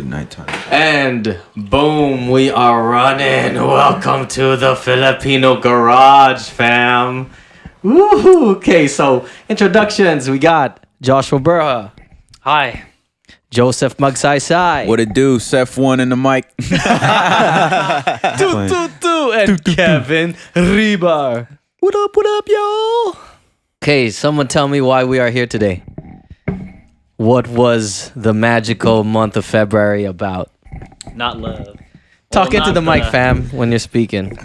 Good nighttime. And boom, we are running. Welcome to the Filipino Garage, fam. Woohoo! Okay, so introductions. We got Joshua Burha. Hi. Joseph Magsaysay. What it do? Seth one in the mic. And Kevin Ribar. What up, y'all? Okay, someone tell me why we are here today. What was the magical month of February about? Not love. Talk into the mic, fam, when you're speaking.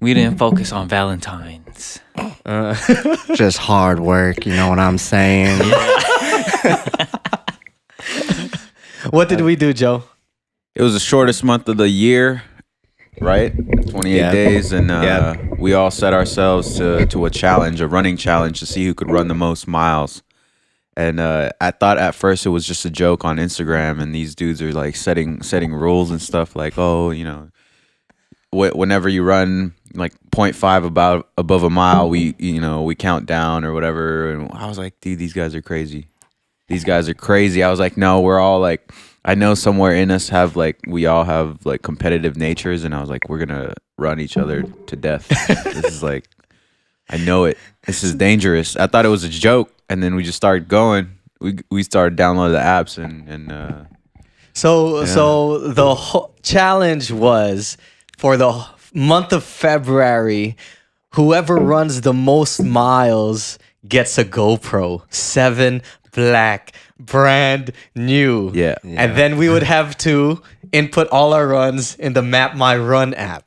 We didn't focus on Valentine's. Just hard work, you know what I'm saying? What did we do, Joe? It was the shortest month of the year, right? 28 days, and we all set ourselves to a challenge, a running challenge, to see who could run the most miles. And I thought at first it was just a joke on Instagram, and these dudes are like setting rules and stuff like, oh, you know, whenever you run like 0.5 above a mile, we count down or whatever. And I was like, dude, these guys are crazy. These guys are crazy. I was like, no, we're all like, I know somewhere in us we all have like competitive natures, and I was like, we're gonna run each other to death. This is like, I know it. This is dangerous. I thought it was a joke, and then we just started going. We started downloading the apps and So the whole challenge was for the month of February, whoever runs the most miles gets a GoPro 7 Black, brand new. Yeah. And then we would have to input all our runs in the Map My Run app.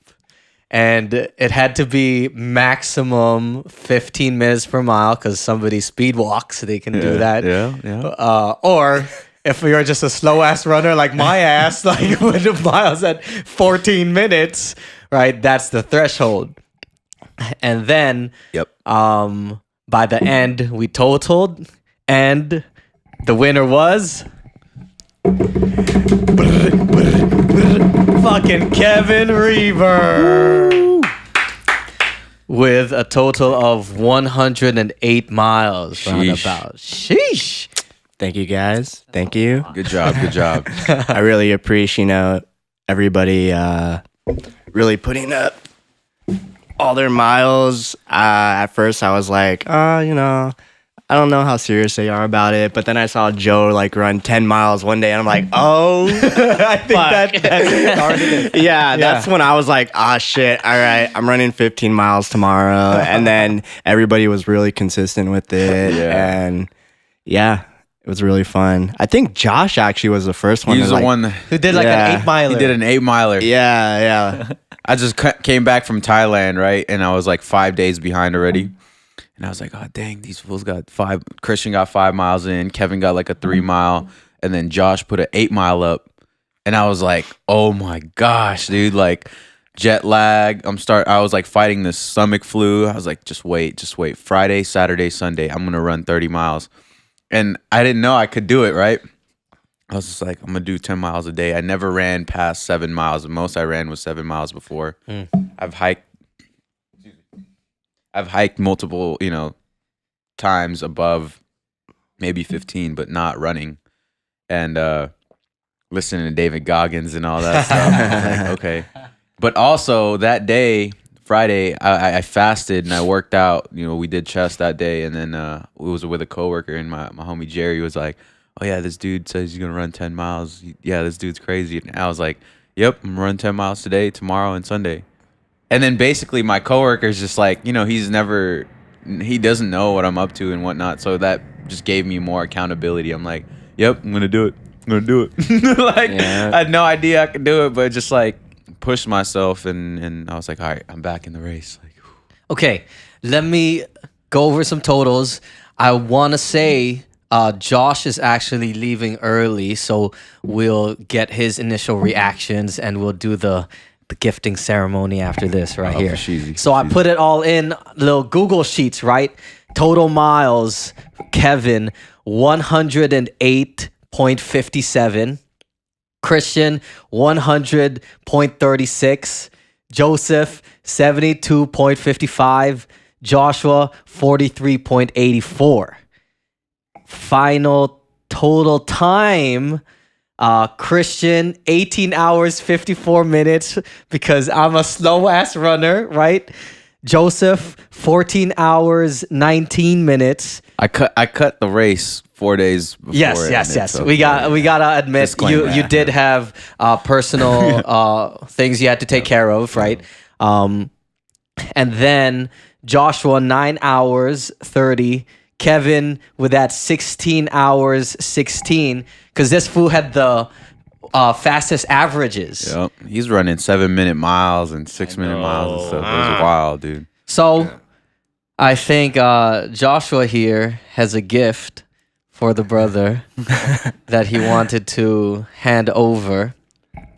And it had to be maximum 15 minutes per mile because somebody speed walks, so they can do that. Yeah. Or if you're just a slow ass runner like my ass, like with the miles at 14 minutes, right? That's the threshold. And then by the end, we totaled, and the winner was fucking Kevin Reaver with a total of 108 miles roundabout. Sheesh. Thank you, guys. Thank you. Good job. I really appreciate, everybody really putting up all their miles. At first, I was like, I don't know how serious they are about it. But then I saw Joe like run 10 miles one day, and I'm like, oh, I think that started it. Yeah, that's when I was like, shit, all right, I'm running 15 miles tomorrow. And then everybody was really consistent with it. And it was really fun. I think Josh actually was the first one. He was the one who did like an 8-miler. He did an 8-miler. Yeah. I just came back from Thailand, right? And I was like 5 days behind already. And I was like, oh, dang, these fools got 5. Christian got 5 miles in. Kevin got like a 3-mile. And then Josh put an 8-mile up. And I was like, oh my gosh, dude. Like jet lag. I was like fighting this stomach flu. I was like, just wait. Friday, Saturday, Sunday, I'm going to run 30 miles. And I didn't know I could do it, right? I was just like, I'm going to do 10 miles a day. I never ran past 7 miles. The most I ran was 7 miles before. I've hiked multiple, times above maybe 15, but not running. And listening to David Goggins and all that stuff. I was like, okay. But also that day, Friday, I fasted and I worked out. We did chest that day. And then it was with a coworker, and my homie Jerry was like, oh yeah, this dude says he's going to run 10 miles. Yeah, this dude's crazy. And I was like, yep, I'm going to run 10 miles today, tomorrow, and Sunday. And then basically my coworker's just like, he doesn't know what I'm up to and whatnot. So that just gave me more accountability. I'm like, yep, I'm going to do it. I had no idea I could do it, but just like pushed myself. And I was like, all right, I'm back in the race. Okay, let me go over some totals. I want to say Josh is actually leaving early, so we'll get his initial reactions and we'll do the gifting ceremony after this here. So I put it all in little Google Sheets, right? Total miles, Kevin, 108.57. Christian, 100.36. Joseph, 72.55. Joshua, 43.84. Final total time Christian, 18 hours, 54 minutes, because I'm a slow ass runner, right? Joseph, 14 hours, 19 minutes. I cut the race 4 days before. Yes. We gotta admit Disclaimer. you did have personal things you had to take care of, right? And then Joshua 9 hours 30. Kevin with that 16 hours 16, because this fool had the fastest averages. Yep. He's running 7-minute miles and 6-minute miles and stuff. It was wild, dude. So I think Joshua here has a gift for the brother that he wanted to hand over.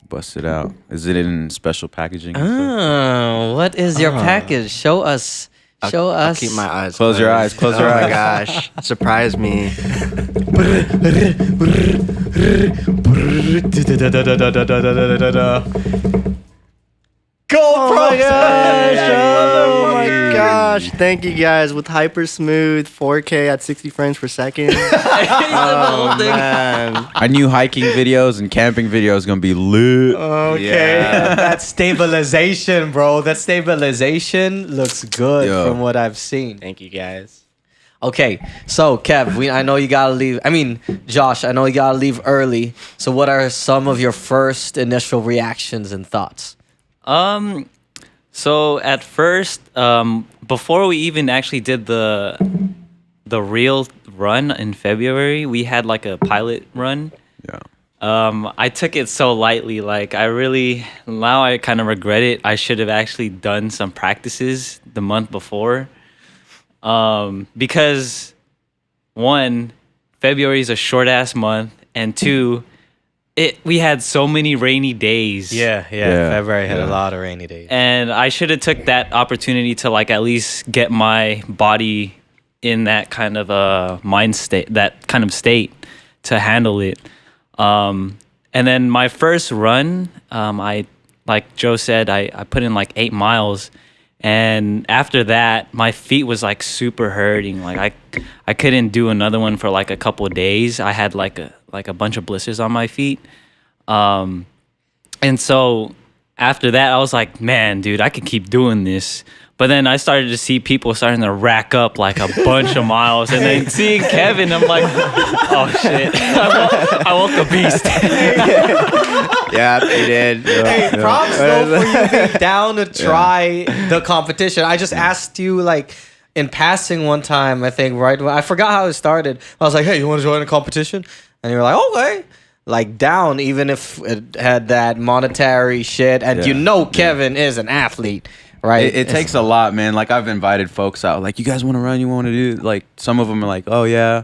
Bust it out. Is it in special packaging? and stuff? Oh, what is your package? Show us. I'll keep my eyes Close your eyes. Close your Oh my eyes. gosh. Surprise me. Go, Oh my gosh. Oh my gosh. Thank you guys with hyper smooth 4K at 60 frames per second. Oh man. Our new hiking videos and camping videos gonna be lit. Okay, Yeah. that stabilization, bro. That stabilization looks good Yo. from what I've seen. Thank you guys. Okay, so Kev, I know you gotta leave. I mean, Josh, I know you gotta leave early. So, what are some of your first initial reactions and thoughts? So at first, before we even actually did the real run in February, we had like a pilot run. Yeah. I took it so lightly. Like now I kind of regret it. I should have actually done some practices the month before. Because one, February is a short ass month, and two, we had so many rainy days. Yeah. February had a lot of rainy days. And I should have took that opportunity to like at least get my body in that kind of mind state, that kind of state to handle it. And then my first run, I like Joe said, I put in like 8 miles, and after that, my feet was like super hurting. Like I couldn't do another one for like a couple of days. I had like a bunch of blisters on my feet. And so after that, I was like, man, dude, I could keep doing this. But then I started to see people starting to rack up like a bunch of miles. And then seeing Kevin, I'm like, oh, shit. I woke a beast. Yeah, you did. Hey, props though for you being down to try the competition. I just asked you like in passing one time, I think, right? I forgot how it started. I was like, hey, you want to join a competition? And you were like, okay. Like down, even if it had that monetary shit. And you know Kevin is an athlete, right? It takes a lot, man. Like I've invited folks out. Like, you guys want to run? You want to do? Like some of them are like, oh yeah,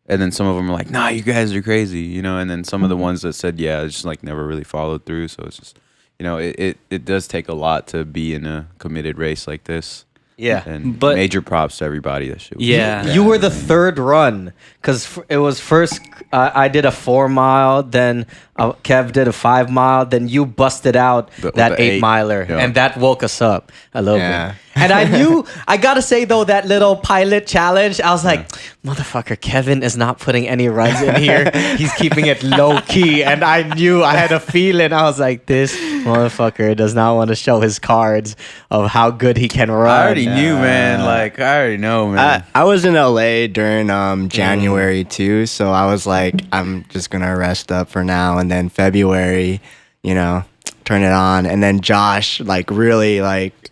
and then some of them are like, nah, you guys are crazy, you know. And then some of the ones that said yeah, just like never really followed through. So it's just, you know, it does take a lot to be in a committed race like this. Yeah. And But- major props to everybody that shit. Yeah. You were the third run because it was first. I did a 4 mile, then Kev did a 5 mile, then you busted out The that 8 8, miler, yeah. and that woke us up a little Yeah. bit. And I knew, I gotta say though, that little pilot challenge, I was like, motherfucker, Kevin is not putting any runs in here. He's keeping it low key, and I knew, I had a feeling. I was like, this motherfucker does not want to show his cards of how good he can run. I already knew, man. Like I already know, man. I was in LA during January too, so I was like, I'm just gonna rest up for now, and then February, you know, turn it on, and then Josh like really like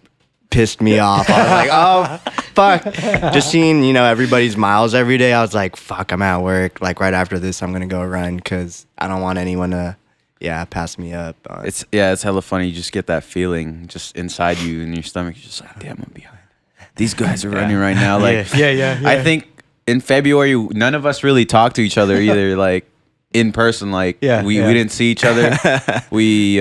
pissed me off. I was like, oh fuck, just seeing, you know, everybody's miles every day. I was like, fuck, I'm at work. Like right after this, I'm gonna go run because I don't want anyone to, pass me up. It's hella funny. You just get that feeling just inside you in your stomach. You're just like, damn, I'm behind. These guys are running right now. Like, yeah. I think in February, none of us really talked to each other either. Like in person, like we didn't see each other. We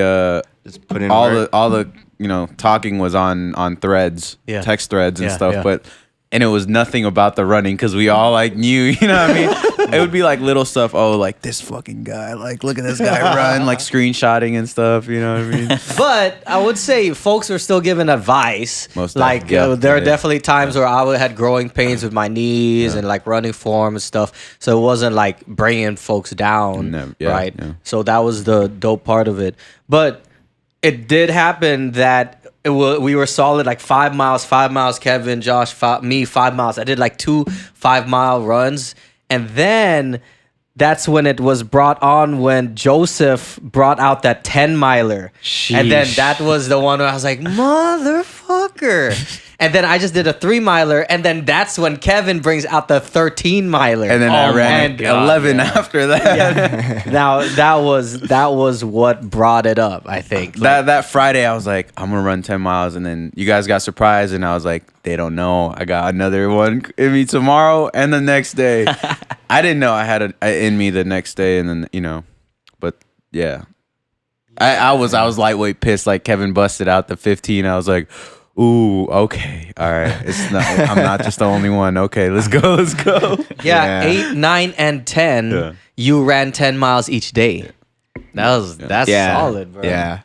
just put in all work. the you know, talking was on threads, text threads and stuff. yeah. But and it was nothing about the running because we all like knew, you know what I mean? It would be like little stuff. Oh, like this fucking guy, like look at this guy run, like screenshotting and stuff. You know what I mean? But I would say folks were still giving advice. Most like definitely, there are yeah. definitely times where I had growing pains with my knees and like running form and stuff. So it wasn't like bringing folks down, Never- yeah, right? yeah. So that was the dope part of it. But it did happen that we were solid like 5 miles, Kevin, Josh, me 5 miles. I did like 2 5-mile runs. And then that's when it was brought on when Joseph brought out that 10-miler. And then Sheesh. that was the one where I was like, motherfucker. And then I just did a 3-miler. And then that's when Kevin brings out the 13-miler. And then I Oh ran my God, 11 yeah. after that. Now that was what brought it up, I think. That Friday, I was like, I'm gonna run 10 miles, and then you guys got surprised, and I was like, they don't know. I got another one in me tomorrow and the next day. I didn't know I had a in me the next day, and then but yeah, I was lightweight pissed. Like Kevin busted out the 15. I was like, ooh, okay, all right. I'm not just the only one. Okay, let's go. Yeah, Yeah. 8, 9, and 10. Yeah. You ran 10 miles each day. That's Yeah. solid, bro. Yeah.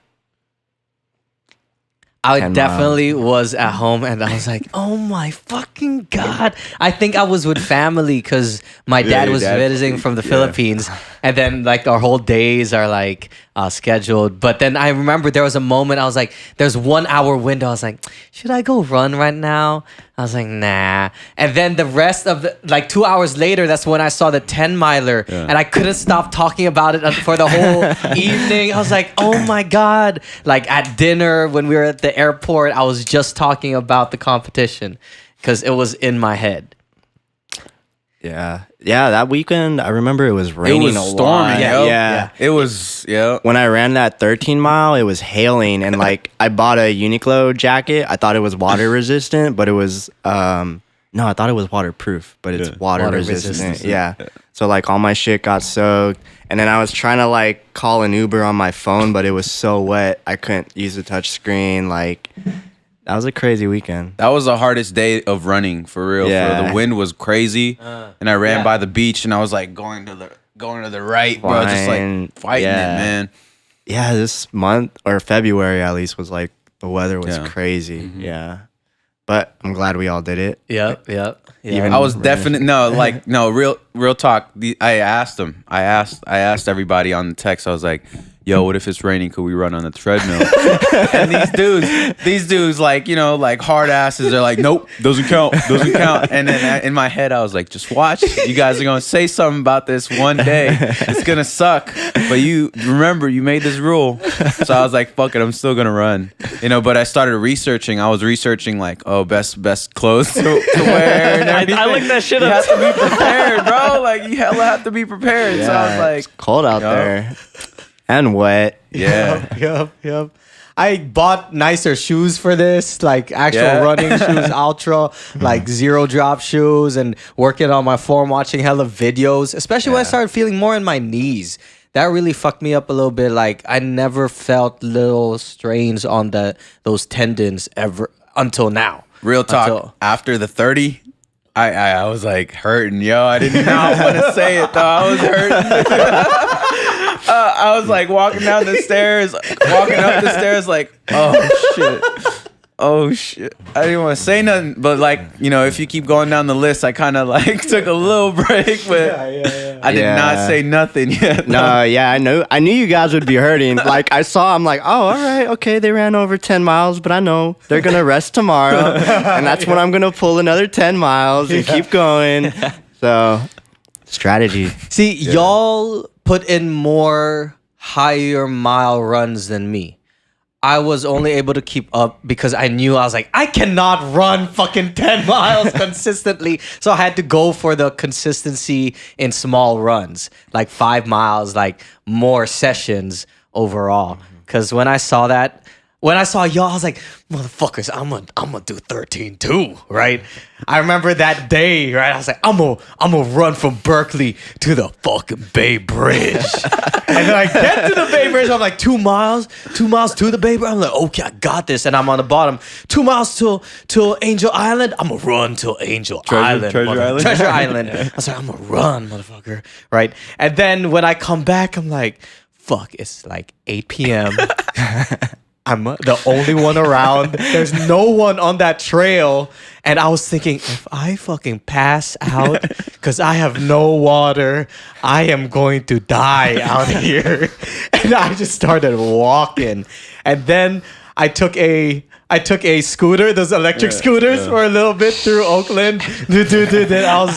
I 10 definitely was at home and I was like, oh my fucking God. I think I was with family because my Yeah, dad your was dad- visiting from the yeah. Philippines. And then like our whole days are like scheduled. But then I remember there was a moment I was like, there's 1 hour window. I was like, should I go run right now? I was like, nah. And then the rest of the, like 2 hours later, that's when I saw the 10-miler. Yeah. And I couldn't stop talking about it for the whole evening. I was like, oh my God. Like at dinner, when we were at the airport, I was just talking about the competition because it was in my head. Yeah. Yeah. That weekend, I remember it was It raining was a lot. storming. Yeah, yo. yeah. It was When I ran that 13 mile, it was hailing, and like I bought a Uniqlo jacket. I thought it was water resistant, but it was no, I thought it was waterproof, but it's Yeah. water, Water resistant. resistant. Yeah. So like all my shit got soaked, and then I was trying to like call an Uber on my phone, but it was so wet I couldn't use the touch screen. Like that was a crazy weekend. That was the hardest day of running for real. Yeah. The wind was crazy, and I ran yeah. by the beach, and I was like going to the right, bro, just Fine. like fighting Yeah. it, man. Yeah, this month or February at least was like the weather was Yeah. crazy. Yeah. But I'm glad we all did it. Yep. Even- I was definitely real talk. I asked them. I asked everybody on the text. I was like, "Yo, what if it's raining? Could we run on the treadmill?" And these dudes, like like hard asses, they're like, "Nope, doesn't count." And then in my head, I was like, "Just watch. You guys are gonna say something about this one day. It's gonna suck, but you remember you made this rule." So I was like, "Fuck it, I'm still gonna run." But I started researching. I was researching like, best clothes to wear. And everything. I looked that shit You up. have to be prepared, bro. Like you hella have to be prepared. So I was like, it's cold out Yup. there and wet. yeah. Yep. I bought nicer shoes for this, like actual Yeah. running shoes, ultra, like zero drop shoes, and working on my form, watching hella videos, especially when I started feeling more in my knees. That really fucked me up a little bit. Like I never felt little strains on those tendons ever until now. Real talk. Until- After the 30, I was like hurting, yo. I did not want to say it though. I was hurting. I was like walking down the stairs, walking up the stairs, like, oh shit. I didn't want to say nothing, but like, if you keep going down the list, I kind of like took a little break, but I did not Yeah. say nothing yet. No, yeah, I knew you guys would be hurting. Like I'm like, oh, all right, okay, they ran over 10 miles, but I know they're gonna rest tomorrow, and that's when I'm gonna pull another 10 miles and keep going. So, strategy. See, y'all put in more higher mile runs than me. I was only able to keep up because I knew I was like, I cannot run fucking 10 miles consistently. So I had to go for the consistency in small runs, like 5 miles, like more sessions overall. Because when I saw that, when I saw y'all, I was like, motherfuckers, I'm gonna do 13 too, right? I remember that day, right? I was like, I'm gonna run from Berkeley to the fucking Bay Bridge. And then I get to the Bay Bridge, I'm like, 2 miles to the Bay Bridge. I'm like, okay, I got this. And I'm on the bottom, 2 miles till Angel Island. I'm gonna run till Angel Island. Treasure Island? Treasure Island. I was like, I'm gonna run, motherfucker, right? And then when I come back, I'm like, fuck, it's like 8 p.m. I'm the only one around. There's no one on that trail. And I was thinking, if I fucking pass out because I have no water, I am going to die out here. And I just started walking. And then I took a scooter, those electric scooters, for a little bit through Oakland. Then I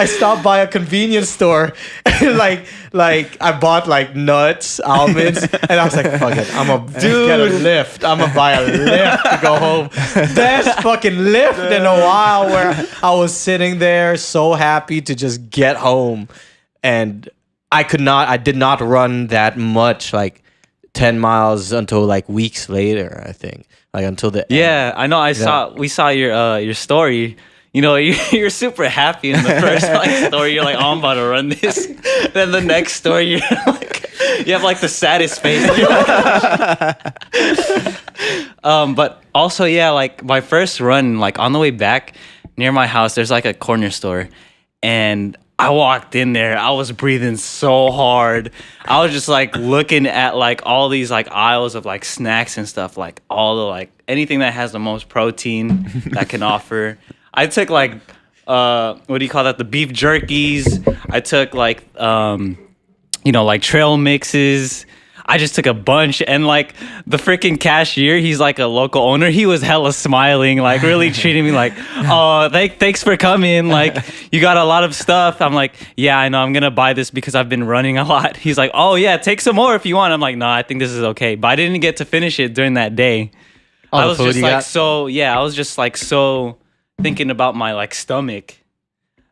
stopped by a convenience store, and like I bought like nuts, almonds, and I was like, fuck it, I'm gonna get a lift. I'm gonna buy a lift to go home. Best fucking lift in a while, where I was sitting there so happy to just get home, and I did not run that much, like 10 miles until like weeks later, I think. Like until the Yeah, I know. We saw your story. You know, you're super happy in the first like story. You're like, oh, I'm about to run this. Then the next story, you're like, you have like the saddest face. But also, yeah, like my first run, like on the way back near my house, there's like a corner store, and I walked in there. I was breathing so hard. I was just like looking at like all these like aisles of like snacks and stuff, like all the like anything that has the most protein that can offer. I took like what do you call that? The beef jerkies. I took like like trail mixes. I just took a bunch, and like the freaking cashier, he's like a local owner. He was hella smiling, like really treating me like, oh, thanks for coming. Like you got a lot of stuff. I'm like, yeah, I know. I'm gonna buy this because I've been running a lot. He's like, oh yeah, take some more if you want. I'm like, no, I think this is okay. But I didn't get to finish it during that day. I was just like I was just like so thinking about my like stomach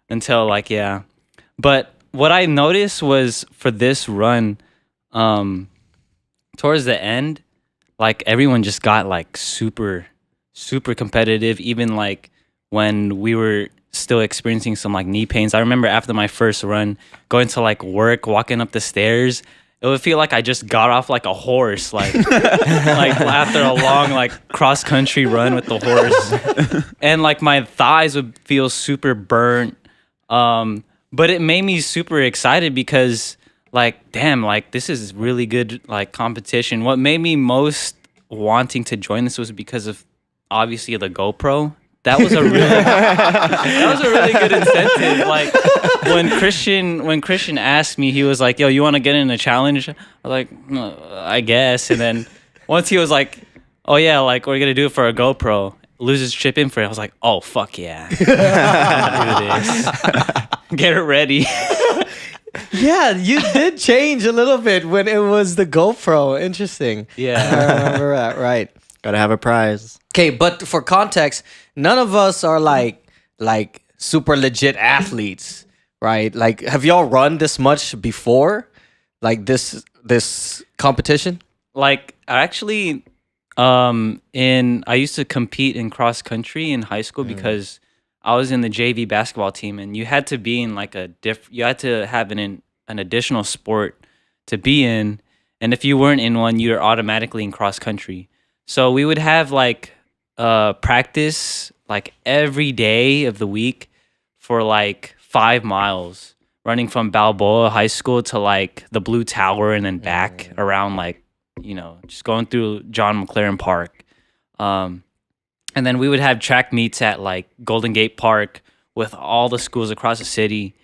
until like yeah. But what I noticed was for this run, towards the end, like everyone just got like super, super competitive. Even like when we were still experiencing some like knee pains. I remember after my first run, going to like work, walking up the stairs, it would feel like I just got off like a horse, like like after a long like cross country run with the horse, and like my thighs would feel super burnt. But it made me super excited because like, damn, like this is really good like competition. What made me most wanting to join this was because of obviously the GoPro. That was a really good incentive. Like when Christian asked me, he was like, "Yo, you want to get in a challenge?" I was like, "I guess." And then once he was like, "Oh yeah, like we're gonna do it for a GoPro." Losers chip in for it. I was like, "Oh fuck yeah, I'll do this." Get it ready. Yeah, you did change a little bit when it was the GoPro. Interesting. Yeah. I remember that, right. Gotta have a prize. Okay, but for context, none of us are like super legit athletes, right? Like, have y'all run this much before? Like this competition? Like actually, I used to compete in cross country in high school because I was in the JV basketball team, and you had to be in like you had to have an additional sport to be in, and if you weren't in one, you're automatically in cross country. So we would have like practice like every day of the week for like 5 miles, running from Balboa High School to like the Blue Tower and then back around like, just going through John McLaren Park. And then we would have track meets at like Golden Gate Park with all the schools across the city.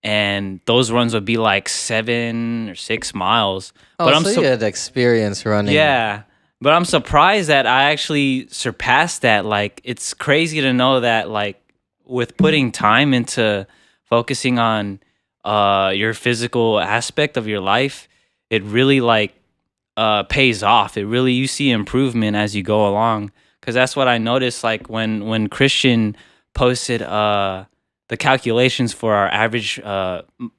And those runs would be like 7 or 6 miles. Oh, but so you had experience running. Yeah. But I'm surprised that I actually surpassed that. Like, it's crazy to know that, like, with putting time into focusing on your physical aspect of your life, it really, like, pays off. It really, you see improvement as you go along. Because that's what I noticed, like, when Christian posted the calculations for our average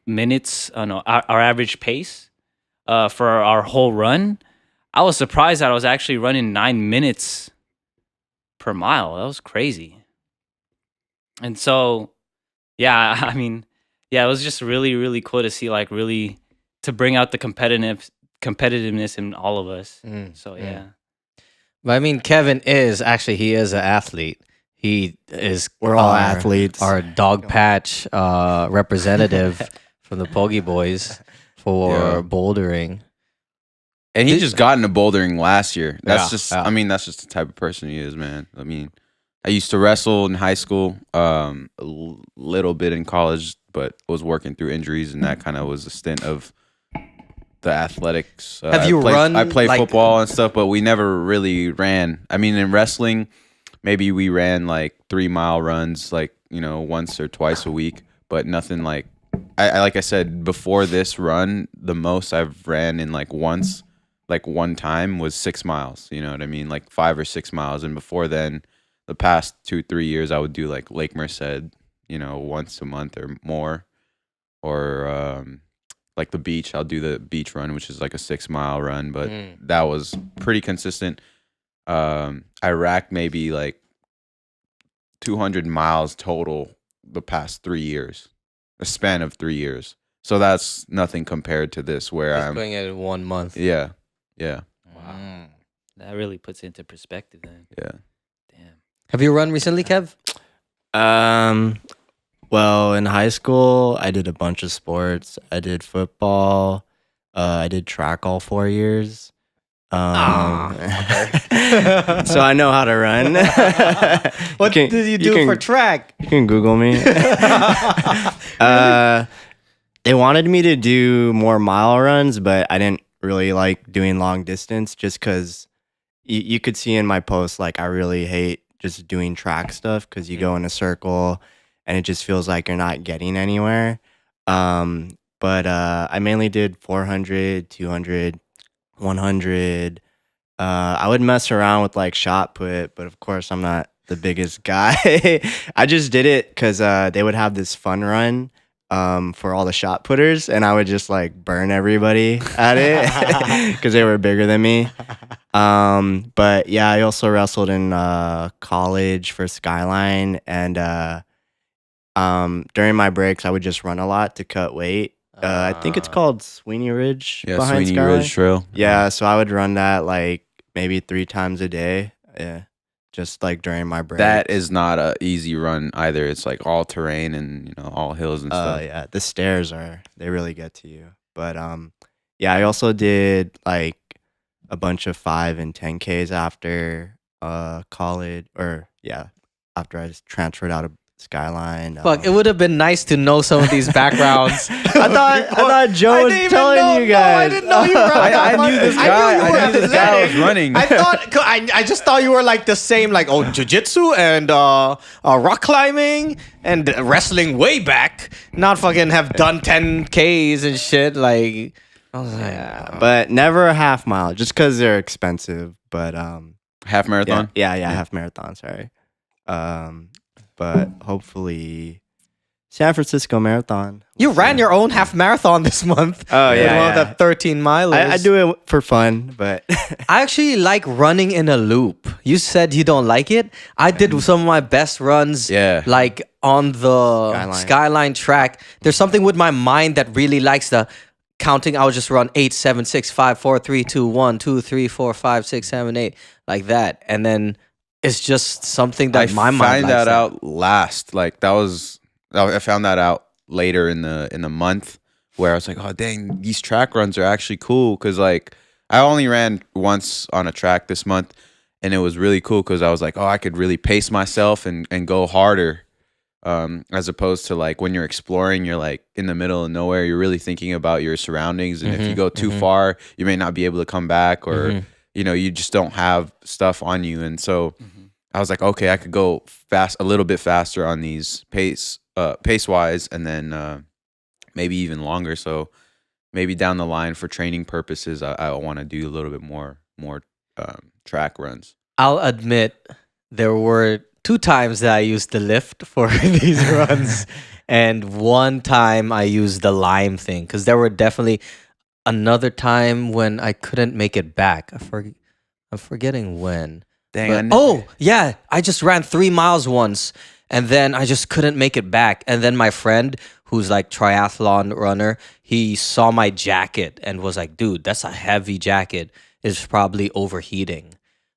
minutes, our average pace for our whole run, I was surprised that I was actually running 9 minutes per mile. That was crazy. And so, yeah, I mean, yeah, it was just really, really cool to see, like, really to bring out the competitiveness in all of us. So yeah. But I mean, Kevin he is an athlete. He is. We're all athletes. Our dog patch representative from the Pogi Boys for bouldering. And he just got into bouldering last year. That's Yeah. I mean, that's just the type of person he is, man. I mean, I used to wrestle in high school, a little bit in college, but was working through injuries, and that kind of was a stint of the athletics. Have you run? I played like, football and stuff, but we never really ran. I mean, in wrestling, maybe we ran like 3-mile runs, like, you know, once or twice a week, but nothing like. I like I said before this run, the most I've ran in like one time was 6 miles. You know what I mean? Like 5 or 6 miles, and before then, the past 2-3 years, I would do like Lake Merced, you know, once a month or more, or like the beach. I'll do the beach run, which is like a 6-mile run, but that was pretty consistent. I racked maybe like 200 miles total the past 3 years, a span of 3 years. So that's nothing compared to this, where Just I'm doing it in 1 month. yeah. Wow. That really puts it into perspective then. Yeah. Damn. Have you run recently, Kev? Well, in high school, I did a bunch of sports. I did football. I did track all 4 years. So I know how to run. What did you do for track? You can Google me. They wanted me to do more mile runs, but I didn't really like doing long distance, just because you could see in my post, like, I really hate just doing track stuff, because you go in a circle and it just feels like you're not getting anywhere. But I mainly did 400, 200, 100. I would mess around with like shot put, but of course I'm not the biggest guy. I just did it because they would have this fun run for all the shot putters, and I would just like burn everybody at it because they were bigger than me. But yeah, I also wrestled in college for Skyline, and during my breaks I would just run a lot to cut weight. I think it's called Sweeney Ridge. Yeah, behind Sweeney Skyline. Ridge Trail. Yeah, so I would run that like maybe 3 times a day. Yeah, just like during my breaks. That is not a easy run either. It's like all terrain and, you know, all hills and stuff. Yeah, the stairs they really get to you. But yeah, I also did like a bunch of 5 and 10Ks after college, or yeah, after I just transferred out of Skyline. Fuck, it would have been nice to know some of these backgrounds. I thought Joe was telling you guys. No, I didn't know you were. I knew this guy. I knew this guy was running. I just thought you were like the same, like jiu-jitsu and rock climbing and wrestling way back. Not fucking have done 10Ks and shit. Like, I was like, Yeah, but never a half mile, just because they're expensive. But Half marathon? yeah, half marathon. Sorry. But hopefully San Francisco Marathon. you ran your own half marathon this month. Oh, yeah, One of the 13 milers. I do it for fun, but I actually like running in a loop. You said you don't like it. I did some of my best runs like on the Skyline track. There's something with my mind that really likes the counting. I would just run 8, 7, 6, 5, 4, 3, 2, 1, 2, 3, 4, 5, 6, 7, 8, like that. And then it's just something that my mind find likes that out last. Like I found that out later in the month, where I was like, oh dang, these track runs are actually cool, because like I only ran once on a track this month, and it was really cool because I was like, oh, I could really pace myself and go harder, as opposed to like when you're exploring, you're like in the middle of nowhere, you're really thinking about your surroundings, and if you go too far, you may not be able to come back, or you know, you just don't have stuff on you. And so I was like, okay, I could go fast, a little bit faster on these pace wise, and then maybe even longer. So maybe down the line for training purposes, I want to do a little bit more track runs. I'll admit there were 2 times that I used the lift for these runs, and 1 time I used the Lime thing, because there were definitely another time when I couldn't make it back. I'm forgetting when. Dang, But, oh yeah, I just ran 3 miles once, and then I just couldn't make it back. And then my friend, who's like triathlon runner, he saw my jacket and was like, "Dude, that's a heavy jacket. It's probably overheating,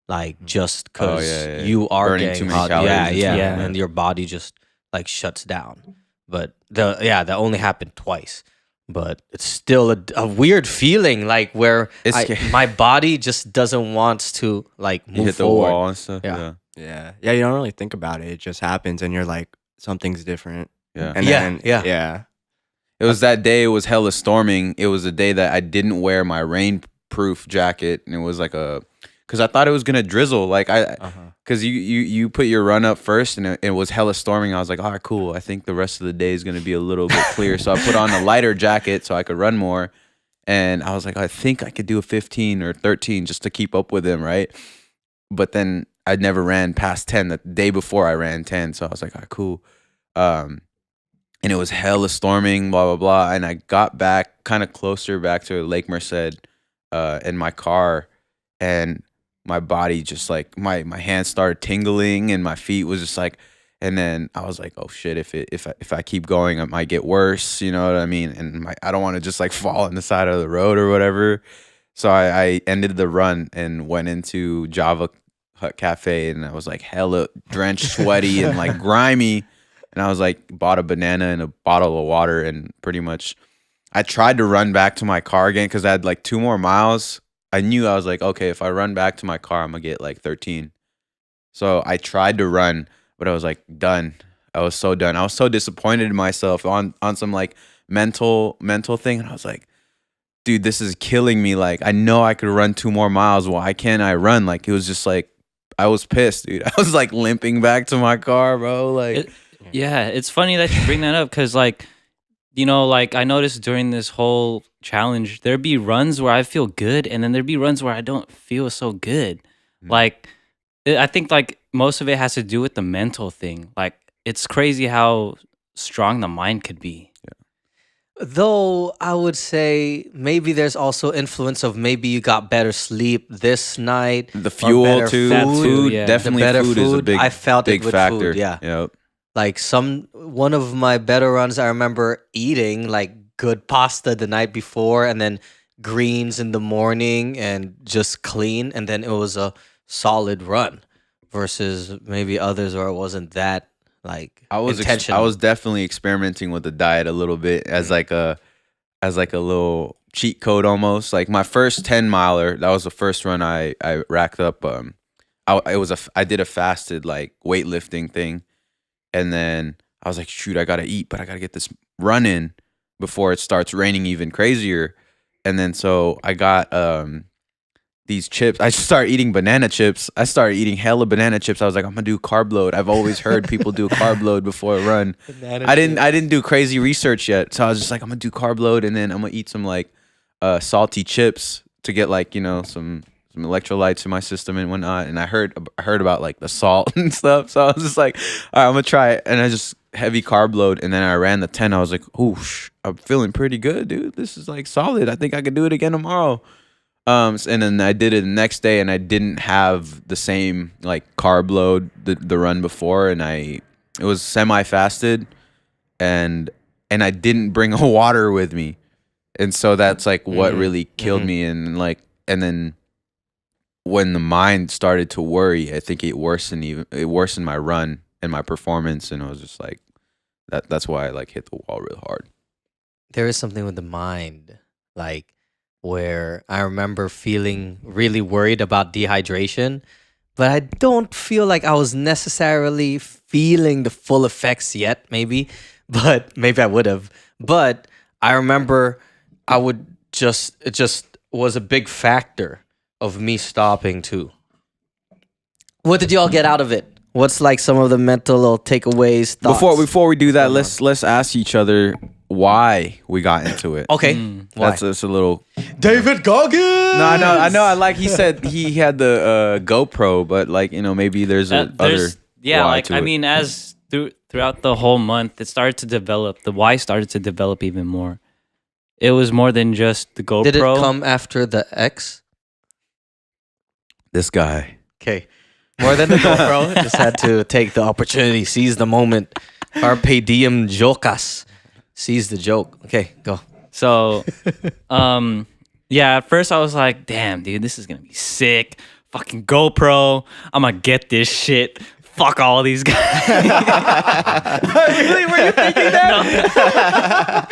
like just Oh, because yeah. you are Burning getting too many hot. calories Yeah, and yeah, stuff. Yeah. and your body just like shuts down." But that only happened twice. But it's still a weird feeling, like where It's scary. my body just doesn't want to like move You hit the forward. wall and stuff. Yeah. Yeah, you don't really think about it. It just happens, and you're like, something's different. Yeah. And Yeah, then, yeah. yeah. It was that day. It was hella storming. It was a day that I didn't wear my rainproof jacket, and it was like because I thought it was gonna drizzle. Like because you put your run up first, and it was hella storming. I was like, all right, cool. I think the rest of the day is gonna be a little bit clear. So I put on a lighter jacket so I could run more, and I was like, I think I could do a 15 or 13 just to keep up with him, right? But then I never ran past 10. The day before I ran 10, so I was like, all right, cool. And it was hella storming, blah blah blah. And I got back kind of closer back to Lake Merced in my car, and my body just like my hands started tingling, and my feet was just like. And then I was like, oh shit, if I keep going, it might get worse. You know what I mean? And I don't want to just like fall on the side of the road or whatever. So I ended the run and went into Java Hut Cafe, and I was like hella drenched, sweaty, and like grimy. And I was like, bought a banana and a bottle of water, and pretty much I tried to run back to my car again because I had like 2 more miles. I knew I was like, okay, if I run back to my car, I'm gonna get like 13. So I tried to run, but I was like done. I was so done. I was so disappointed in myself on some like mental thing, and I was like, dude, this is killing me. Like I know I could run 2 more miles. Why can't I run? Like it was just like I was pissed, dude. I was like limping back to my car, bro. Like. Yeah, it's funny that you bring that up because, like, like I noticed during this whole challenge, there'd be runs where I feel good, and then there'd be runs where I don't feel so good. Like, I think like most of it has to do with the mental thing. Like, it's crazy how strong the mind could be. Though I would say maybe there's also influence of maybe you got better sleep this night. The or fuel better too. That food. too, Food, yeah. definitely The better food is a food, big, I felt it big with factor. food, yeah. Yep. Like one of my better runs, I remember eating like good pasta the night before, and then greens in the morning, and just clean, and then it was a solid run. Versus maybe others where it wasn't that like I was intentional. definitely experimenting with the diet a little bit as like a little cheat code almost. Like my first 10 miler, that was the first run I racked up. I did a fasted like weightlifting thing, and then I was like, shoot, I gotta eat, but I gotta get this run in before it starts raining even crazier. And then so I got these chips. I started eating banana chips. I started eating hella banana chips. I was like, I'm gonna do carb load. I've always heard people do a carb load before a run. I didn't do crazy research yet. So I was just like, I'm gonna do carb load, and then I'm gonna eat some like salty chips to get like, some electrolytes in my system and whatnot. And I heard about like the salt and stuff. So I was just like, all right, I'm gonna try it. And I just heavy carb load, and then I ran the 10. I was like, ooh, I'm feeling pretty good, dude. This is like solid. I think I could do it again tomorrow. And then I did it the next day, and I didn't have the same like carb load the run before, and it was semi-fasted, and I didn't bring a water with me, and so that's like what really killed me. And like, and then when the mind started to worry, I think it worsened my run and my performance, and I was just like, that's why I like hit the wall real hard. There is something with the mind, like where I remember feeling really worried about dehydration, but I don't feel like I was necessarily feeling the full effects yet, maybe, but maybe I would have. But I remember it just was a big factor of me stopping too. What did y'all get out of it? What's like some of the mental little takeaways, thoughts? Before we do that, let's ask each other why we got into it. Okay. Why? That's a little. David Goggins! No, I know. I like he said he had the GoPro, but like maybe there's other. Yeah, why like to I it. mean, as throughout the whole month, it started to develop. The why started to develop even more. it was more than just the GoPro. Did it come after the X? This guy. Okay. More than the GoPro. Just had to take the opportunity, seize the moment. Carpe diem jocas. Seize the joke. Okay, go. So, yeah, at first I was like, damn, dude, this is going to be sick. Fucking GoPro. I'm going to get this shit. Fuck all these guys. Really? Were you thinking that?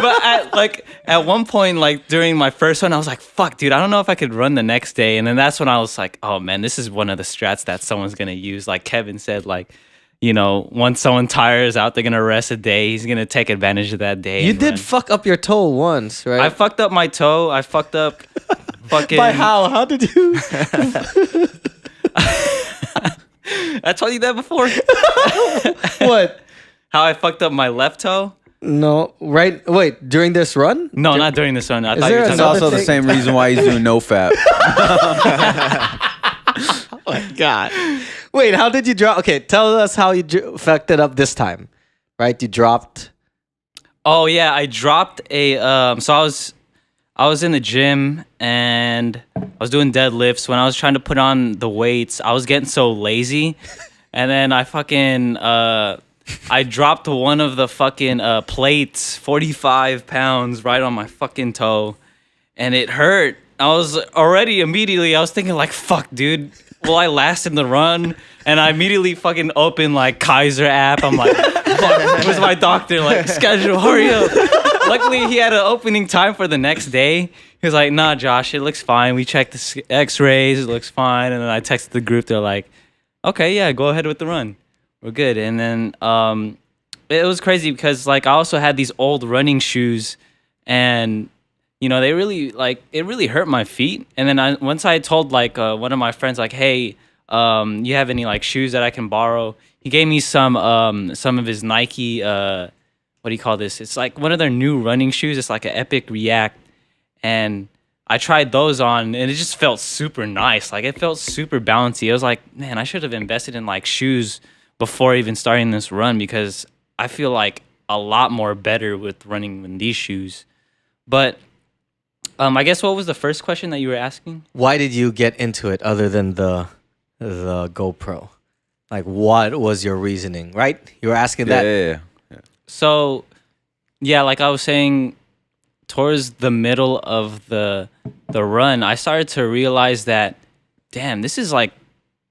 but at one point, like during my first one, I was like, fuck, dude, I don't know if I could run the next day. And then that's when I was like, oh man, this is one of the strats that someone's going to use. Like Kevin said, like, you know, once someone tires out, they're going to rest a day. He's going to take advantage of that day. You and did run. fuck up your toe once, right? I fucked up my toe. I fucked up fucking. By how? How did you? I told you that before. What? How I fucked up my left toe? No, right? Wait, during this run? No, not during this one. I thought you there were talking It's another about. also the thing? same reason why he's doing no fap. Oh my god! Wait, how did you drop? Okay, tell us how you fucked it up this time. Right? You dropped. Oh yeah, I dropped a. So I was in the gym and I was doing deadlifts. When I was trying to put on the weights, I was getting so lazy, and then I fucking I dropped one of the fucking plates, 45 pounds, right on my fucking toe, and it hurt. I was already immediately. I was thinking like, fuck, dude. Will I last in the run? And I immediately fucking opened like Kaiser app. I'm like, fuck, where's my doctor? Like, schedule, hurry up. Luckily, he had an opening time for the next day. He was like, nah, Josh, it looks fine. We checked the x-rays. It looks fine. And then I texted the group. They're like, okay, yeah, go ahead with the run. We're good. And then it was crazy because like I also had these old running shoes and you know, they really like it really hurt my feet. And then once I told like one of my friends like, hey, you have any like shoes that I can borrow? He gave me some of his Nike what do you call this? It's like one of their new running shoes. It's like an Epic React. And I tried those on and it just felt super nice. Like it felt super bouncy. I was like, man, I should have invested in like shoes before even starting this run because I feel like a lot more better with running in these shoes. But I guess what was the first question that you were asking? Why did you get into it other than the GoPro? Like, what was your reasoning? Right? You were asking that. Yeah. So, yeah, like I was saying, towards the middle of the run, I started to realize that, damn, this is like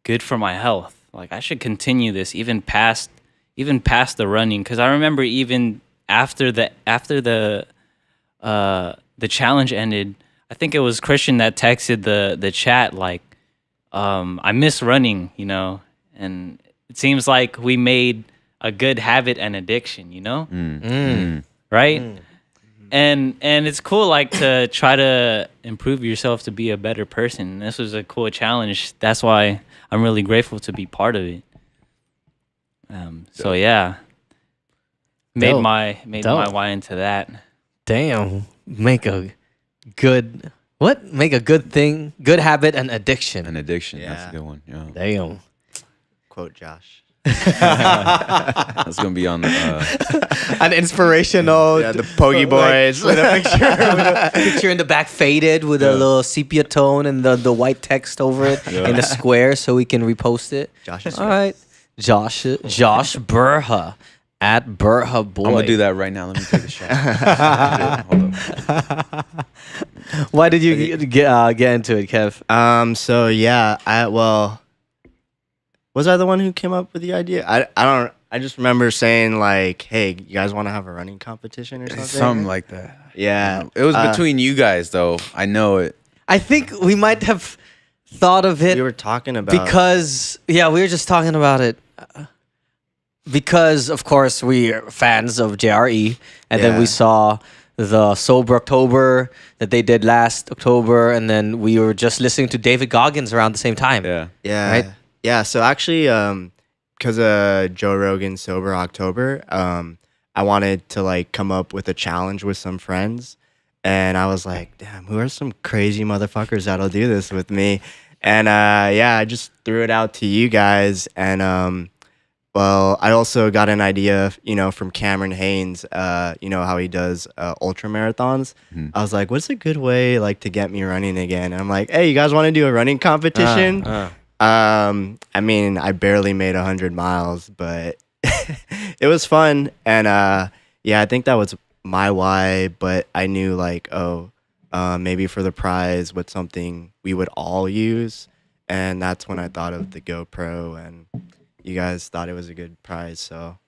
good for my health. Like I should continue this even past the running. Because I remember even after the challenge ended, I think it was Christian that texted the chat like, I miss running, you know, and it seems like we made a good habit and addiction, you know, right? And it's cool like to try to improve yourself to be a better person. This was a cool challenge. That's why I'm really grateful to be part of it. So yeah, made Dope. my Dope. way into that. Damn. Make a good thing, good habit and addiction. An addiction. That's Yeah. a good one. Yeah. Damn. Quote Josh. That's gonna be on the. An inspirational. Yeah, the Pogi Boys. With a picture in the back faded with a little sepia tone and the white text over it in a square so we can repost it. Josh is All right. Josh Burha at Burha Boy. I'm gonna do that right now. Let me take a shot. Hold up. Why did you get into it, Kev? So yeah, was I the one who came up with the idea? I just remember saying like, hey, you guys want to have a running competition or something? Something like that. Yeah. It was between you guys though. I know it. I think we might have thought of it We were talking about because, yeah, we were just talking about it. Because, of course, we are fans of JRE, and then we Yeah. saw the Sober October that they did last October, and then we were just listening to David Goggins around the same time. Yeah. Yeah. Right? Yeah. So actually, because of Joe Rogan Sober October, I wanted to like come up with a challenge with some friends. And I was like, damn, who are some crazy motherfuckers that'll do this with me? And yeah, I just threw it out to you guys. And Well, I also got an idea, from Cameron Haynes, how he does ultra marathons. I was like, what's a good way like to get me running again? And I'm like, hey, you guys want to do a running competition? I mean, I barely made 100 miles, but it was fun. And yeah, I think that was my why, but I knew like, maybe for the prize, what's something we would all use. And that's when I thought of the GoPro, and you guys thought it was a good prize. So,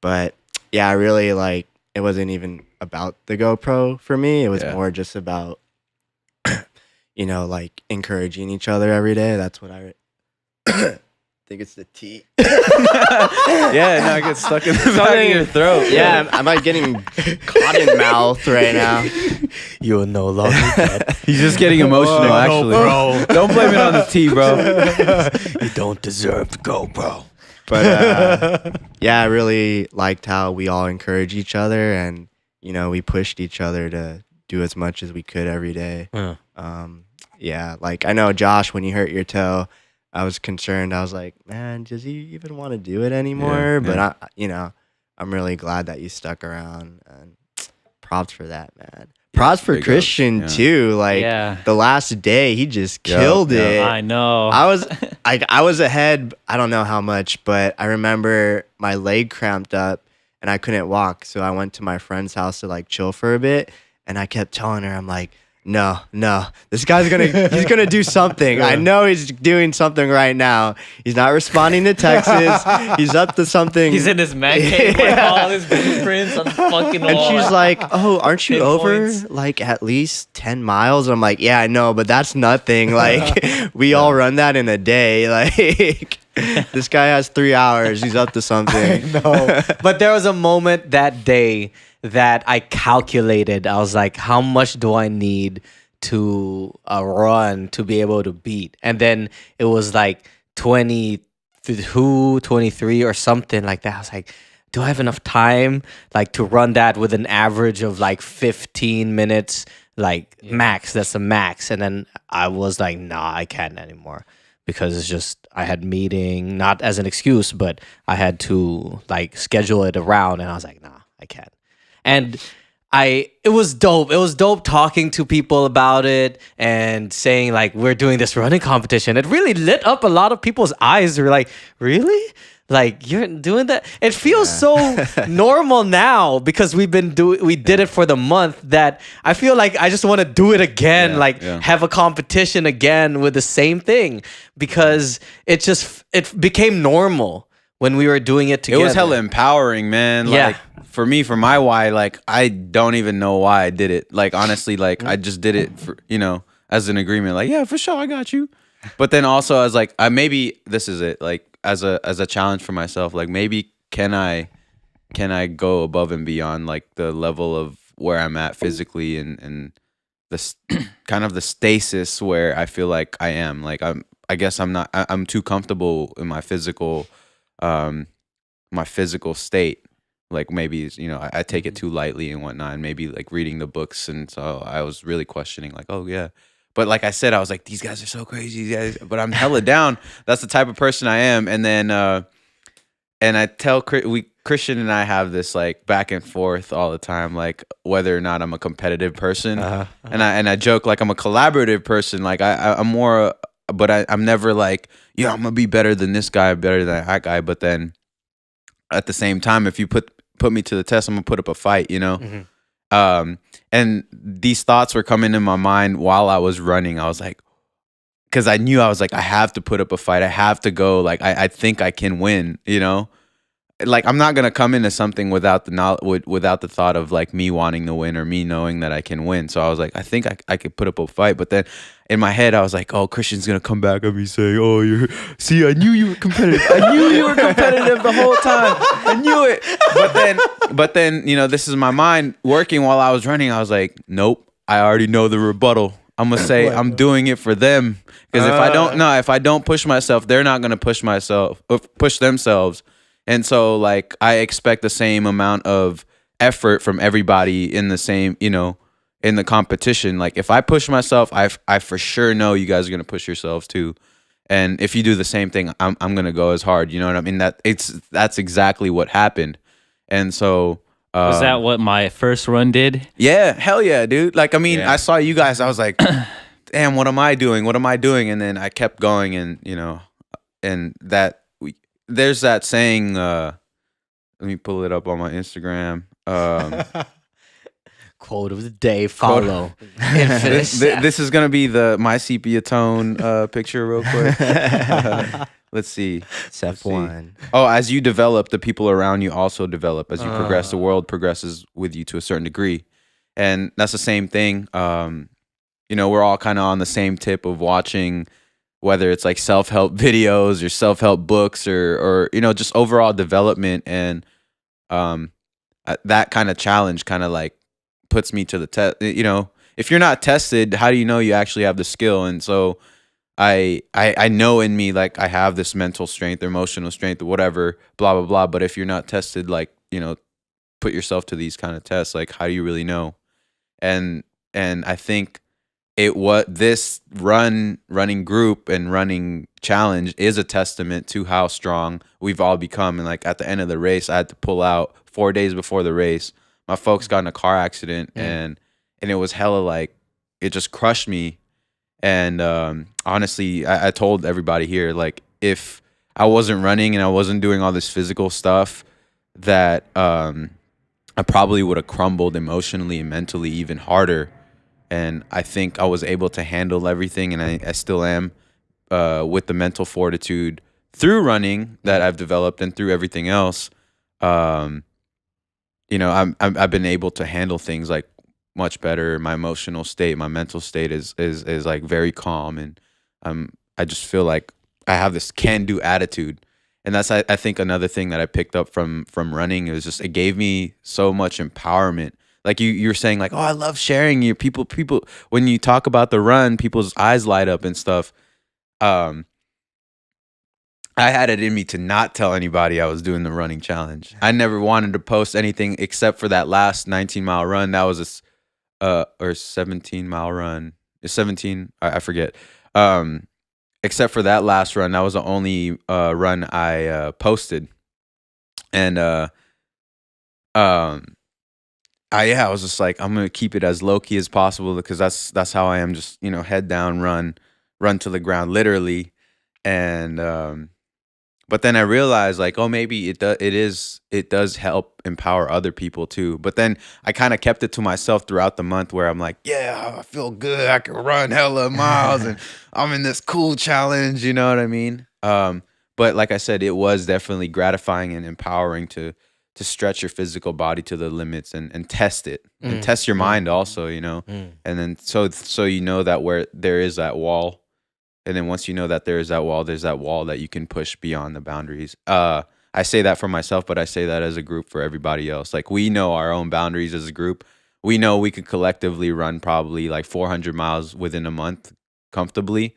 but yeah, I really like, it wasn't even about the GoPro for me. It was more just about, like encouraging each other every day. That's what I think it's the T. Yeah, no, I get stuck in the back of your throat. Yeah, I'm like getting caught in mouth right now. You are no longer dead. He's just getting emotional, actually. bro. Don't blame it on the T, bro. You don't deserve to go, bro. But yeah, I really liked how we all encourage each other, and we pushed each other to do as much as we could every day. Yeah, like I know Josh, when you hurt your toe, I was concerned. I was like, man, does he even want to do it anymore? But I'm really glad that you stuck around, and props for that, man. Props for Christian too. Like the last day, he just killed it. I know. I was ahead. I don't know how much, but I remember my leg cramped up and I couldn't walk. So I went to my friend's house to like chill for a bit, and I kept telling her, I'm like, no, this guy's he's gonna do something. I know he's doing something right now. He's not responding to texts. He's up to something. He's in his man cave with all his blueprints on the fucking wall. And she's like, oh, aren't you over like at least 10 miles? I'm like, yeah, I know, but that's nothing. Like we all run that in a day. Like this guy has 3 hours. He's up to something. No, but there was a moment that day that I calculated. I was like, how much do I need to run to be able to beat? And then it was like 22, 23 or something like that. I was like, do I have enough time like to run that with an average of like 15 minutes, like max? That's a max. And then I was like, nah, I can't anymore, because it's just, I had meeting, not as an excuse, but I had to like schedule it around, and I was like, nah, I can't. And it was dope. It was dope talking to people about it and saying like, we're doing this running competition. It really lit up a lot of people's eyes. They're like, really? Like, you're doing that? It feels so normal now, because we did it for the month, that I feel like I just want to do it again, have a competition again with the same thing, because it became normal when we were doing it together. It was hella empowering, man. Like, for me, for my why, like, I don't even know why I did it. Like, honestly, like, I just did it for, as an agreement. Like, yeah, for sure, I got you. But then also, I was like, maybe this is it. Like, as a challenge for myself, like, maybe can I go above and beyond, like, the level of where I'm at physically, and the kind of the stasis where I feel like I am. Like, I guess I'm too comfortable in my physical state. Like, maybe I take it too lightly and whatnot, and maybe like reading the books, and so I was really questioning, like, oh yeah. But like I said, I was like, these guys are so crazy, these guys. But I'm hella down. That's the type of person I am. And then and I tell Christian and I have this like back and forth all the time, like whether or not I'm a competitive person. And I joke like I'm a collaborative person. Like I'm more, but I'm never like, yeah, I'm gonna be better than this guy, better than that guy. But then at the same time, if you put me to the test, I'm gonna put up a fight, And these thoughts were coming in my mind while I was running. I was like, because I knew, I was like, I have to put up a fight. I have to go. Like, I think I can win, Like, I'm not gonna come into something without the thought of like me wanting to win or me knowing that I can win. So I was like, I think I could put up a fight. But then in my head, I was like, oh, Christian's gonna come back at me saying, oh, I knew you were competitive. I knew you were competitive the whole time. I knew it. But then, this is my mind working while I was running. I was like, nope, I already know the rebuttal. I'm gonna say I'm doing it for them, because if I don't push myself, they're not gonna push themselves. And so, like, I expect the same amount of effort from everybody in the same, in the competition. Like, if I push myself, I for sure know you guys are gonna push yourselves too. And if you do the same thing, I'm gonna go as hard. You know what I mean? That's exactly what happened. And so Was that what my first run did? yeah, hell yeah, dude. Like, I mean, Yeah. I saw you guys. I was like, damn, what am I doing? What am I doing? And then I kept going, and and there's that saying. Let me pull it up on my Instagram. Quote of the day. Follow. Infinite. This is gonna be my sepia tone picture, real quick. Let's see. Step one. Oh, as you develop, the people around you also develop. As you progress, the world progresses with you to a certain degree, and that's the same thing. We're all kind of on the same tip of watching, whether it's like self-help videos or self-help books or just overall development, and that kind of challenge kind of like puts me to the test. If you're not tested, how do you know you actually have the skill? And so I know in me, like, I have this mental strength or emotional strength or whatever, blah blah blah. But if you're not tested, like, put yourself to these kind of tests, like, how do you really know? And I think this running group and running challenge is a testament to how strong we've all become. And like, at the end of the race, I had to pull out 4 days before the race. My folks got in a car accident, and it was hella, like, it just crushed me. And honestly, I told everybody here, like, if I wasn't running and I wasn't doing all this physical stuff, that I probably would have crumbled emotionally and mentally even harder. And I think I was able to handle everything, and I still am, with the mental fortitude through running that I've developed and through everything else. I've been able to handle things like much better. My emotional state, my mental state is like very calm, and I just feel like I have this can-do attitude. And that's, I think, another thing that I picked up from running. It gave me so much empowerment. Like you're saying, like, oh, I love sharing your people. When you talk about the run, people's eyes light up and stuff. I had it in me to not tell anybody I was doing the running challenge. I never wanted to post anything except for that last 19-mile run. That was or 17-mile run. 17, I forget. Except for that last run, that was the only run I posted. And I was just like, I'm gonna keep it as low key as possible, because that's how I am. Just head down, run to the ground, literally. And but then I realized, like, oh, maybe it does help empower other people too. But then I kind of kept it to myself throughout the month, where I'm like, yeah, I feel good, I can run hella miles, and I'm in this cool challenge. You know what I mean? But like I said, it was definitely gratifying and empowering to stretch your physical body to the limits and test it, and test your mind also. And then so that where there is that wall. And then once you know that there's that wall that you can push beyond the boundaries. I say that for myself, but I say that as a group for everybody else. Like, we know our own boundaries as a group. We know we could collectively run probably like 400 miles within a month comfortably.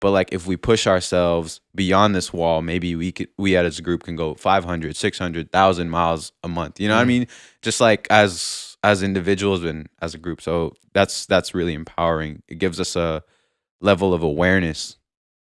But like, if we push ourselves beyond this wall, maybe we as a group can go 500, 600, 1,000 miles a month. You know what I mean? Just like as individuals and as a group. So that's really empowering. It gives us a level of awareness,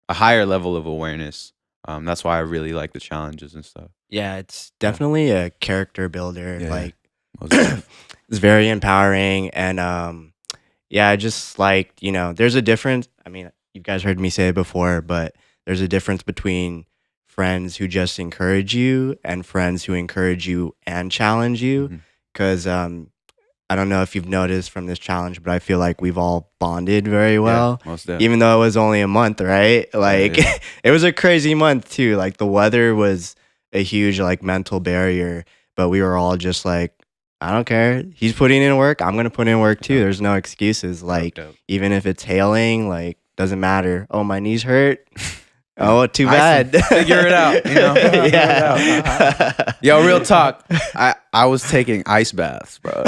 a higher level of awareness. That's why I really like the challenges and stuff. Yeah, it's definitely a character builder. Yeah, like, most definitely. it's very empowering. And I just like, there's a difference. I mean, you guys heard me say it before, but there's a difference between friends who just encourage you and friends who encourage you and challenge you. Because I don't know if you've noticed from this challenge, but I feel like we've all bonded very well, most definitely. Even though it was only a month, right? Like, it was a crazy month too. Like, the weather was a huge, like, mental barrier, but we were all just like, I don't care. He's putting in work. I'm going to put in work too. There's no excuses. Like, even if it's hailing, like, doesn't matter. Oh, my knees hurt. Oh, too bad. Figure it out. Yeah. Yo, real talk. I was taking ice baths, bro.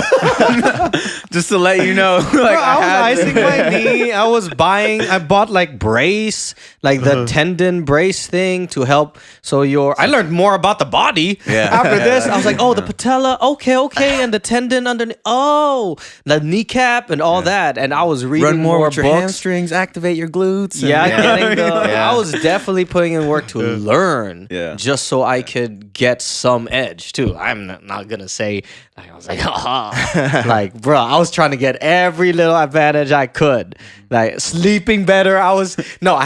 Just to let you know. Like, Bro, I was icing my knee. I bought like brace, like the tendon brace thing to help. So I learned more about the body. Yeah. After this, I was like, oh, the patella, okay, and the tendon underneath. Oh, the kneecap and all that. And I was reading Run more with books. your hamstrings, activate your glutes. Yeah, getting the. Yeah. I was definitely definitely putting in work to learn, Yeah. just so I could get some edge too. I'm not gonna say like I was like, like bro, I was trying to get every little advantage I could. Like sleeping better, I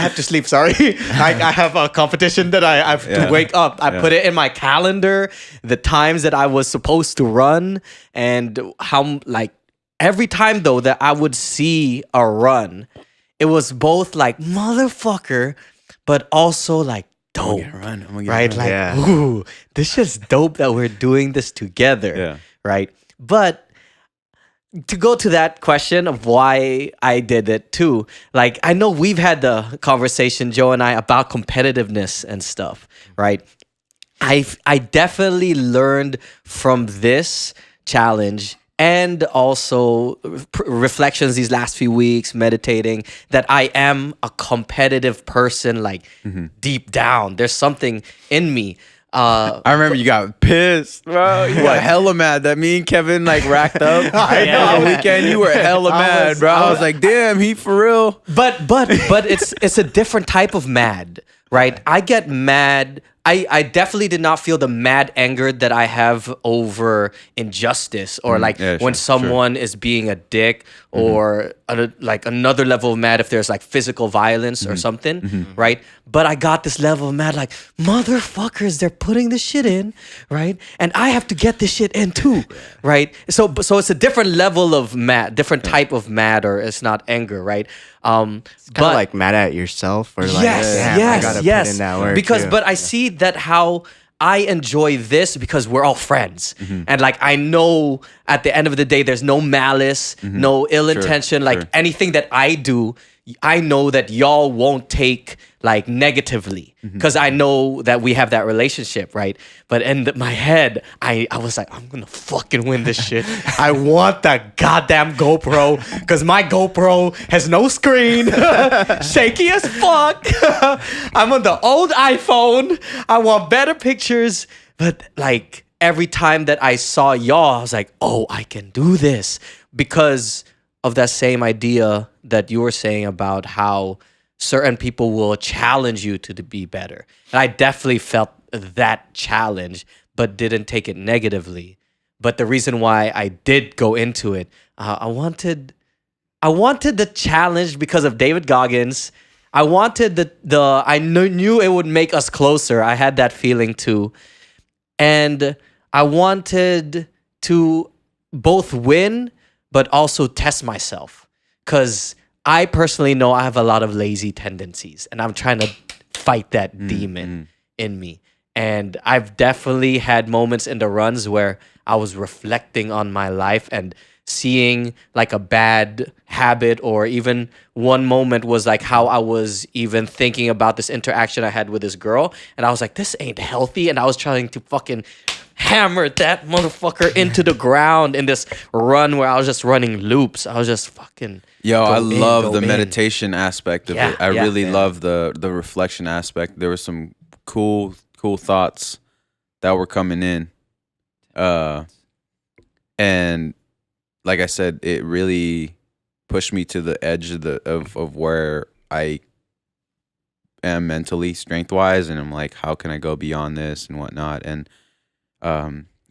have to sleep. Sorry, I have a competition that I have to wake up. I put it in my calendar, the times that I was supposed to run, and how like every time though that I would see a run, it was both like motherfucker, but also like dope, right? Like, ooh, this is dope that we're doing this together, right? But to go to that question of why I did it too, like I know we've had the conversation, Joe and I, about competitiveness and stuff, right? I definitely learned from this challenge and also reflections these last few weeks, meditating, that I am a competitive person, like deep down. There's something in me. I remember you got pissed, bro. You got hella mad that me and Kevin like racked up. I know. On the weekend, you were hella mad, bro. I was like, damn, he for real. But it's a different type of mad, right? I get mad. I definitely did not feel the mad anger that I have over injustice or like when someone is being a dick or like another level of mad if there's like physical violence or something, right? But I got this level of mad like, motherfuckers, they're putting this shit in, right? And I have to get this shit in too, right? So it's a different level of mad, different type of mad, or it's not anger, right? It's kind of like mad at yourself or like, I gotta put in that work because too. but I see that how I enjoy this because we're all friends, and like I know at the end of the day there's no malice, no ill intention, like anything that I do, I know that y'all won't take like negatively because I know that we have that relationship, right? But in my head, I was like, I'm gonna fucking win this shit. I want that goddamn GoPro because my GoPro has no screen, shaky as fuck. I'm on the old iPhone. I want better pictures, but like every time that I saw y'all, I was like, oh, I can do this because of that same idea that you were saying about how certain people will challenge you to be better. And I definitely felt that challenge, but didn't take it negatively. But the reason why I did go into it, I wanted the challenge because of David Goggins. I wanted I knew it would make us closer. I had that feeling too. And I wanted to both win, but also test myself. Because I personally know I have a lot of lazy tendencies, and I'm trying to fight that demon in me. And I've definitely had moments in the runs where I was reflecting on my life and seeing like a bad habit, or even one moment was like how I was even thinking about this interaction I had with this girl, and I was like, this ain't healthy, and I was trying to fucking hammer that motherfucker into the ground in this run where I was just running loops. I was just fucking I love the meditation aspect of it. I really love the reflection aspect. There were some cool thoughts that were coming in. And like I said, it really pushed me to the edge of where I am mentally, strength wise, and I'm like, how can I go beyond this and whatnot? And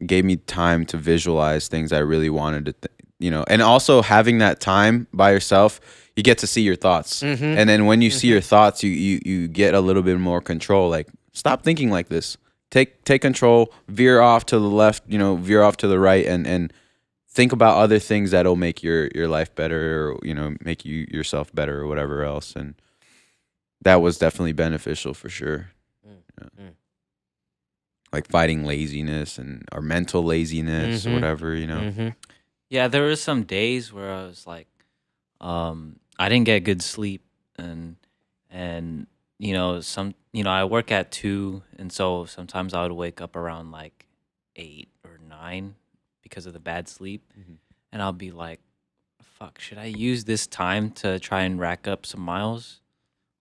gave me time to visualize things I really wanted to, and also having that time by yourself, you get to see your thoughts, and then when you see your thoughts, you get a little bit more control. Like, stop thinking like this. Take control. Veer off to the left. Veer off to the right, and think about other things that'll make your life better, or make you yourself better, or whatever else. And that was definitely beneficial for sure. Like fighting laziness or mental laziness or whatever, Yeah, there were some days where I was like, I didn't get good sleep, and I work at 2, and so sometimes I would wake up around like 8 or 9 because of the bad sleep, and I'll be like, fuck, should I use this time to try and rack up some miles,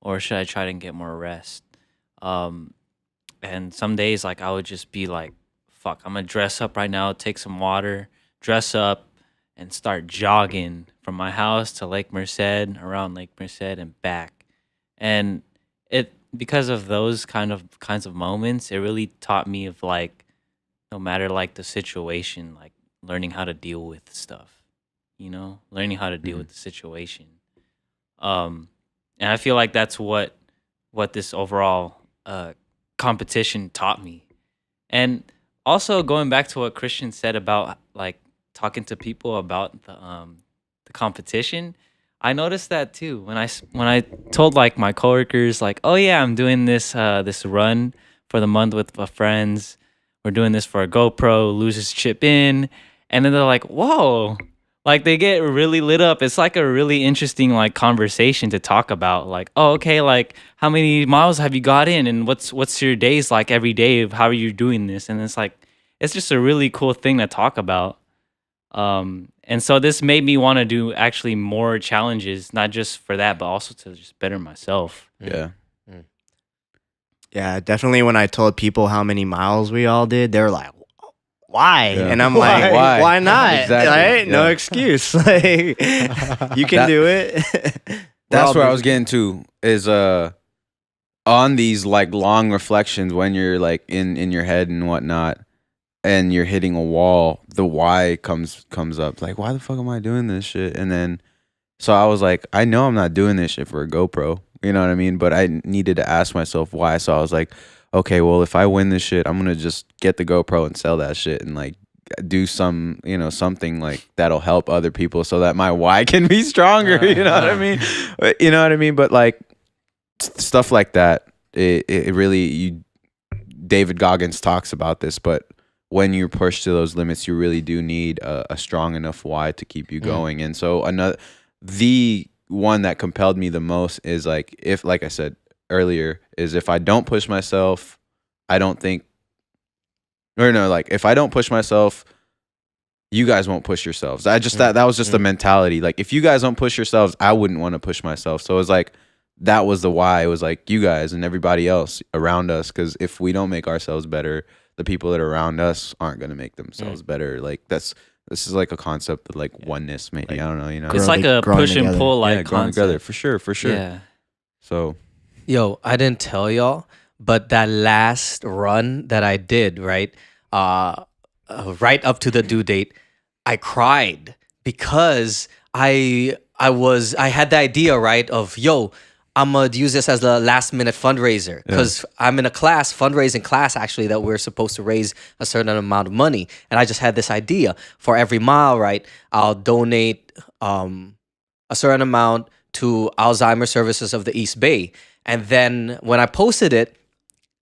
or should I try to get more rest? And some days, like, I would just be like, fuck, I'm gonna dress up right now, take some water, dress up, and start jogging from my house to Lake Merced, around Lake Merced and back. And because of those kinds of moments, it really taught me of like, no matter like the situation, like learning how to deal with stuff, learning how to deal with the situation. And I feel like that's what this overall competition taught me. And also going back to what Christian said about like talking to people about the competition, I noticed that too when I told like my coworkers like, oh yeah, I'm doing this run for the month with my friends. We're doing this for a GoPro. Losers chip in, and then they're like, whoa. Like they get really lit up. It's like a really interesting like conversation to talk about. Like, oh, okay, like how many miles have you got in, and what's your days like every day of how are you doing this? And it's like it's just a really cool thing to talk about. And so this made me want to do actually more challenges, not just for that, but also to just better myself. Yeah. Yeah, definitely. When I told people how many miles we all did, they were like, why? Yeah. And I'm Why? like, Why? why not? Exactly. Right? No Yeah. excuse. Like, you can do it. That's where I was getting to is on these like long reflections when you're like in your head and whatnot, and you're hitting a wall, the why comes up. Like, why the fuck am I doing this shit? And then so I was like, I know I'm not doing this shit for a GoPro. You know what I mean? But I needed to ask myself why. So I was like, okay, well, if I win this shit, I'm gonna just get the GoPro and sell that shit and like do some, something like that'll help other people so that my why can be stronger. You know what I mean? You know what I mean? But like stuff like that, it really, David Goggins talks about this, but when you're pushed to those limits, you really do need a strong enough why to keep you going. And so the one that compelled me the most is like, if, like I said earlier, is if I don't push myself, I don't think, or no, like if I don't push myself, you guys won't push yourselves. That was just the mentality. Like if you guys don't push yourselves, I wouldn't want to push myself. So it was like, that was the why. It was like you guys and everybody else around us. Cause if we don't make ourselves better, the people that are around us aren't going to make themselves better. Like this is like a concept of like oneness, maybe. Like, I don't know, It's like a push and pull, like growing together, concept. for sure. Yeah. So, Yo, I didn't tell y'all, but that last run that I did, right, right up to the due date, I cried because I had the idea, right, of I'm gonna use this as a last minute fundraiser because I'm in a fundraising class actually, that we're supposed to raise a certain amount of money, and I just had this idea for every mile, right? I'll donate a certain amount to Alzheimer's Services of the East Bay, and then when I posted it,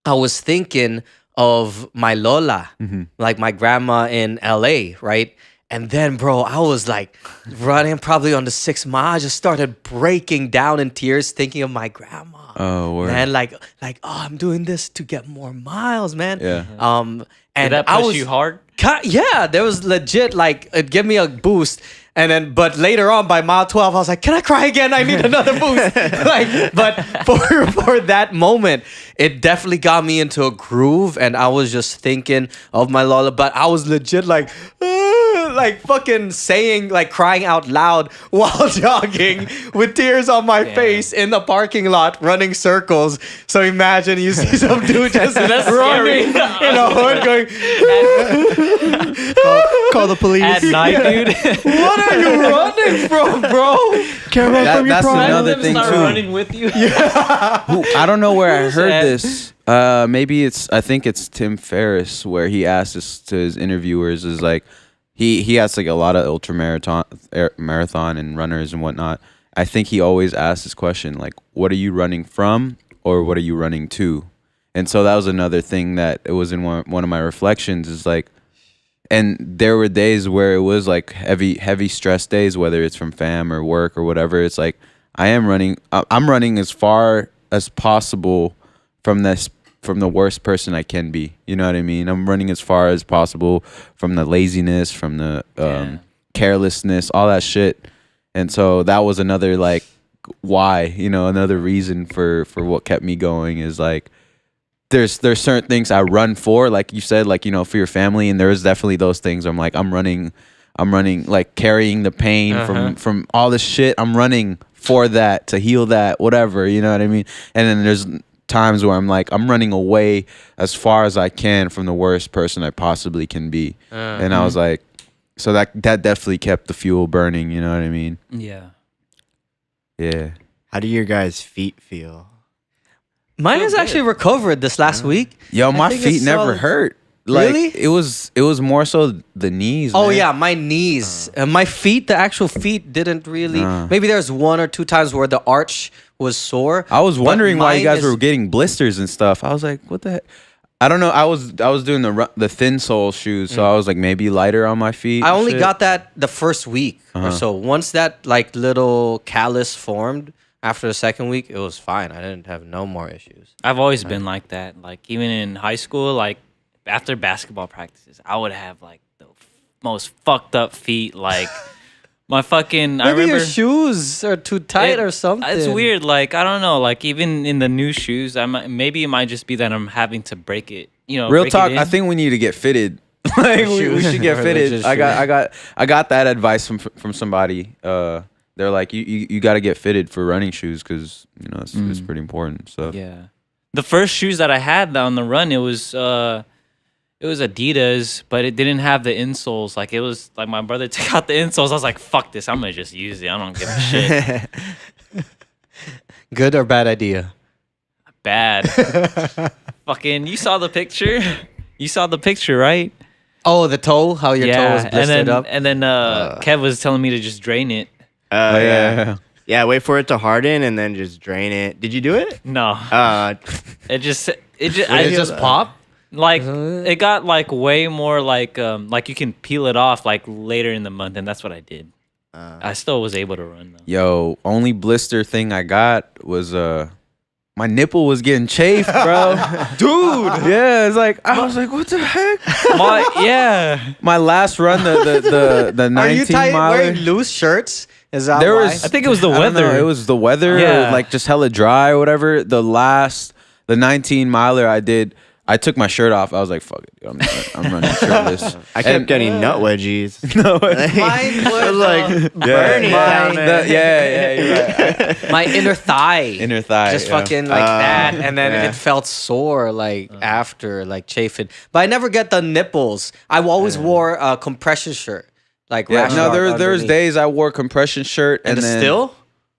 I was thinking of my Lola, like my grandma in LA, right? And then, bro, I was like running probably on the 6th mile. I just started breaking down in tears thinking of my grandma. oh, word. Man, like, oh, I'm doing this to get more miles, man. Yeah. And Did that I push was, you hard? Yeah, there was legit like it gave me a boost. And then, but later on by mile 12, I was like, can I cry again? I need another boost. But for that moment, it definitely got me into a groove. And I was just thinking of my Lola, but I was legit like fucking saying, like crying out loud while jogging with tears on my face in the parking lot, running circles. So imagine you see some dude just running in a hood going, Call the police. At night, dude. what are you running from, bro? Can't run from your that's pride. another thing start too. running with you. I don't know where I Who's heard that? this. Maybe I think it's Tim Ferriss, where he asked this to his interviewers, is like, he has like a lot of marathon and runners and whatnot. I think he always asks this question, like, what are you running from or what are you running to? And so that was another thing that it was in one of my reflections, is like, and there were days where it was like heavy stress days, whether it's from fam or work or whatever. It's like I'm running as far as possible from the worst person I can be. You know what I mean? I'm running as far as possible from the laziness, from the carelessness, all that shit. And so that was another like why, another reason for what kept me going, is like there's certain things I run for, like you said, like, for your family. And there's definitely those things I'm like, I'm running like carrying the pain from all this shit. I'm running for that, to heal that, whatever, you know what I mean? And then there's times where I'm like, I'm running away as far as I can from the worst person I possibly can be. And I was like, so that definitely kept the fuel burning. You know what I mean? Yeah. Yeah. How do your guys' feet feel? Mine has actually recovered this last week. Yo, my think feet it's never solid. hurt. Like, Really? It was more so the knees. Oh man. yeah, my knees, my feet. The actual feet didn't really. Nah. Maybe there's 1 or 2 times where the arch was sore. I was but wondering why you mine guys is- were getting blisters and stuff. I was like, what the heck? I don't know. I was doing the thin sole shoes, so I was like maybe lighter on my feet. I and only shit. got that the first week or so. Once that like little callus formed after the second week, it was fine. I didn't have no more issues. I've always been like that. Like even in high school, like after basketball practices, I would have like the most fucked up feet. Like my fucking. I Maybe remember your shoes are too tight or something. It's weird. Like I don't know. Like even in the new shoes, maybe it might just be that I'm having to break it. You know, Real break talk. It in. I think we need to get fitted. Like we should get fitted. Religious I got that advice from somebody. They're like, you got to get fitted for running shoes because you know it's pretty important. So Yeah. The first shoes that I had on the run, it was Adidas, but it didn't have the insoles. Like it was like my brother took out the insoles. I was like, fuck this, I'm gonna just use it. I don't give a shit. Good or bad idea? Bad. Fucking, you saw the picture? You saw the picture, right? Oh, the toe. How your toe was and blistered then up. and then Kev was telling me to just drain it. yeah. Yeah, wait for it to harden and then just drain it. Did you do it? No, it just Did it just pop? like it got like way more like you can peel it off like later in the month, and that's what I did. I still was able to run though. Yo, only blister thing I got was my nipple was getting chafed, bro. Dude. Yeah, it's like I was like, what the heck? My last run, the 19 Are you miler. wearing loose shirts? Is that There why? was, I think it was the I don't know, weather. it was the weather. Yeah. Like just hella dry or whatever. The 19 miler I took my shirt off. I was like, fuck it. I'm running shirtless. I kept getting nut wedgies. No, Mine was like burning down there. yeah, you're right. My inner thigh. Inner thigh. Just yeah. fucking like that, and then yeah. it felt sore like after, like chafing. But I never get the nipples. I always wore a compression shirt, like Yeah, rash no, guard there was underneath. days I wore compression shirt and then still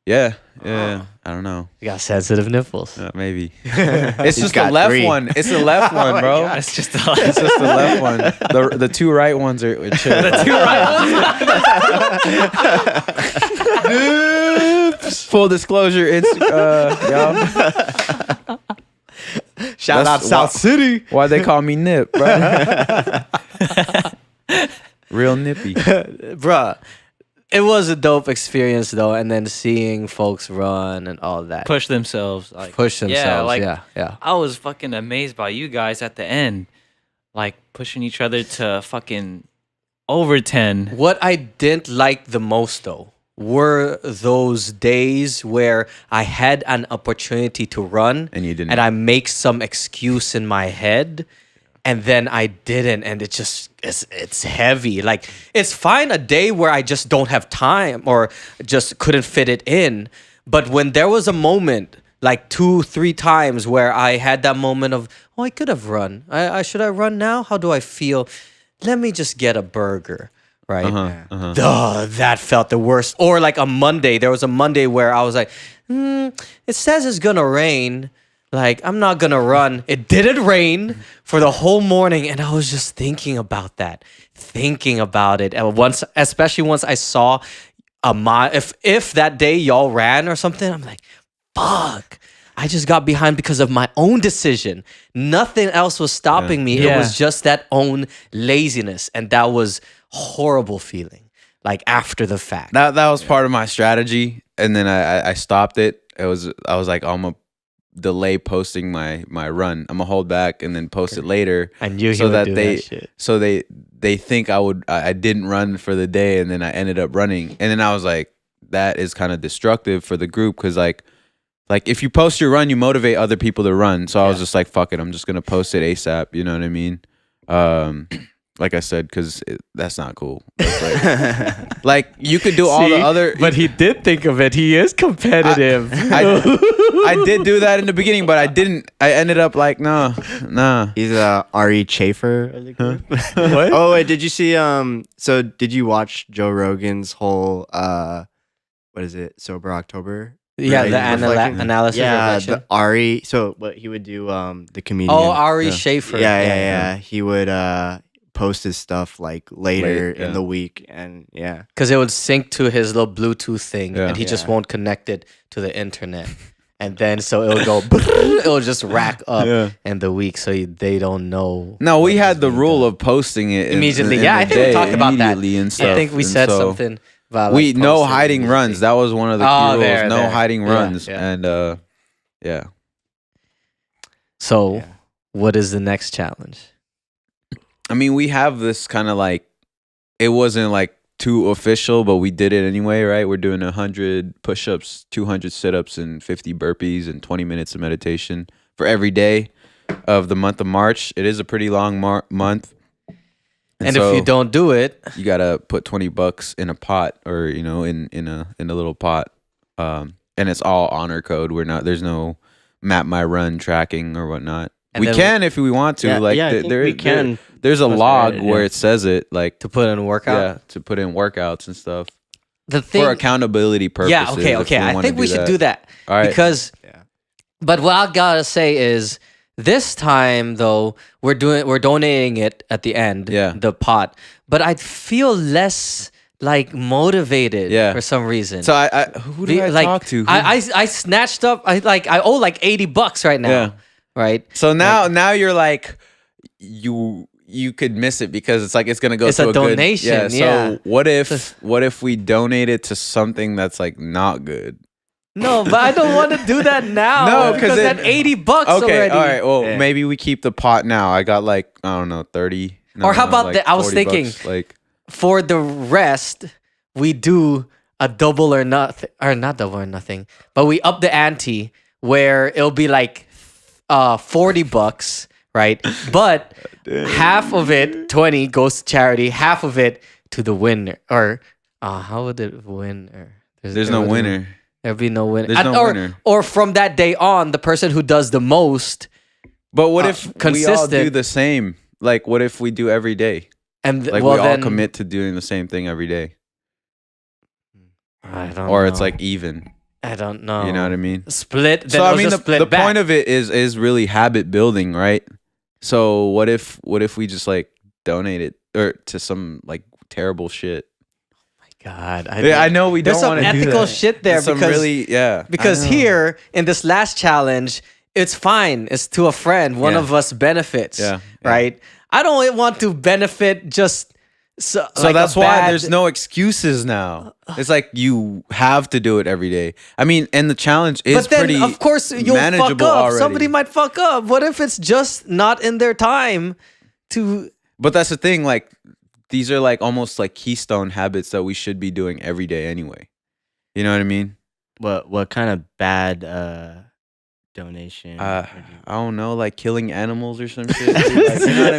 Yeah. I don't know. you got sensitive nipples. Maybe. It's just the got left 3. one. It's the left one, bro. It's just It's just the left one. The 2 right ones are chill. The 2 right ones. Full disclosure, it's y'all. Shout out That's South City, Why they call me Nip, bro? Real nippy. bruh. It was a dope experience though, and then seeing folks run and all that. push themselves. Like Push themselves. like, Yeah. I was fucking amazed by you guys at the end, like pushing each other to fucking over 10. What I didn't like the most though were those days where I had an opportunity to run And you didn't. and I make some excuse in my head and then I didn't, and it's heavy. Like it's fine a day where I just don't have time or just couldn't fit it in, but when there was a moment like 2-3 times where I had that moment of, oh, I could have run. I should I run now? How do I feel? Let me just get a burger, right? Duh, that felt the worst. Or like a Monday. There was a Monday where I was like, it says it's gonna rain. Like, I'm not gonna run. It didn't rain for the whole morning, and I was just thinking about that, thinking about it. And especially once I saw a mile, if that day y'all ran or something, I'm like, fuck. I just got behind because of my own decision. Nothing else was stopping me. It Yeah. was just that own laziness, and that was horrible feeling. Like after the fact. That was part of my strategy, and then I stopped it. I was like, I'm gonna delay posting my run. I'm gonna hold back and then post it later. I knew he so would that do they that shit. so they think I didn't run for the day, and then I ended up running. And then I was like, that is kind of destructive for the group because like if you post your run, you motivate other people to run. So I was just like, fuck it, I'm just gonna post it ASAP. You know what I mean? like I said, because that's not cool. Like you could do all the other. But he did think of it. He is competitive. I did do that in the beginning, but I didn't. I ended up like, nah. He's Ari Chafer. What? Oh wait, did you see? So did you watch Joe Rogan's whole what is it? Sober October. Yeah, Right, the reflection? analysis. Yeah, reflection. the Ari. So what he would do? The comedian. Oh, Ari Yeah. Schaefer. Yeah. He would post his stuff like later Late, yeah. in the week, and yeah. Because it would sync to his little Bluetooth thing, Yeah. and he just Yeah. won't connect it to the internet. And then so it'll go, it'll just rack up Yeah. in the week, so they don't know. No, we what had is the being rule done. of posting it Immediately. in Yeah, the I think we day, talked about that. immediately and stuff. I think we And said so something about we like, no posting hiding immediately. runs. That was one of the key Oh, rules. there, No there. hiding Yeah, runs, yeah. and yeah. So, Yeah. what is the next challenge? I mean, we have this kind of like, it wasn't like too official, but we did it anyway, right? We're doing 100 push-ups, 200 sit-ups, and 50 burpees, and 20 minutes of meditation for every day of the month of March. It is a pretty long month. And so if you don't do it, you gotta put $20 in a pot, or in a little pot, and it's all honor code. There's no map my run tracking or whatnot. And We then can if we want to. Yeah, like I think we can. there's a post log it, where yeah. it says it, like to put in a workout, yeah, to put in workouts and stuff the thing, for accountability purposes. yeah, okay. if I wanna think we should do that All right. because. Yeah. But what I gotta say is, this time though we're donating it at the end, Yeah. the pot. But I feel less like motivated Yeah. for some reason. So who do I like, talk to? I snatched up. I owe like $80 right now. Yeah. Right. So now you're like you could miss it because it's like it's gonna go It's to a a good, donation, yeah. yeah. So what if we donate it to something that's like not good? No, but I don't want to do that now. No, because it- that $80 Okay, already. all right. Well, Yeah. maybe we keep the pot now. I got like, I don't know, 30. Or how about like I was $40, thinking, like for the rest, we do a double or nothing, or not double or nothing, but we up the ante where it'll be like $40, right? But half of it, 20, goes to charity, half of it to the winner. Or how would it win? there's no winner. There'd be no winner. There's no or, winner. or from that day on, the person who does the most, But what if we all do consistent. the same? Like, what if we do every day? and Like, well we all then, commit to doing the same thing every day, I don't or know. it's like even. I don't know. You know what I mean? Split. Then So I it'll mean, just the split back. point of it is really habit building, right? So what if we just like donate it or to some like terrible shit? God, Yeah, I know we there's don't some want to do ethical that. shit there There's some because really I because know. here in this last challenge, it's fine. It's to a friend. One Yeah. of us benefits. Yeah, yeah. Right. I don't want to benefit just. So So that's why there's no excuses now. It's like you have to do it every day. I mean, and the challenge is But then, pretty of course, you'll fuck manageable up. already. Somebody might fuck up. What if it's just not in their time to? But that's the thing. Like these are like almost like keystone habits that we should be doing every day anyway. You know what I mean? What kind of bad donation? I don't know, like killing animals or some shit. Like, you know what I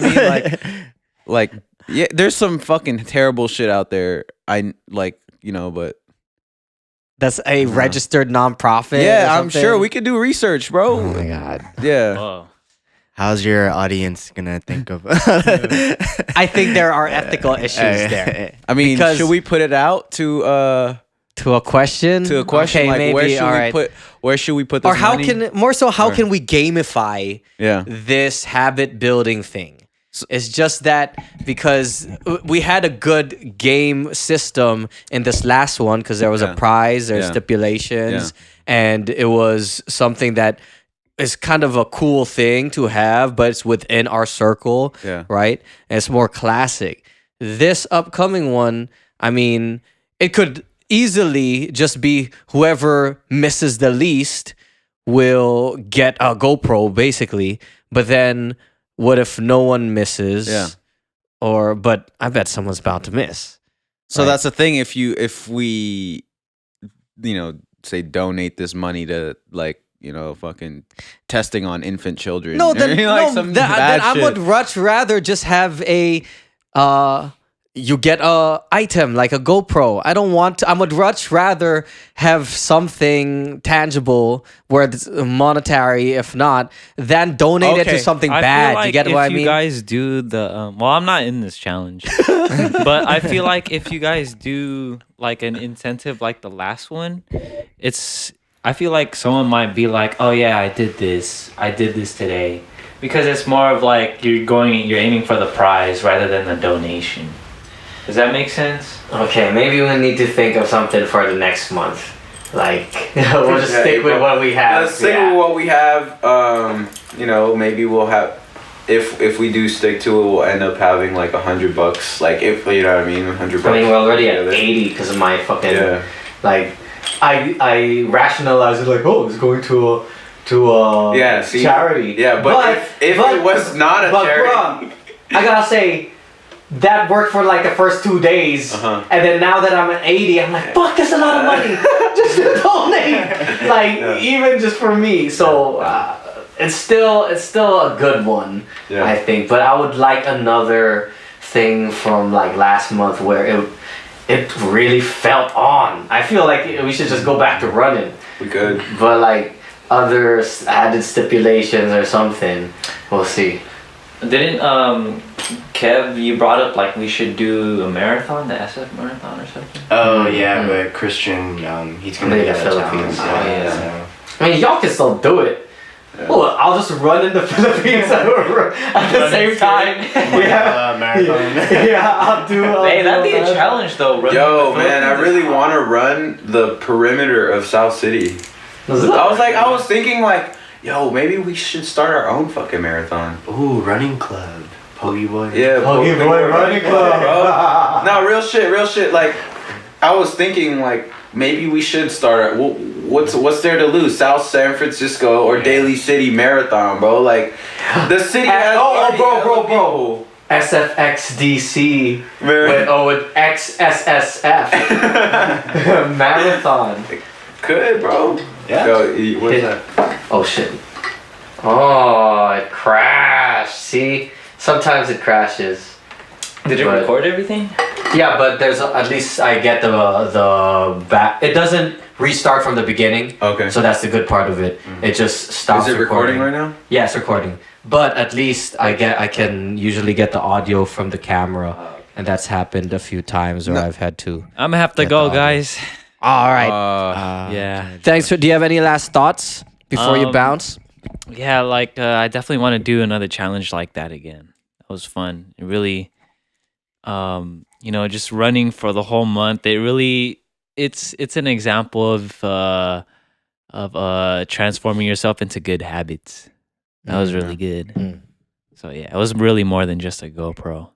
mean? Like yeah, there's some fucking terrible shit out there. But That's a registered nonprofit. yeah, or I'm something? sure we could do research, bro. Oh my god. Yeah. Whoa. How's your audience gonna think of? I think there are ethical issues there. I mean, Because- should we put it out to To a question. Okay, like maybe. where should we put this Or how money? how Or- can we gamify Yeah. this habit building thing? It's just that because we had a good game system in this last one because there was a Yeah. prize, there's Yeah. stipulations, and it was something that is kind of a cool thing to have, but it's within our circle, Yeah. right? And it's more classic. This upcoming one, I mean, it could easily just be whoever misses the least will get a GoPro, basically. But then, what if no one misses? Yeah. But I bet someone's about to miss. So Right. that's the thing. If we, say donate this money to like, fucking testing on infant children. No, then, like some then bad I shit. would much rather just have a you get a item like a GoPro. I don't want to. I would much rather have something tangible, where it's monetary, if not, than donate it to Okay. something I bad. feel like You get if what I you mean? guys do the well, I'm not in this challenge, but I feel like if you guys do like an incentive like the last one, I feel like someone might be like, oh yeah, I did this today, because it's more of like you're aiming for the prize rather than the donation. Does that make sense? Okay, maybe we need to think of something for the next month. Like, we'll just Yeah, stick with April. what we have. Let's stick with what we have. Maybe we'll have. If we do stick to it, we'll end up having like $100. Like if you know what I mean, $100. I mean, we're already at 80 because of my fucking like. I rationalize it like, oh, it's going to a charity. Yeah, but if it was not a charity, bruh, I gotta say. That worked for like the first 2 days, and then now that I'm at 80, I'm like, fuck, that's a lot of money just to donate. Like even just for me, so it's still a good one, I think. But I would like another thing from like last month where it really felt on. I feel like we should just go back to running. we could. But like other added stipulations or something, we'll see. Didn't Kev, you brought up like we should do a marathon, the SF marathon or something? Oh yeah, but Christian, he's gonna be in the out of town. Philippines. Yeah. I mean, y'all can still do it. Well, I'll just run in the Philippines at the same time. Marathon. Yeah, I'll do. Hey, that'd be a challenge though. running Yo, the man, I Philippines really is want to hard. run the perimeter of South City. I was thinking like, yo, maybe we should start our own fucking marathon. Ooh, running club, Pogi boy. Yeah, Pogi Boy Running Club. bro. No, real shit. Like, I was thinking like maybe we should start. What's there to lose? South San Francisco or Daly City Marathon, bro. Like, the city has. bro. SFXDC with XSSF marathon. Good, bro. Yeah. Yo, what is that? Oh shit. Oh, it crashed. See? Sometimes it crashes. Did it But- record everything? Yeah, but there's at least I get the back. It doesn't restart from the beginning. Okay. So that's the good part of it. It just stops. Is it recording right now? Yeah, it's recording. But at least I can usually get the audio from the camera, and that's happened a few times where I've had to. I'm gonna have to Get go, the audio. guys. All right. Yeah. Thanks. Do you have any last thoughts before you bounce? Yeah, like I definitely want to do another challenge like that again. That was fun. It really, just running for the whole month. It's an example of transforming yourself into good habits. That was really good. Mm. So yeah, it was really more than just a GoPro.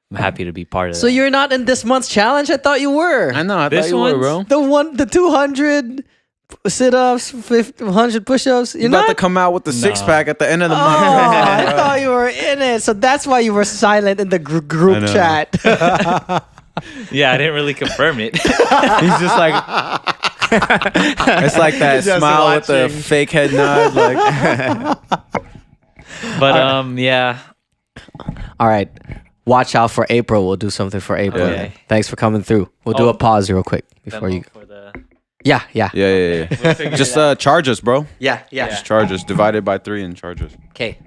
I'm happy to be part of that. So you're not in this month's challenge? I thought you were. I know. I This thought you were, one's- bro. The 200 sit-ups, 100 push-ups. You're You about not. to come out with the six pack at the end of the Oh, month. I thought you were in it. So that's why you were silent in the group know. chat. Yeah, I didn't really confirm it. He's just like, it's like that Just smile with the watching. fake head nod. Like, But yeah. All right. Watch out for April. We'll do something for April. Okay. Thanks for coming through. We'll do Oh. a pause real quick before you. For the, Yeah. yeah. we'll figure Just it out. charge us, bro. Yeah. Just charge us. Divided by 3 and charge us. Okay.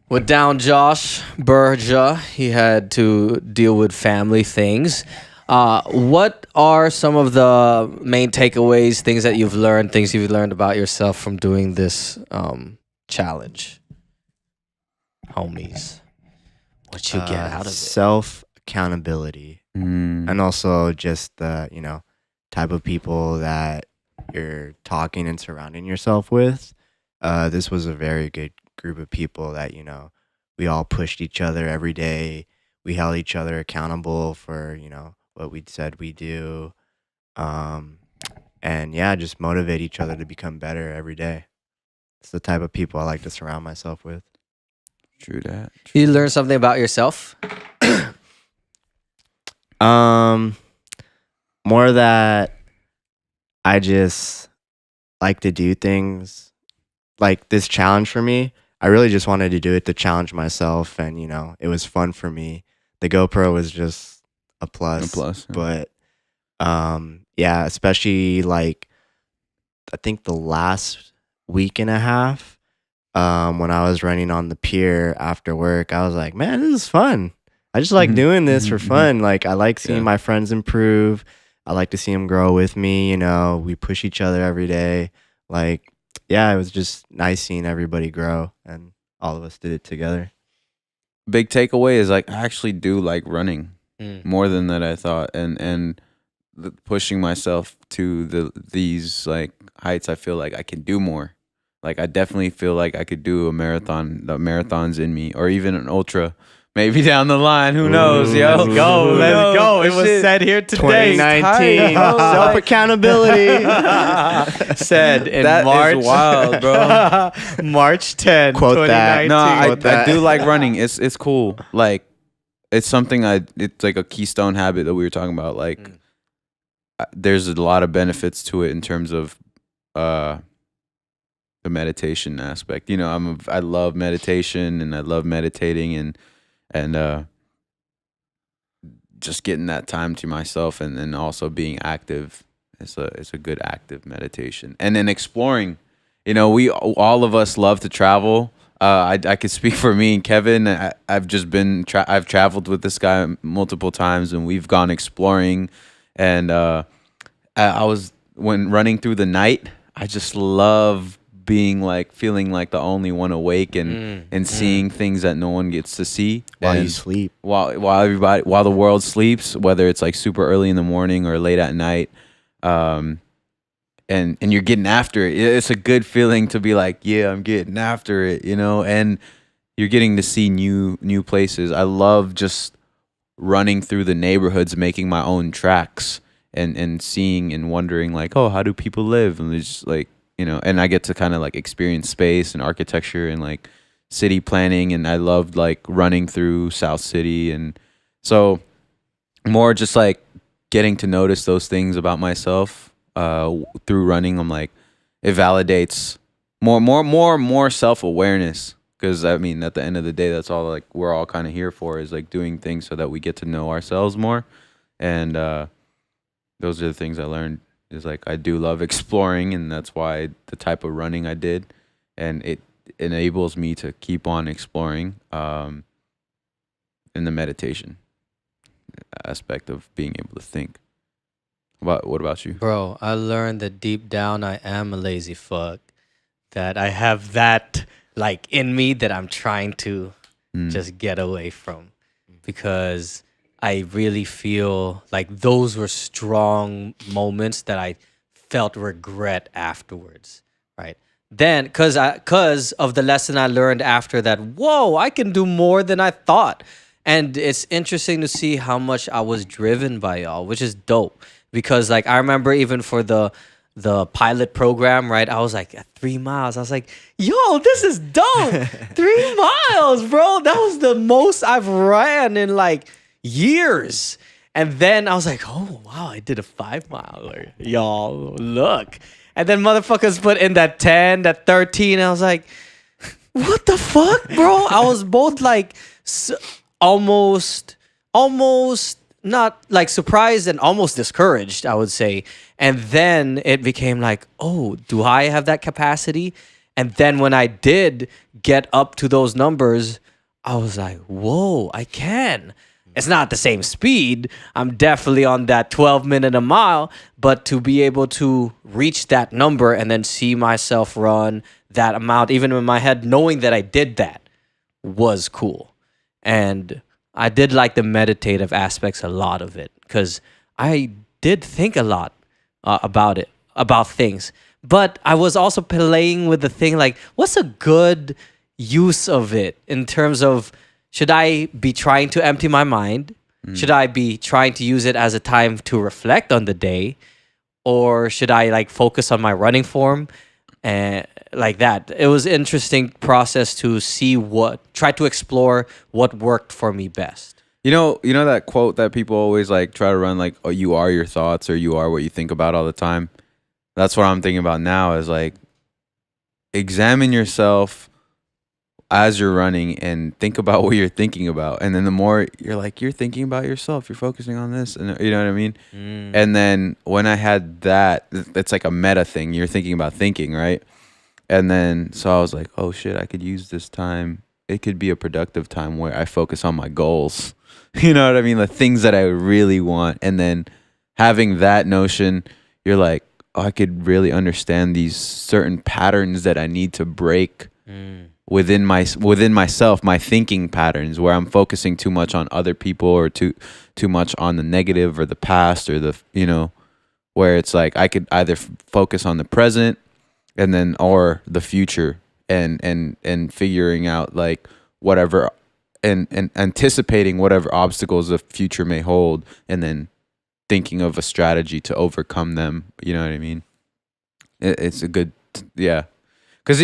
We're down Josh Burja. He had to deal with family things. What are some of the main takeaways, things you've learned about yourself from doing this challenge? Homies. What you get out of it? Self accountability, and also just the type of people that you're talking and surrounding yourself with. This was a very good group of people that we all pushed each other every day. We held each other accountable for what we'd said we do, and yeah, just motivate each other to become better every day. It's the type of people I like to surround myself with. True that. You learn something about yourself? More that I just like to do things like this challenge for me. I really just wanted to do it to challenge myself, and it was fun for me. The GoPro was just a plus. A plus, yeah. But yeah, especially like I think the last week and a half, when I was running on the pier after work, I was like, man, this is fun. I just like doing this for fun. Like, I like seeing my friends improve. I like to see them grow with me. We push each other every day. Like, yeah, it was just nice seeing everybody grow, and all of us did it together. Big takeaway is like I actually do like running more than that I thought, and pushing myself to these like heights. I feel like I can do more. Like, I definitely feel like I could do a marathon. The marathon's in me, or even an ultra. Maybe down the line, who knows, yo? Let's go. Who Let's knows? go. It This was shit- said here today. 2019, tight, bro. self accountability. Said in That is March. wild, bro. March 10, Quote that. 2019. No, I Quote that. do like running. It's cool. Like, it's something it's like a keystone habit that we were talking about. Like, there's a lot of benefits to it in terms of the meditation aspect. I love meditation, and I love meditating, and just getting that time to myself, and then also being active. It's a good active meditation, and then exploring. We all of us love to travel. I could speak for me and Kevin. I've just been I've traveled with this guy multiple times, and we've gone exploring. And I was when running through the night. I just love feeling like the only one awake, and seeing things that no one gets to see While and you sleep. while the world sleeps, whether it's like super early in the morning or late at night. And you're getting after it. It's a good feeling to be like, yeah, I'm getting after it, and you're getting to see new places. I love just running through the neighborhoods, making my own tracks, and seeing and wondering like, oh, how do people live? And it's just like, and I get to kind of like experience space and architecture and like city planning. And I loved like running through South City. And so more just like getting to notice those things about myself through running. I'm like, it validates more self-awareness, because I mean, at the end of the day, that's all like we're all kind of here for, is like doing things so that we get to know ourselves more. And those are the things I learned, is like I do love exploring, and that's why the type of running I did, and it enables me to keep on exploring in the meditation aspect of being able to think. What about you? Bro, I learned that deep down I am a lazy fuck. That I have that like in me that I'm trying to just get away from. Because I really feel like those were strong moments that I felt regret afterwards. Right. Then cause of the lesson I learned after that, whoa, I can do more than I thought. And it's interesting to see how much I was driven by y'all, which is dope. Because like I remember even for the pilot program, right? I was like at 3 miles. I was like, yo, this is dope. 3 miles, bro. That was the most I've ran in like years. And then I was like, oh wow, I did a 5 miler. Y'all, look. And then motherfuckers put in that 10, that 13. I was like, what the fuck, bro? I was both like almost not like surprised and almost discouraged, I would say. And then it became like, oh, do I have that capacity? And then when I did get up to those numbers, I was like, whoa, I can. It's not the same speed. I'm definitely on that 12-minute a mile, but to be able to reach that number and then see myself run that amount, even in my head, knowing that I did that, was cool. And I did like the meditative aspects, a lot of it, because I did think a lot about things. But I was also playing with the thing like, what's a good use of it in terms of, should I be trying to empty my mind? Should I be trying to use it as a time to reflect on the day? Or should I like focus on my running form? And like that, it was an interesting process to see try to explore what worked for me best. You know that quote that people always like try to run, like, oh, you are your thoughts, or you are what you think about all the time. That's what I'm thinking about now, is like, examine yourself. as you're running and think about what you're thinking about. And then the more you're like, you're thinking about yourself, you're focusing on this. And you know what I mean? And then when I had that, it's like a meta thing. You're thinking about thinking, right? And then, so I was like, oh shit, I could use this time. It could be a productive time where I focus on my goals. You know what I mean? The things that I really want. And then having that notion, you're like, oh, I could really understand these certain patterns that I need to break within myself, my thinking patterns, where I'm focusing too much on other people or too much on the negative or the past or the, you know, where it's like I could either focus on the present and then or the future and figuring out like whatever and anticipating whatever obstacles the future may hold, and then thinking of a strategy to overcome them. You know what I mean? It's a good, yeah. Because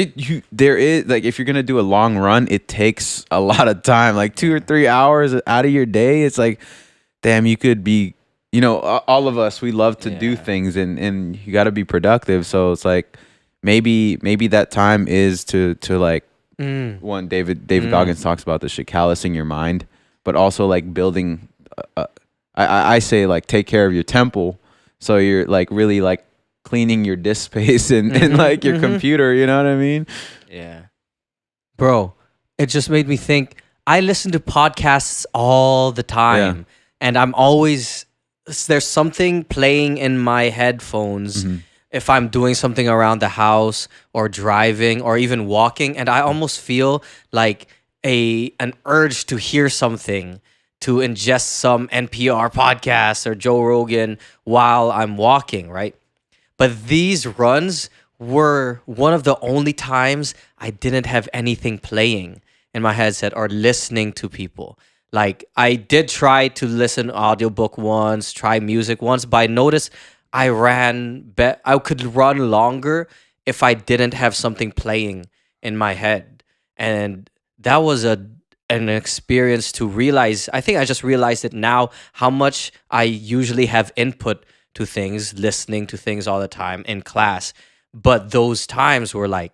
there is, like, if you're going to do a long run, it takes a lot of time, like 2 or 3 hours out of your day. It's like, damn, you could be, you know, all of us, we love to do things and you got to be productive. So it's like, maybe that time is to like, one, David Goggins talks about this shit, callousing your mind, but also like building, I say like take care of your temple. So you're like really like cleaning your disk space and like your computer, you know what I mean? Yeah. Bro, it just made me think. I listen to podcasts all the time, and I'm always, there's something playing in my headphones if I'm doing something around the house or driving or even walking, and I almost feel like an urge to hear something, to ingest some NPR podcast or Joe Rogan while I'm walking, right? But these runs were one of the only times I didn't have anything playing in my headset or listening to people. Like, I did try to listen audiobook once, try music once, but I noticed I could run longer if I didn't have something playing in my head. And that was an experience to realize. I think I just realized it now, how much I usually have input to things, listening to things all the time in class. But those times were like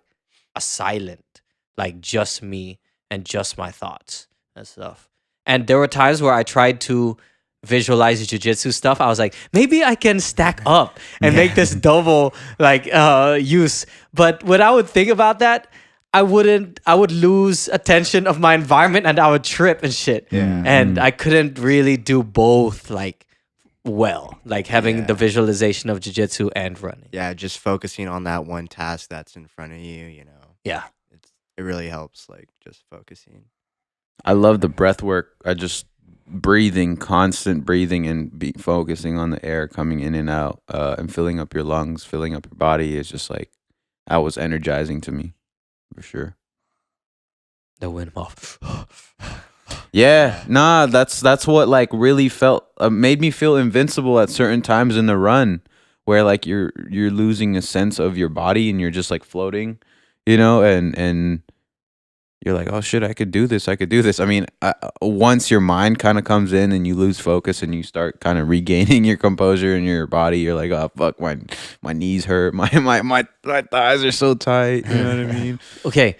a silent, like just me and just my thoughts and stuff. And there were times where I tried to visualize jiu-jitsu stuff. I was like, maybe I can stack up and make this double like use. But when I would think about that, I would lose attention of my environment and I would trip and shit. Yeah. And I couldn't really do both like well, like having the visualization of jiu-jitsu and running. Yeah, just focusing on that one task that's in front of you, you know. Yeah. It really helps, like, just focusing. I love the breath work. I just breathing, constant breathing and focusing on the air coming in and out and filling up your lungs, filling up your body is just like, that was energizing to me for sure. The Wim Hof. Yeah, nah, that's what like really felt made me feel invincible at certain times in the run, where like you're losing a sense of your body and you're just like floating, you know, and you're like, oh shit, I could do this. I mean, once your mind kind of comes in and you lose focus and you start kind of regaining your composure in your body, you're like, oh fuck, my knees hurt, my thighs are so tight. You know what I mean? Okay,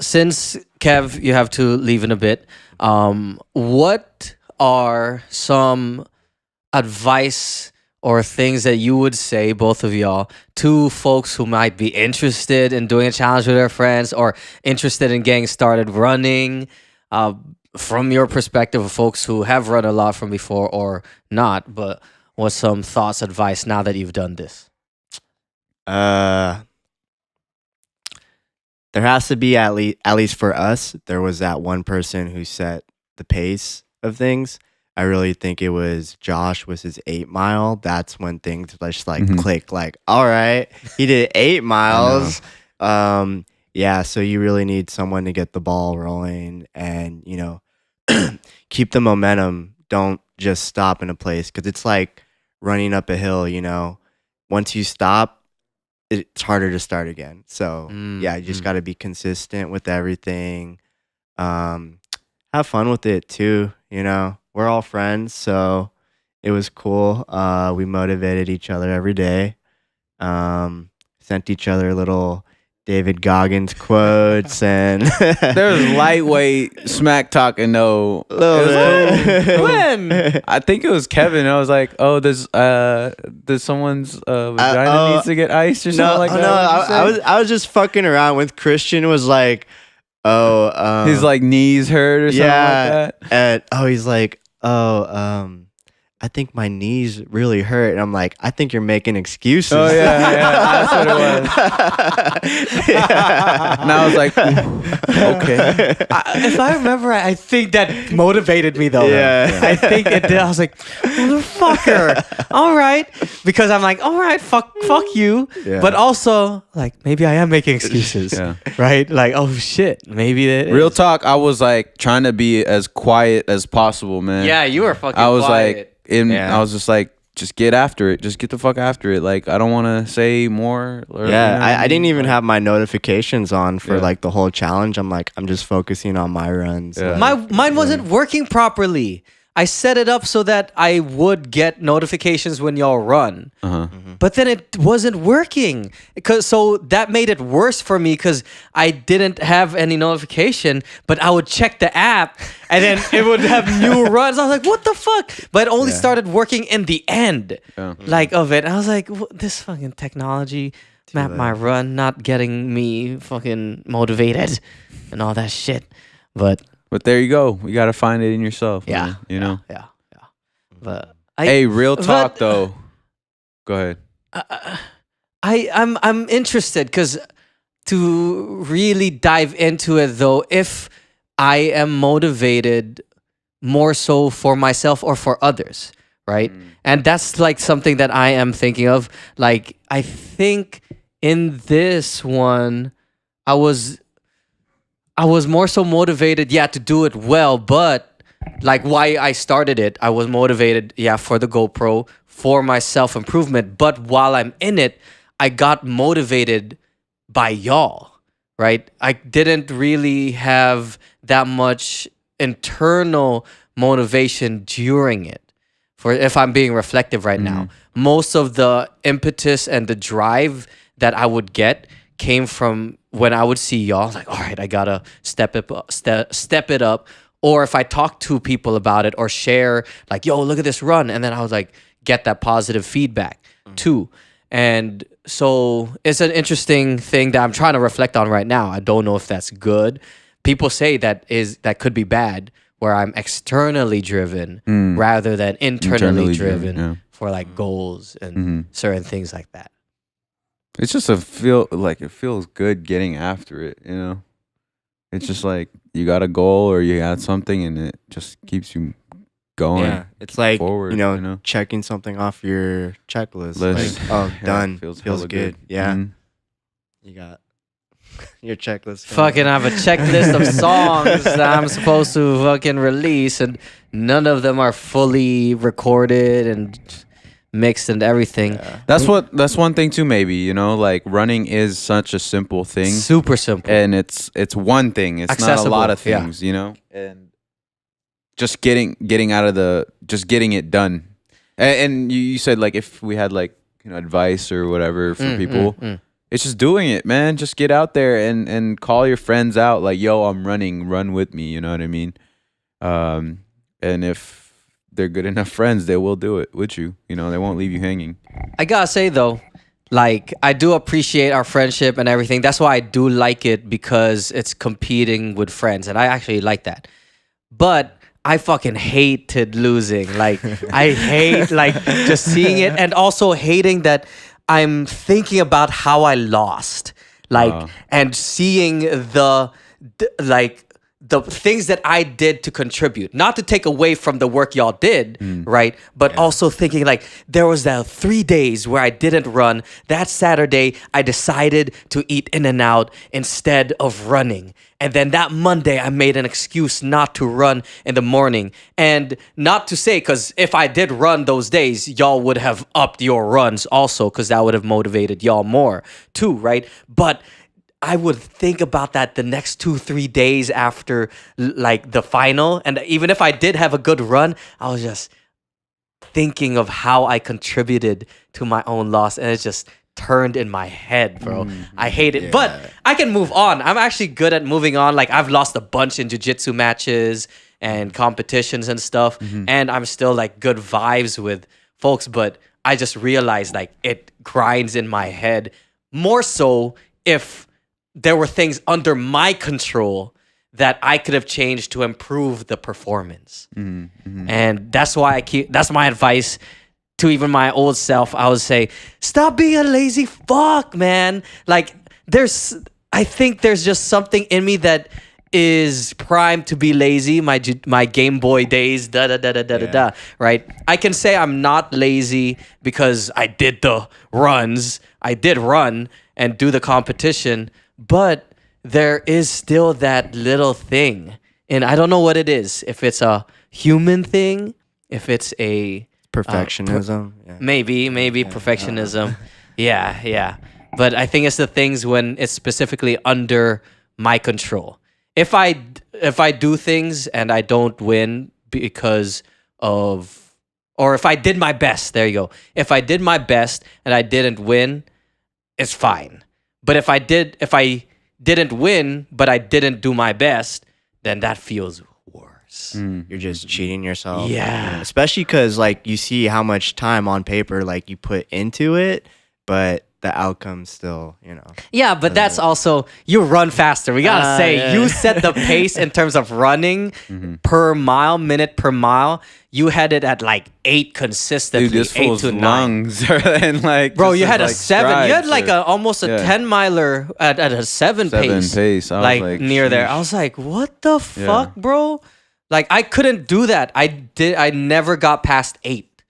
since Kev, you have to leave in a bit. What are some advice or things that you would say, both of y'all, to folks who might be interested in doing a challenge with their friends or interested in getting started running, from your perspective of folks who have run a lot from before or not, but what's some thoughts, advice now that you've done this? There has to be at least for us, there was that one person who set the pace of things. I really think it was Josh with his 8 mile. That's when things just like click. Like, all right, he did 8 miles. Yeah, so you really need someone to get the ball rolling and, you know, keep the momentum. Don't just stop in a place, because it's like running up a hill, you know. Once you stop, it's harder to start again. So yeah, you just got to be consistent with everything. Have fun with it too, you know. We're all friends, so it was cool. We motivated each other every day. Sent each other little David Goggins quotes and There was lightweight smack talking though. When? I think it was Kevin. I was like, "Oh, does someone's vagina needs to get iced or something like that?" I was just fucking around with Christian. Was like, his like knees hurt or something like that. and he's like, I think my knees really hurt, and I'm like, I think you're making excuses. Oh yeah, that's what it was. And I was like, okay. If I remember, I think that motivated me though. Yeah. I think it did. I was like, motherfucker. All right, because I'm like, all right, fuck you. Yeah. But also, like, maybe I am making excuses. Yeah. Right? Like, oh shit, maybe it is. Real talk, I was like trying to be as quiet as possible, man. Yeah, you were fucking. I was quiet. like, Yeah. I was just like, just get after it. Just get the fuck after it. Like, I don't want to say more. Or, Yeah, you know what I didn't mean? even have my notifications on for Yeah. like the whole challenge. I'm like, I'm just focusing on my runs. Yeah. like- Mine wasn't working properly. I set it up so that I would get notifications when y'all run. Uh-huh. But then it wasn't working. So that made it worse for me because I didn't have any notification, but I would check the app and then it would have new runs. I was like, what the fuck? But it only started working in the end Yeah. like of it. I was like, this fucking technology map my run, not getting me fucking motivated and all that shit. But there you go. You got to find it in yourself. yeah, man, you know? yeah. But Hey, real talk but- though. Go ahead. I'm interested because to really dive into it though, if I am motivated more so for myself or for others, right? And that's like something that I am thinking of. Like I think in this one, I was more so motivated, to do it well, but like why I started it, I was motivated, for the GoPro, for my self-improvement. But while I'm in it, I got motivated by y'all, right? I didn't really have that much internal motivation during it. For if I'm being reflective right now, most of the impetus and the drive that I would get came from when I would see y'all like, all right, I gotta step it up. Or if I talk to people about it or share like, yo, look at this run. And then I was like, get that positive feedback too. And so it's an interesting thing that I'm trying to reflect on right now. I don't know if that's good. People say that could be bad, where I'm externally driven rather than internally driven for like goals and certain things like that. It's just it feels good getting after it, you know? It's just like you got a goal or you got something and it just keeps you going. Yeah, it's like forward, you know, you know? checking something off your checklist. List. Like, oh, Yeah, done. feels Feels hella good. good. Yeah, Mhm. you got your checklist. Fucking have a checklist of songs that I'm supposed to fucking release, and none of them are fully recorded and mixed and everything. That's one thing too, maybe, you know, like running is such a simple thing. Super simple. And it's one thing. It's not a Accessible, lot of yeah. things, you know? And just getting it done. And you said like if we had like, you know, advice or whatever for people, it's just doing it, man. Just get out there and call your friends out like, yo, I'm running, run with me, you know what I mean? And if they're good enough friends, they will do it with you. You know, they won't leave you hanging. I gotta say though, like I do appreciate our friendship and everything. That's why I do like it, because it's competing with friends, and I actually like that. But I fucking hated losing. Like I hate like just seeing it, and also hating that I'm thinking about how I lost, like and seeing the things that I did to contribute, not to take away from the work y'all did, right? But also thinking like there was that 3 days where I didn't run. That Saturday, I decided to eat In-N-Out instead of running. And then that Monday, I made an excuse not to run in the morning. And not to say, because if I did run those days, y'all would have upped your runs also, because that would have motivated y'all more too, right? But I would think about that the next 2-3 days after like the final. And even if I did have a good run, I was just thinking of how I contributed to my own loss. And it's just turned in my head, bro. I hate it. But I can move on. I'm actually good at moving on. Like I've lost a bunch in jiu-jitsu matches and competitions and stuff. And I'm still like good vibes with folks, but I just realized like it grinds in my head more so if there were things under my control that I could have changed to improve the performance. And that's why that's my advice to even my old self. I would say, stop being a lazy fuck, man. Like I think there's just something in me that is primed to be lazy. My Game Boy days, right? I can say I'm not lazy because I did the runs. I did run and do the competition, but there is still that little thing. And I don't know what it is. If it's a human thing, if it's a Perfectionism. maybe perfectionism. Yeah. But I think it's the things when it's specifically under my control. If I do things and I don't win because of, or if I did my best, there you go. If I did my best and I didn't win, it's fine. But if I didn't win, but I didn't do my best, then that feels worse. You're just cheating yourself. Yeah. Especially because like you see how much time on paper like you put into it, but the outcome still, Yeah, but that's also, you run faster. We gotta say, yeah. you set the pace in terms of running per mile, minute per mile. You had it at like 8 consistently, Dude, this 8 fool's to 9. lungs are and like. Bro, just you had a like 7. You had strides like or- almost a yeah. 10 miler at a 7 pace. I was like near there. sheesh. I was like, what the fuck, bro? Like I couldn't do that. I never got past 8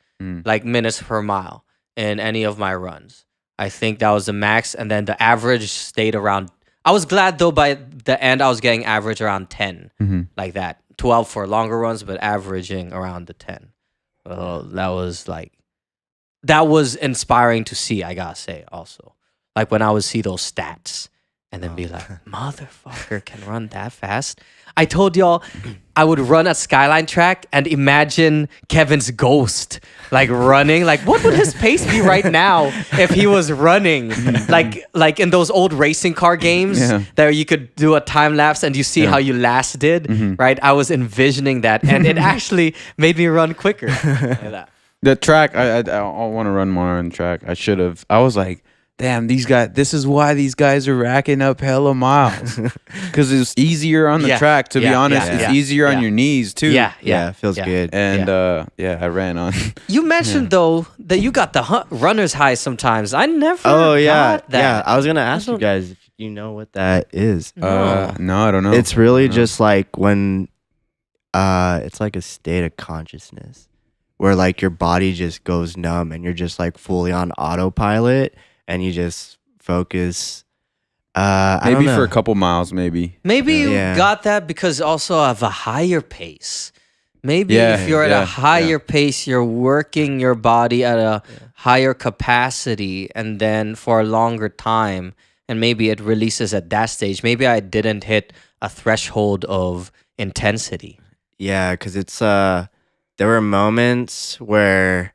like minutes per mile in any of my runs. I think that was the max, and then the average stayed around. I was glad though by the end I was getting average around 10, like that. 12 for longer runs, but averaging around the 10. Well, that was inspiring to see, I gotta say also. Like when I would see those stats and then be like, motherfucker can run that fast. I told y'all I would run at Skyline Track and imagine Kevin's ghost like running. Like what would his pace be right now if he was running? like in those old racing car games that you could do a time lapse and you see how you last did, right? I was envisioning that and it actually made me run quicker. Like that. The track, I want to run more on track. I should have. I was like, damn, these guys. This is why these guys are racking up hella miles, because it's easier on the track. To be honest, it's easier on your knees too. Yeah, it feels good. And I ran on. You mentioned though that you got the runner's high sometimes. I never. Oh yeah, got that. yeah. I was gonna ask you guys if you know what that is. No, I don't know. It's really just like when, it's like a state of consciousness where like your body just goes numb and you're just like fully on autopilot and you just focus. I don't maybe know. for a couple miles, maybe. Maybe you Yeah. got that because also of a higher pace. Maybe Yeah, if you're at yeah, a higher pace, you're working your body at a higher capacity and then for a longer time. And maybe it releases at that stage. Maybe I didn't hit a threshold of intensity. Yeah, because it's there were moments where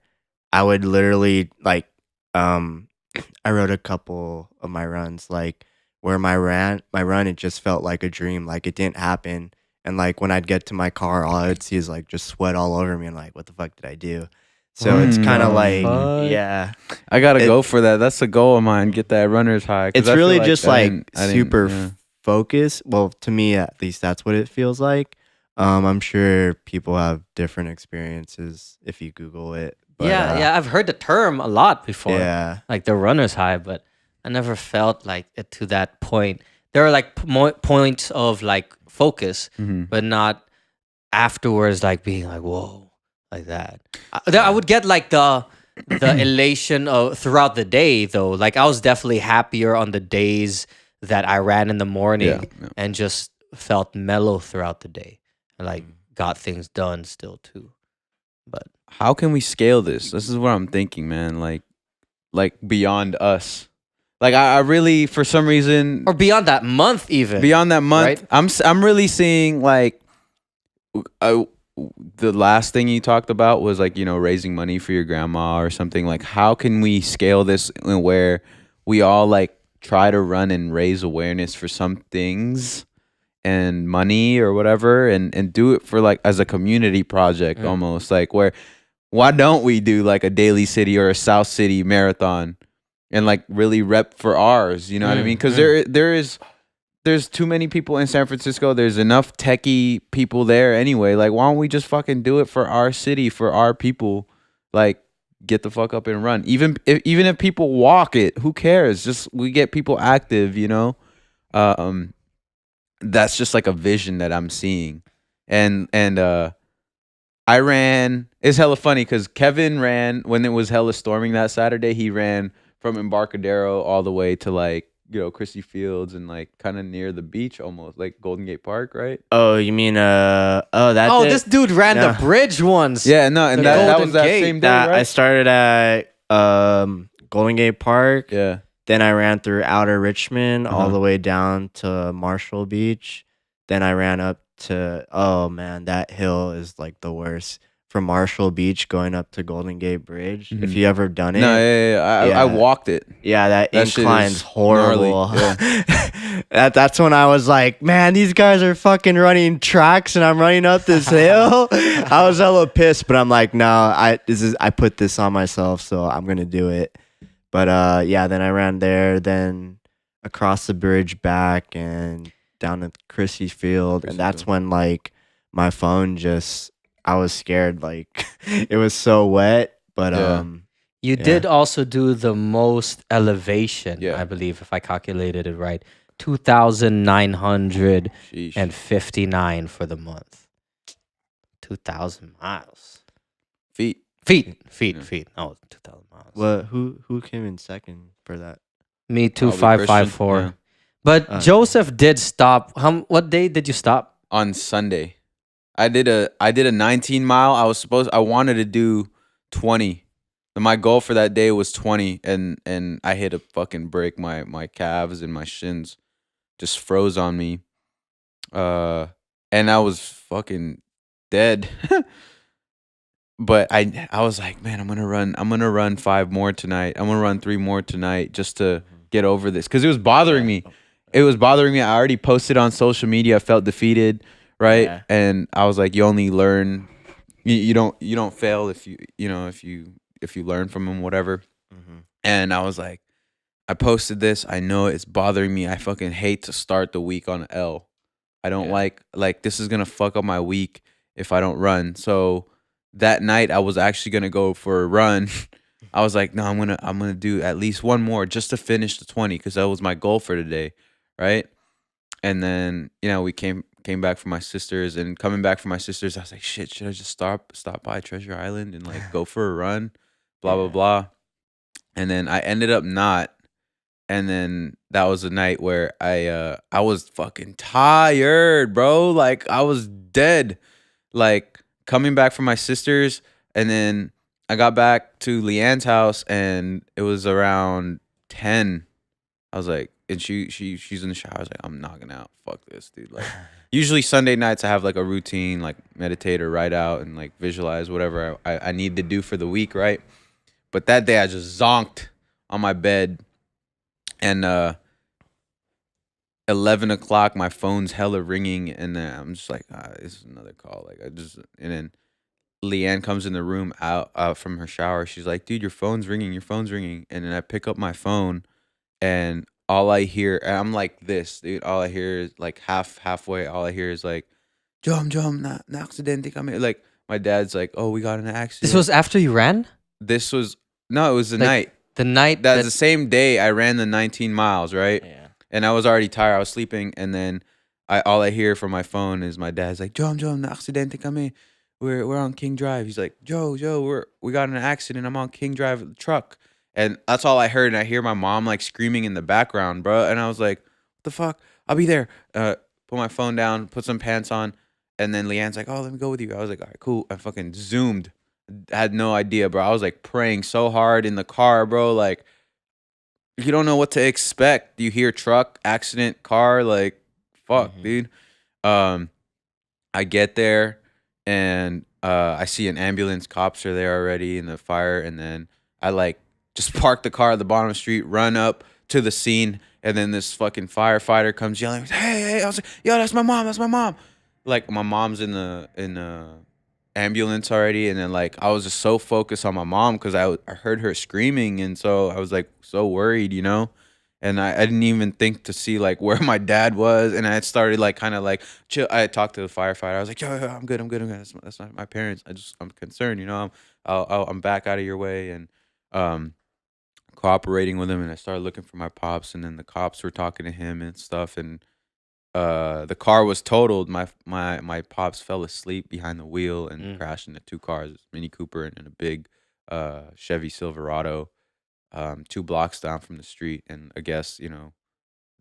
I would literally like I wrote a couple of my runs like where my run it just felt like a dream, like it didn't happen, and like when I'd get to my car all I would see is like just sweat all over me and like what the fuck did I do? So it's kind of like fuck? yeah, I gotta go for that. That's a goal of mine. Get that runner's high. 'Cause it's I feel really just I like didn't- super yeah. focused. Well, to me at least that's what it feels like. I'm sure people have different experiences if you Google it. But, yeah, I've heard the term a lot before. Yeah. Like the runner's high, but I never felt like it to that point. There are like points of like focus, but not afterwards like being like, whoa, like that. I would get like the elation of throughout the day though. Like I was definitely happier on the days that I ran in the morning and just felt mellow throughout the day. And like got things done still too. But How can we scale this? This is what I'm thinking, man. Like beyond us. Like I really, for some reason, or beyond that month even. beyond that month, Right? I'm really seeing like the last thing you talked about was like raising money for your grandma or something. Like how can we scale this where we all like try to run and raise awareness for some things and money or whatever, and do it for like as a community project almost, like where why don't we do like a Daly City or a South City marathon and like really rep for ours, you know what I mean? Because there's too many people in San Francisco. There's enough techie people there anyway. Like, why don't we just fucking do it for our city, for our people? Like, get the fuck up and run. Even if people walk it, who cares? Just we get people active, you know. That's just like a vision that I'm seeing, and I ran. It's hella funny because Kevin ran when it was hella storming that Saturday. He ran from Embarcadero all the way to like, you know, Christie Fields and like kind of near the beach, almost like Golden Gate Park, right? Oh, you mean that? Oh, this dude ran No. the bridge once. Yeah, no, and The that Golden was that Gate. same day, I right? started at Golden Gate Park. Yeah, Then I ran through Outer Richmond all Uh-huh. the way down to Marshall Beach. Then I ran up to, oh man, that hill is like the worst. From Marshall Beach going up to Golden Gate Bridge. If Mhm. you ever done it. no, yeah. Yeah. I walked it. Yeah, that That shit incline's is horrible. gnarly, That's when I was like, man, these guys are fucking running tracks and I'm running up this hill. I was hella pissed, but I'm like, no, I put this on myself, so I'm gonna do it. But yeah, then I ran there, then across the bridge back and down to Christie Field, and that's when like my phone just, I was scared, like it was so wet. But Yeah. You did also do the most elevation, Yeah. I believe, if I calculated it right. 2,959 Sheesh. for the month. 2,000 miles. Feet. Feet. Yeah. Oh, 2,000 miles. what? Who came in second for that? Me, Probably 2,554. Christian, yeah. But Joseph did stop. What day did you stop? On Sunday. I did a 19 mile. I wanted to do 20. My goal for that day was 20, and I hit a fucking break. My calves and my shins just froze on me. And I was fucking dead. But I was like, man, I'm gonna run 5 more tonight. I'm gonna run 3 more tonight just to get over this, because it was bothering me. It was bothering me. I already posted on social media. I felt defeated, right? Yeah. And I was like, you only learn. You don't fail if you learn from them, whatever. Mm-hmm. And I was like, I posted this. I know it's bothering me. I fucking hate to start the week on an L. I don't like this is gonna fuck up my week if I don't run. So that night I was actually gonna go for a run. I was like, no, I'm gonna do at least one more just to finish the 20, because that was my goal for today, right? And then, you know, we came back from my sisters, and coming back from my sisters, I was like, shit, should I just stop by Treasure Island and like go for a run? Blah blah blah. And then I ended up not. And then that was the night where I was fucking tired, bro. Like I was dead. Like coming back from my sisters, and then I got back to Leanne's house, and it was around 10. I was like, and she's in the shower. I was like, I'm knocking out. Fuck this, dude. Like usually Sunday nights I have like a routine, like meditate or write out and like visualize whatever I need to do for the week, right? But that day I just zonked on my bed, and 11 o'clock my phone's hella ringing, and then I'm just like, this is another call. Like and then Leanne comes in the room out from her shower. She's like, dude, your phone's ringing. And then I pick up my phone, and all I hear, and I'm like this, dude. All I hear is like halfway. All I hear is like, jump, na accidente kami. Like my dad's like, oh, we got in an accident. This was after you ran? It was the Like, night. The night That's the same day I ran the 19 miles, right? Yeah. And I was already tired. I was sleeping, and then all I hear from my phone is my dad's like, Joe, na accidente kami. We're on King Drive. He's like, Joe, we got in an accident. I'm on King Drive with the truck. And that's all I heard. And I hear my mom like screaming in the background, bro. And I was like, what the fuck? I'll be there. Put my phone down, put some pants on. And then Leanne's like, oh, let me go with you. I was like, all right, cool. I fucking zoomed. I had no idea, bro. I was like praying so hard in the car, bro. Like, you don't know what to expect. You hear truck, accident, car, like, fuck, dude. I get there, and I see an ambulance. Cops are there already in the fire. And then I like just park the car at the bottom of the street, run up to the scene, and then this fucking firefighter comes yelling, hey. I was like, yo, that's my mom. Like my mom's in the ambulance already, and then like I was just so focused on my mom because I heard her screaming, and so I was like so worried, and I didn't even think to see like where my dad was, and I started like kind of like chill. I talked to the firefighter. I was like, yo, I'm good. That's not my parents. I'm concerned, I'm back out of your way, and um cooperating with him, and I started looking for my pops, and then the cops were talking to him and stuff, and the car was totaled. My pops fell asleep behind the wheel and crashed into two cars, Mini Cooper and a big Chevy Silverado, 2 blocks down from the street. And I guess,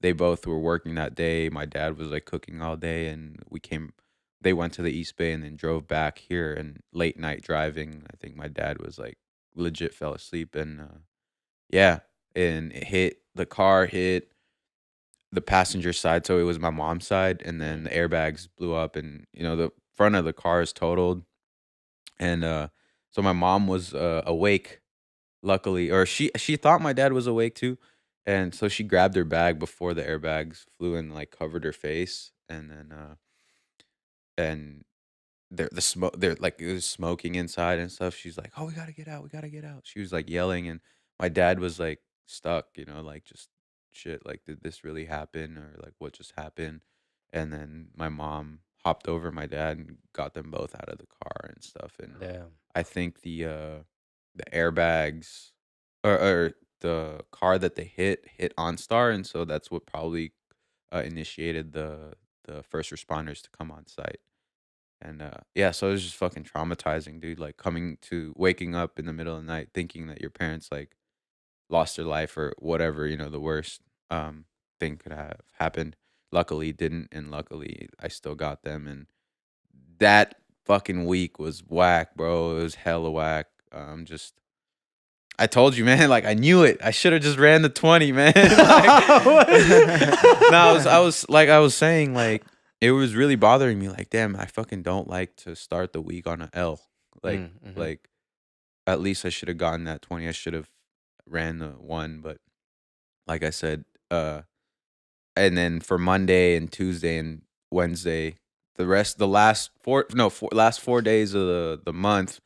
they both were working that day. My dad was like cooking all day, and they went to the East Bay and then drove back here, and late night driving. I think my dad was like legit fell asleep, and yeah, and the car hit the passenger side, so it was my mom's side, and then the airbags blew up, and the front of the car is totaled, and so my mom was awake, luckily, or she thought my dad was awake too, and so she grabbed her bag before the airbags flew and like covered her face, and then and the smoke, they're like it was smoking inside and stuff. She's like, "Oh, we gotta get out." She was like yelling, and my dad was like stuck, like just shit. Like, did this really happen, or like what just happened? And then my mom hopped over my dad and got them both out of the car and stuff. And Damn. I think the airbags or the car that they hit OnStar, and so that's what probably initiated the first responders to come on site. And yeah, so it was just fucking traumatizing, dude. Like waking up in the middle of the night thinking that your parents like lost their life or whatever, the worst thing could have happened. Luckily it didn't, and luckily I still got them. And that fucking week was whack, bro. It was hella whack. Just I told you, man, like I knew it. I should have just ran the 20, man. No, I was saying, like, it was really bothering me. Like, damn, I fucking don't like to start the week on a L. Like, like at least I should have gotten that 20. I should have ran the one, but like I said, and then for Monday and Tuesday and Wednesday, the last 4 days of the month,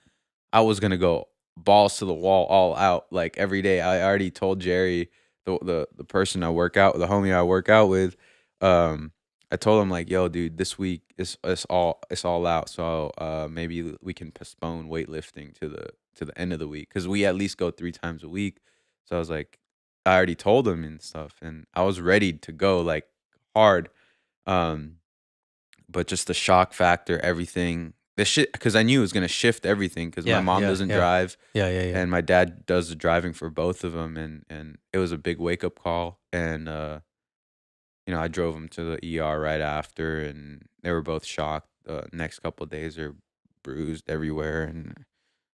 I was gonna go balls to the wall, all out, like every day. I already told Jerry, the person I work out, the homie I work out with, I told him like, yo, dude, this week it's all out. So maybe we can postpone weightlifting to the end of the week, because we at least go 3 times a week. So I was like, I already told him and stuff, and I was ready to go like hard. Um, but just the shock factor, everything, the shit, because I knew it was gonna shift everything, because my mom doesn't drive, Yeah. and my dad does the driving for both of them, and it was a big wake up call, and I drove them to the ER right after, and they were both shocked. The next couple of days are bruised everywhere, and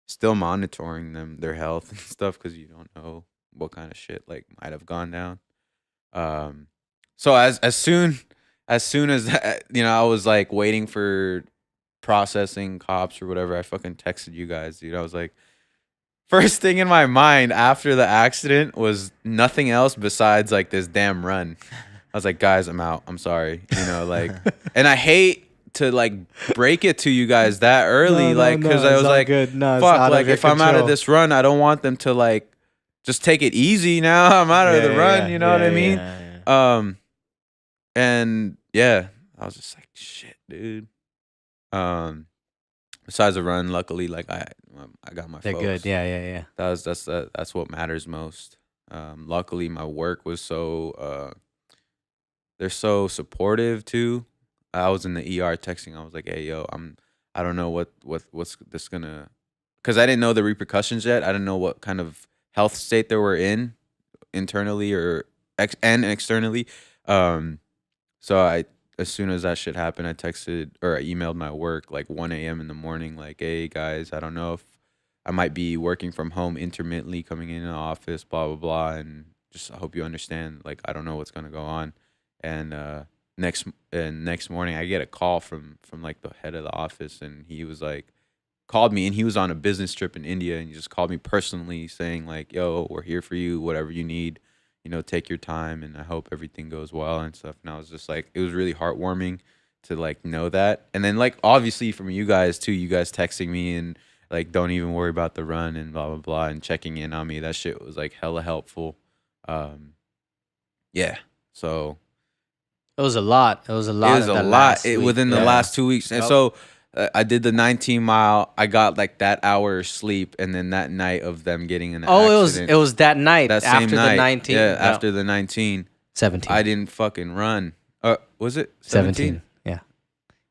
still monitoring their health and stuff, because you don't know what kind of shit like might have gone down. So as soon as that, I was like waiting for processing cops or whatever, I fucking texted you guys, dude. I was like, first thing in my mind after the accident was nothing else besides like this damn run. I was like, guys, I'm out. I'm sorry. Like, and I hate to like break it to you guys that early, because I was like, fuck, like if I'm out of this run, I don't want them to like just take it easy now. I'm out of the run, you know what I mean? And yeah, I was just like, shit, dude. Besides the run, luckily, like I got my They're folks. good. Yeah. That's what matters most. Luckily my work was they're so supportive too. I was in the ER texting. I was like, hey, yo, I don't know what's this gonna, because I didn't know the repercussions yet. I didn't know what kind of health state they were in internally or and externally. So as soon as that shit happened, I texted or I emailed my work like 1 a.m. in the morning, like, hey guys, I don't know if I might be working from home intermittently, coming in the office, blah blah blah, and just I hope you understand. Like, I don't know what's gonna go on. And next morning, I get a call from like the head of the office, and he was like, called me, and he was on a business trip in India, and he just called me personally saying like, yo, we're here for you, whatever you need, take your time, and I hope everything goes well and stuff. And I was just like, it was really heartwarming to like know that. And then like obviously from you guys too, you guys texting me and like, don't even worry about the run and blah blah blah, and checking in on me. That shit was like hella helpful. Yeah. So It was a lot. It was a lot. it was of a that lot last week. within the last 2 weeks. And Yep. so I did the 19 mile. I got like that hour of sleep, and then that night of them getting in an accident. it was that night that same after night. the 19. Yeah, after the 19, 17. I didn't fucking run. Was it 17. Yeah.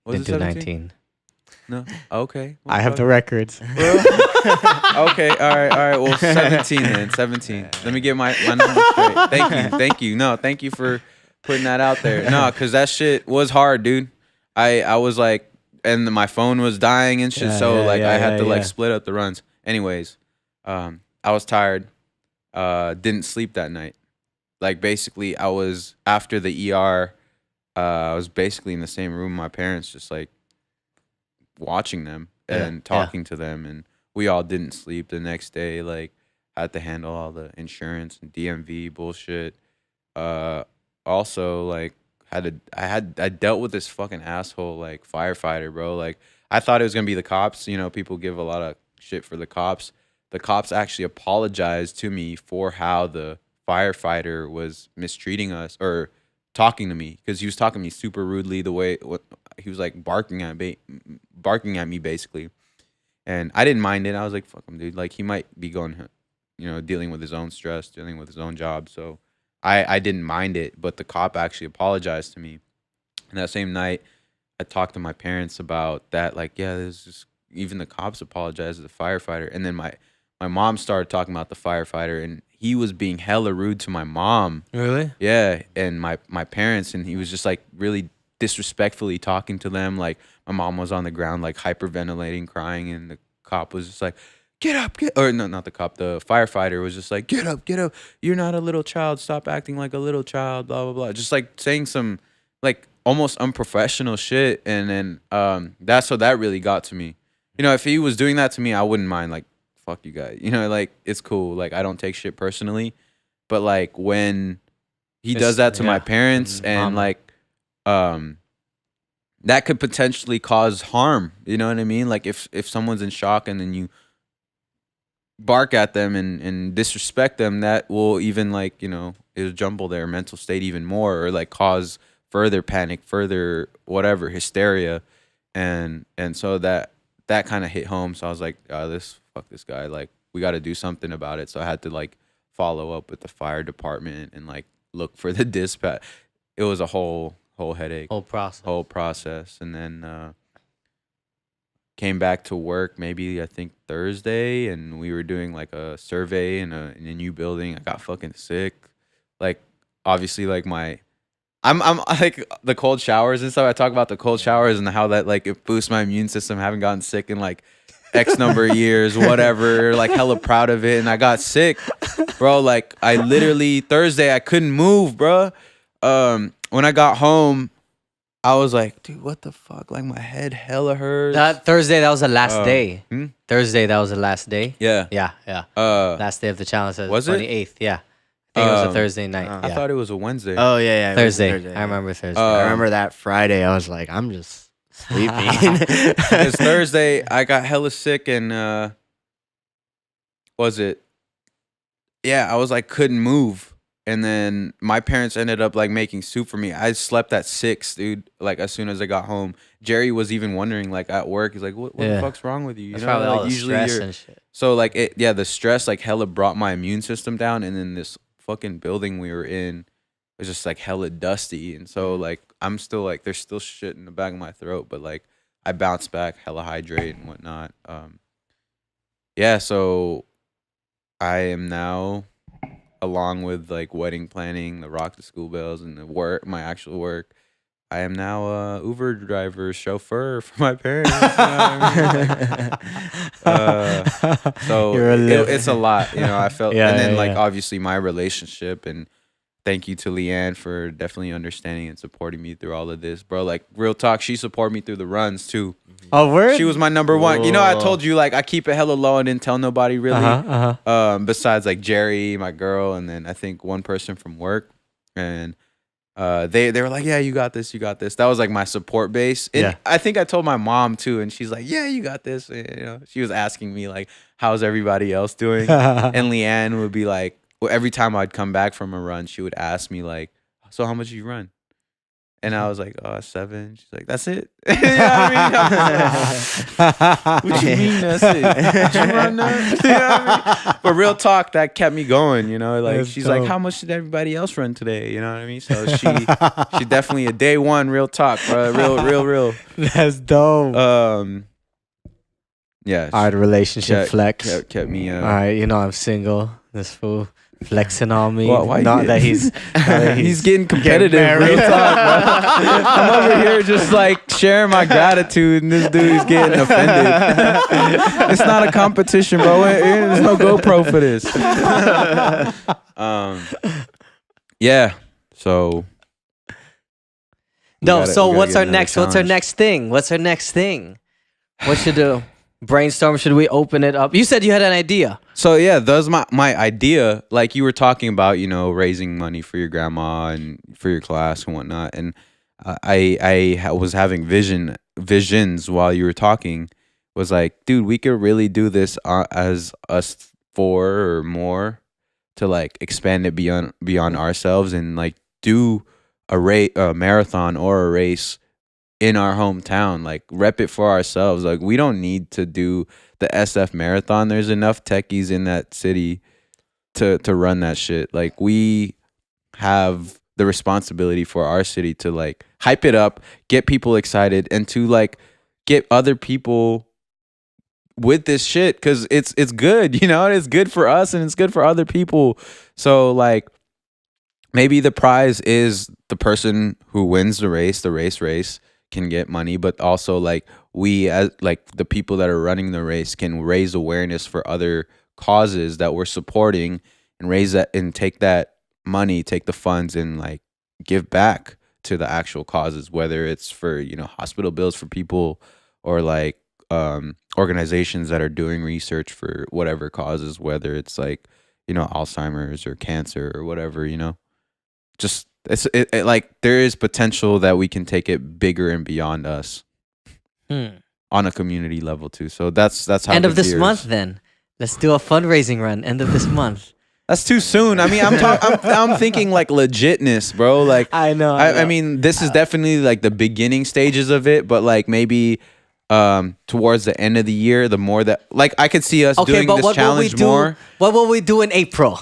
Was Didn't it do 17? 19. No. Okay. I have the records. Okay. All right. Well, 17 then. 17. Let me get my numbers straight. Thank you. No, thank you for putting that out there. No, because that shit was hard, dude. I was like, and my phone was dying and shit. So I had to like split up the runs. Anyways, I was tired. Didn't sleep that night. Like basically, I was after the ER. I was basically in the same room with my parents, just like watching them and talking to them, and we all didn't sleep the next day. Like, had to handle all the insurance and DMV bullshit. Also, like, I dealt with this fucking asshole like firefighter, bro. Like, I thought it was gonna be the cops. People give a lot of shit for the cops. The cops actually apologized to me for how the firefighter was mistreating us or talking to me, because he was talking to me super rudely. The way he was like barking at me basically, and I didn't mind it. I was like, fuck him, dude. Like, he might be going, dealing with his own stress, dealing with his own job. So I didn't mind it, but the cop actually apologized to me. And that same night, I talked to my parents about that. Like, yeah, there's just, even the cops apologized to the firefighter. And then my mom started talking about the firefighter, and he was being hella rude to my mom. Really? Yeah, and my parents, and he was just like really disrespectfully talking to them. Like, my mom was on the ground like hyperventilating, crying, and the cop was just like, get up, or no, not the cop, the firefighter was just like, get up, you're not a little child, stop acting like a little child, blah blah blah, just like saying some like almost unprofessional shit. And then that really got to me. If he was doing that to me, I wouldn't mind. Like, fuck you guys, like, it's cool. Like, I don't take shit personally, but like when he does that to my parents, and like that could potentially cause harm. You know what I mean? Like, if someone's in shock and then you bark at them and disrespect them, that will even like, it'll jumble their mental state even more, or like cause further panic, further whatever, hysteria. And so that kind of hit home. So I was like, fuck this guy. Like, we got to do something about it. So I had to like follow up with the fire department and like look for the dispatch. It was a whole headache, whole process. And then came back to work maybe I think Thursday, and we were doing like a survey in a new building. I got fucking sick. Like, obviously, like I'm like the cold showers and stuff. I talk about the cold showers and how that like it boosts my immune system. I haven't gotten sick in like X number of years, whatever. Like, hella proud of it. And I got sick, bro. Like, I literally Thursday I couldn't move, bro. When I got home, I was like, dude, what the fuck? Like, my head hella hurts. That Thursday, that was the last day. hmm? Thursday, that was the last day. Yeah. Yeah. Last Last day of the challenge. Was it? 28th. Yeah. I think it was a Thursday night. I Yeah. thought it was a Wednesday. Oh yeah, it was Thursday. I remember Thursday. I remember that Friday. I was like, I'm just sleeping. It's Thursday. I got hella sick, and was it? Yeah, I was like, couldn't move. And then my parents ended up like making soup for me. I slept at 6, dude. Like, as soon as I got home, Jerry was even wondering, like, at work, he's like, "What the fuck's wrong with you?" That's probably like, all the stress and shit. So like, the stress like hella brought my immune system down, and then this fucking building we were in was just like hella dusty, and so like I'm still like, there's still shit in the back of my throat, but like I bounced back, hella hydrate and whatnot. Yeah, so I am now, along with like wedding planning, the rock the school bells, and the work, my actual work, I am now a Uber driver, chauffeur for my parents. You know what I mean? So it's a lot, I felt. And then like obviously my relationship and thank you to Leanne for definitely understanding and supporting me through all of this, bro. Like real talk, she supported me through the runs too. Oh, word? She was my number one. You know, I told you like I keep it hella low and didn't tell nobody really. Besides like Jerry, my girl, and then I think one person from work, and they were like, yeah, you got this, you got this. That was like my support base. And Yeah. I think I told my mom too, and she's like, yeah, you got this. And, you know, she was asking me like, how's everybody else doing? And Leanne would be like, well, every time I'd come back from a run, she would ask me like, so how much you run? And I was like, 7. She's like, that's it? You know what I mean? What you mean that's it? Did you run that? You know what I mean? But real talk, that kept me going, you know? Like, That's she's dope. like, how much did everybody else run today? You know what I mean? So she definitely a day one real talk, bro. Real. That's dope. Yeah. All right, relationship flex. Kept me. All right, you know I'm single. This fool flexing on me. Why Not you- that he's He's getting competitive. married. Real talk, bro. I'm over here just like sharing my gratitude, and this dude is getting offended. It's not a competition, bro. There's no GoPro for this. Yeah. So. we No, gotta- so we gotta what's get our another next? What's our challenge. next thing? What's our next thing? What should do? Brainstorm. Should we open it up? You said you had an idea. So yeah, that's my idea. Like you were talking about, you know, raising money for your grandma and for your class and whatnot. And was having visions while you were talking. Was like, dude, we could really do this as us 4 or more to like expand it beyond ourselves and like do a marathon or a race in our hometown, like rep it for ourselves. Like we don't need to do the SF marathon. There's enough techies in that city to run that shit. Like we have the responsibility for our city to like hype it up, get people excited, and to like get other people with this shit because it's good, you know, it's good for us and it's good for other people. So like maybe the prize is the person who wins the race can get money, but also like we as like the people that are running the race can raise awareness for other causes that we're supporting and raise that and take that money, take the funds and like give back to the actual causes, whether it's for, you know, hospital bills for people or like organizations that are doing research for whatever causes, whether it's like, you know, Alzheimer's or cancer or whatever, you know, just it like there is potential that we can take it bigger and beyond us on a community level too. So that's how End the of this gears- month, then. Let's do a fundraising run. End of this month. That's too soon. I mean, I'm thinking like legitness, bro. Like I know. I mean, this is definitely like the beginning stages of it, but like maybe towards the end of the year, the more that like I could see us doing this challenge more. What will we do in April?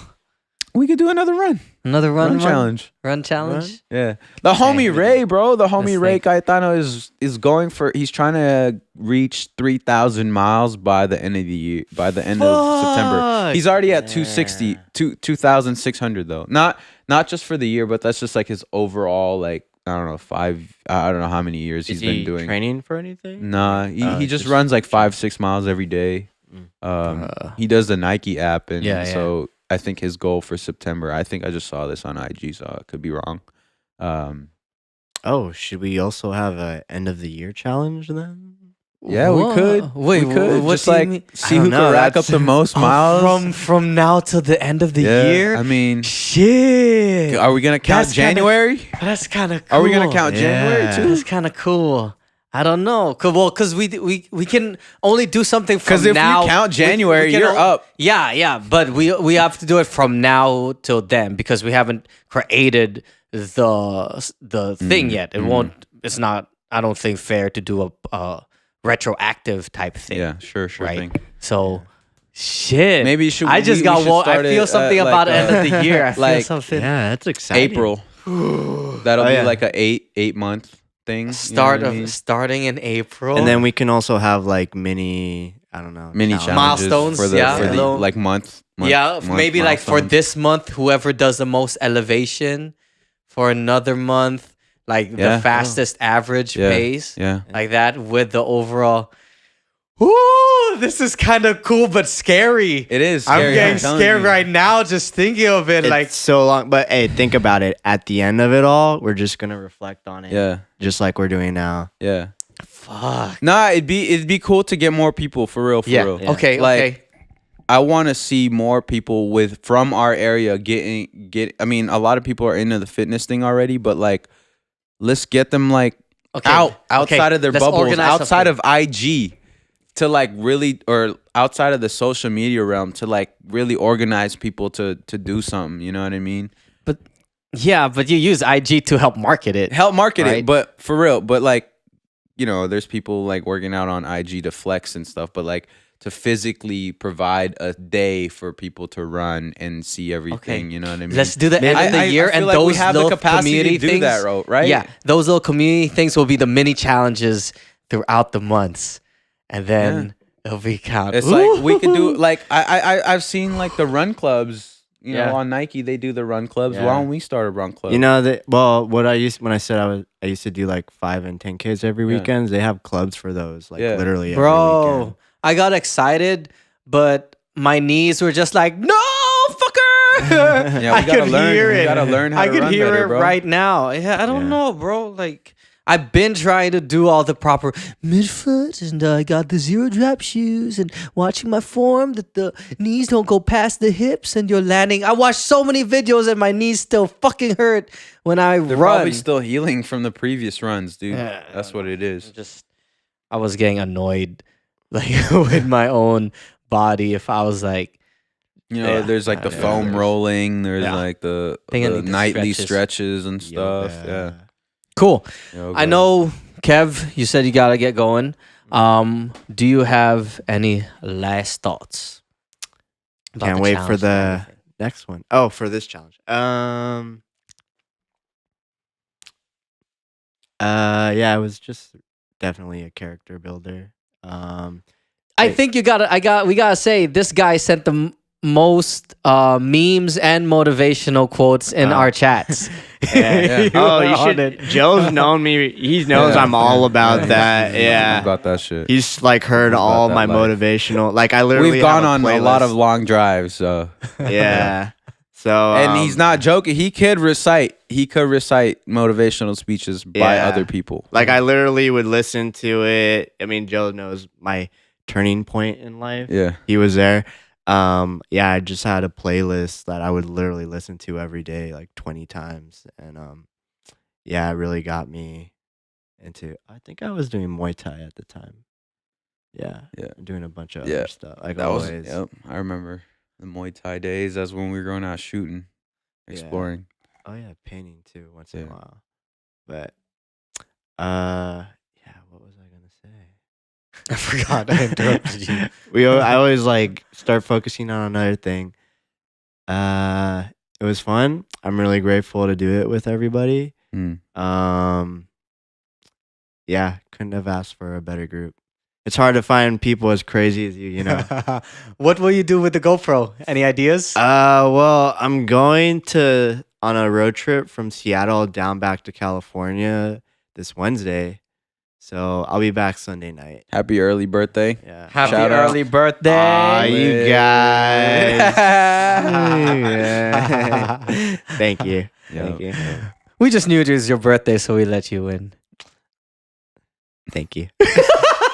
We could do another run. Another run challenge. Run challenge. Yeah. The homie Ray, bro. The homie Let's Ray think. Caetano is going for he's trying to reach 3,000 miles by the end of the year, by the end of September. Fuck. He's already at 2,600 though. Not just for the year, but that's just like his overall like I don't know how many years Is he's been he doing. training for anything? Nah, he just runs like 5-6 miles every day. He does the Nike app, and Yeah, so I think his goal for September. I think I just saw this on IG, so I could be wrong. Oh, should we also have a end of the year challenge then? Yeah, we Whoa. could. Wait, we could what just do you like mean? see I who don't know, can rack up that's- the most miles from now to the end of the Yeah, year. I mean, Shit. are we gonna count That's kinda- January? That's kind of cool. Are we gonna count January Yeah. too? That's kind of cool. I don't know. Because we can only do something from Because if now. you count January, can you're o- up. Yeah. But we have to do it from now till then because we haven't created the thing yet. It won't. It's not. I don't think fair to do a retroactive type thing. Yeah, sure Right. thing. So. Shit. Maybe I just we got. should I start feel it something at, about like, end of the year. I feel like- something. Yeah, that's exciting. April. That'll Oh, be yeah. like a 8-month thing. you know what I mean? Starting in April. And then we can also have like mini, I don't know, Mini challenges. challenges Milestones, for the yeah. for the Little- like month yeah, maybe like for milestones. this month, whoever does the most elevation. For another month, like Yeah. the fastest average Yeah. pace, Yeah. like that with the overall. Ooh, this is kind of cool but scary. It is. I'm Scary, getting telling scared you. right now just thinking of it. It's Like, so long. But hey, think about it. At the end of it all, we're just gonna reflect on it. Yeah, Just like we're doing now. yeah. fuck. Nah, it'd be cool to get more people for real. Yeah. Real. Okay. Like, okay. I want to see more people from our area get. I mean, a lot of people are into the fitness thing already, but like, let's get them like Okay. outside of their Let's bubbles, organize outside something. of IG, to like really, or outside of the social media realm, to like really organize people to do something. You know what I mean? But yeah, but you use IG to help market it. Help market Right. it, but for real. But like, you know, there's people like working out on IG to flex and stuff, but like to physically provide a day for people to run and see everything. You know what I mean? Let's do the end of the year, I feel and like those we have the little capacity community to do things. that, right? Yeah, those little community things will be the mini challenges throughout the months, and then it'll be count. It's like we could do like I've seen like the run clubs. You Yeah. know, on Nike they do the run clubs. Yeah. Why don't we start a run club? You know that. Well, what I used when I said I used to do like 5 and 10 kids every Yeah. weekends. They have clubs for those, like Yeah. literally every Bro, weekend. I got excited, but my knees were just like, no, fucker. Yeah, we I gotta could learn. hear We it. gotta learn how I to could run hear better, it bro. right now. Yeah, I don't Yeah. know, bro. Like, I've been trying to do all the proper midfoot, and I got the zero drop shoes, and watching my form that the knees don't go past the hips, and you're landing. I watched so many videos, and my knees still fucking hurt when I They're run. probably still healing from the previous runs, dude. Yeah, I That's don't what it is. Just, I was getting annoyed, like with my own body. If I was like, You know, Yeah. there's like the Yeah, foam there's- rolling. There's Yeah. like the Think I need the nightly stretches. stretches and stuff. Yeah. cool. Yoga. I know, Kev, you said you gotta get going. Do you have any last thoughts? about Can't the wait for challenge and the everything? next one. Oh, for this challenge. Yeah, it was just definitely a character builder. I think we gotta say this guy sent the most memes and motivational quotes in our chats. Yeah. Oh, were you on should. it. Joe's known me. He knows Yeah. I'm all about Yeah, that. he's Yeah. about that shit. He's like heard About all that my life. motivational. Like I literally We've gone have on a lot of playlist. long drives, so Yeah. So and he's not joking. He could recite motivational speeches by Yeah. other people. like I literally would listen to it. I mean, Joe knows my turning point in life. Yeah. He was there. Yeah, I just had a playlist that I would literally listen to every day, like 20 times, and yeah, it really got me into. I think I was doing Muay Thai at the time. Yeah, Yeah. doing a bunch of Yeah. other stuff. Like That was always. yep. I remember the Muay Thai days. That's when we were going out shooting, Yeah. exploring. Oh yeah, painting too once in Yeah. a while. But yeah, what was I gonna say? I forgot. I interrupted you. I always like start focusing on another thing. It was fun. I'm really grateful to do it with everybody. Mm. Yeah, couldn't have asked for a better group. It's hard to find people as crazy as you, you know. What will you do with the GoPro? Any ideas? Well, I'm going on a road trip from Seattle down back to California this Wednesday. So I'll be back Sunday night. Happy early birthday. Yeah. Happy shout out. early birthday. Aw, you guys. Thank you. Yeah. Thank you. We just knew it was your birthday, so we let you in. Thank you.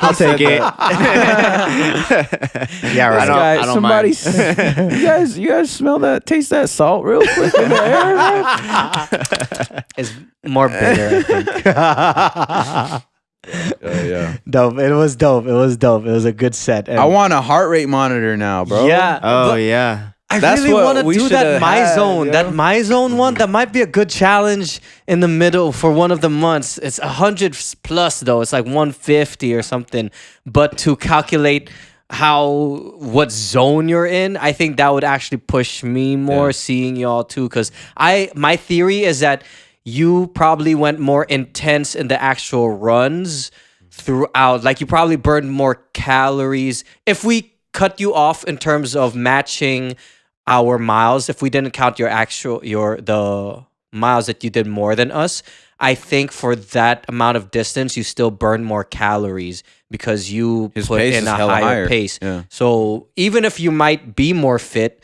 I'll take it. Yeah, right. I don't somebody, mind. you guys smell that? Taste that salt real quick in the air. Man? It's more bitter, I think. Yeah. Dope. It was dope. It was dope. It was a good set. And I want a heart rate monitor now, bro. Yeah. Oh but yeah. I That's really what want to we do should that have My had, Zone. yo. That My Zone one, that might be a good challenge in the middle for one of the months. It's 100 plus though. It's like 150 or something. But to calculate what zone you're in, I think that would actually push me more, Yeah. seeing y'all too. Cause my theory is that you probably went more intense in the actual runs throughout. Like you probably burned more calories. If we cut you off in terms of matching our miles, if we didn't count the miles that you did more than us, I think for that amount of distance, you still burn more calories because you His put pace in is a hella higher higher. pace. Yeah. So even if you might be more fit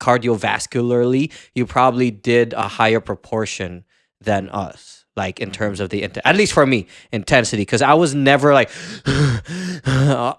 cardiovascularly, you probably did a higher proportion than us, like in terms of the at least for me, intensity, because I was never like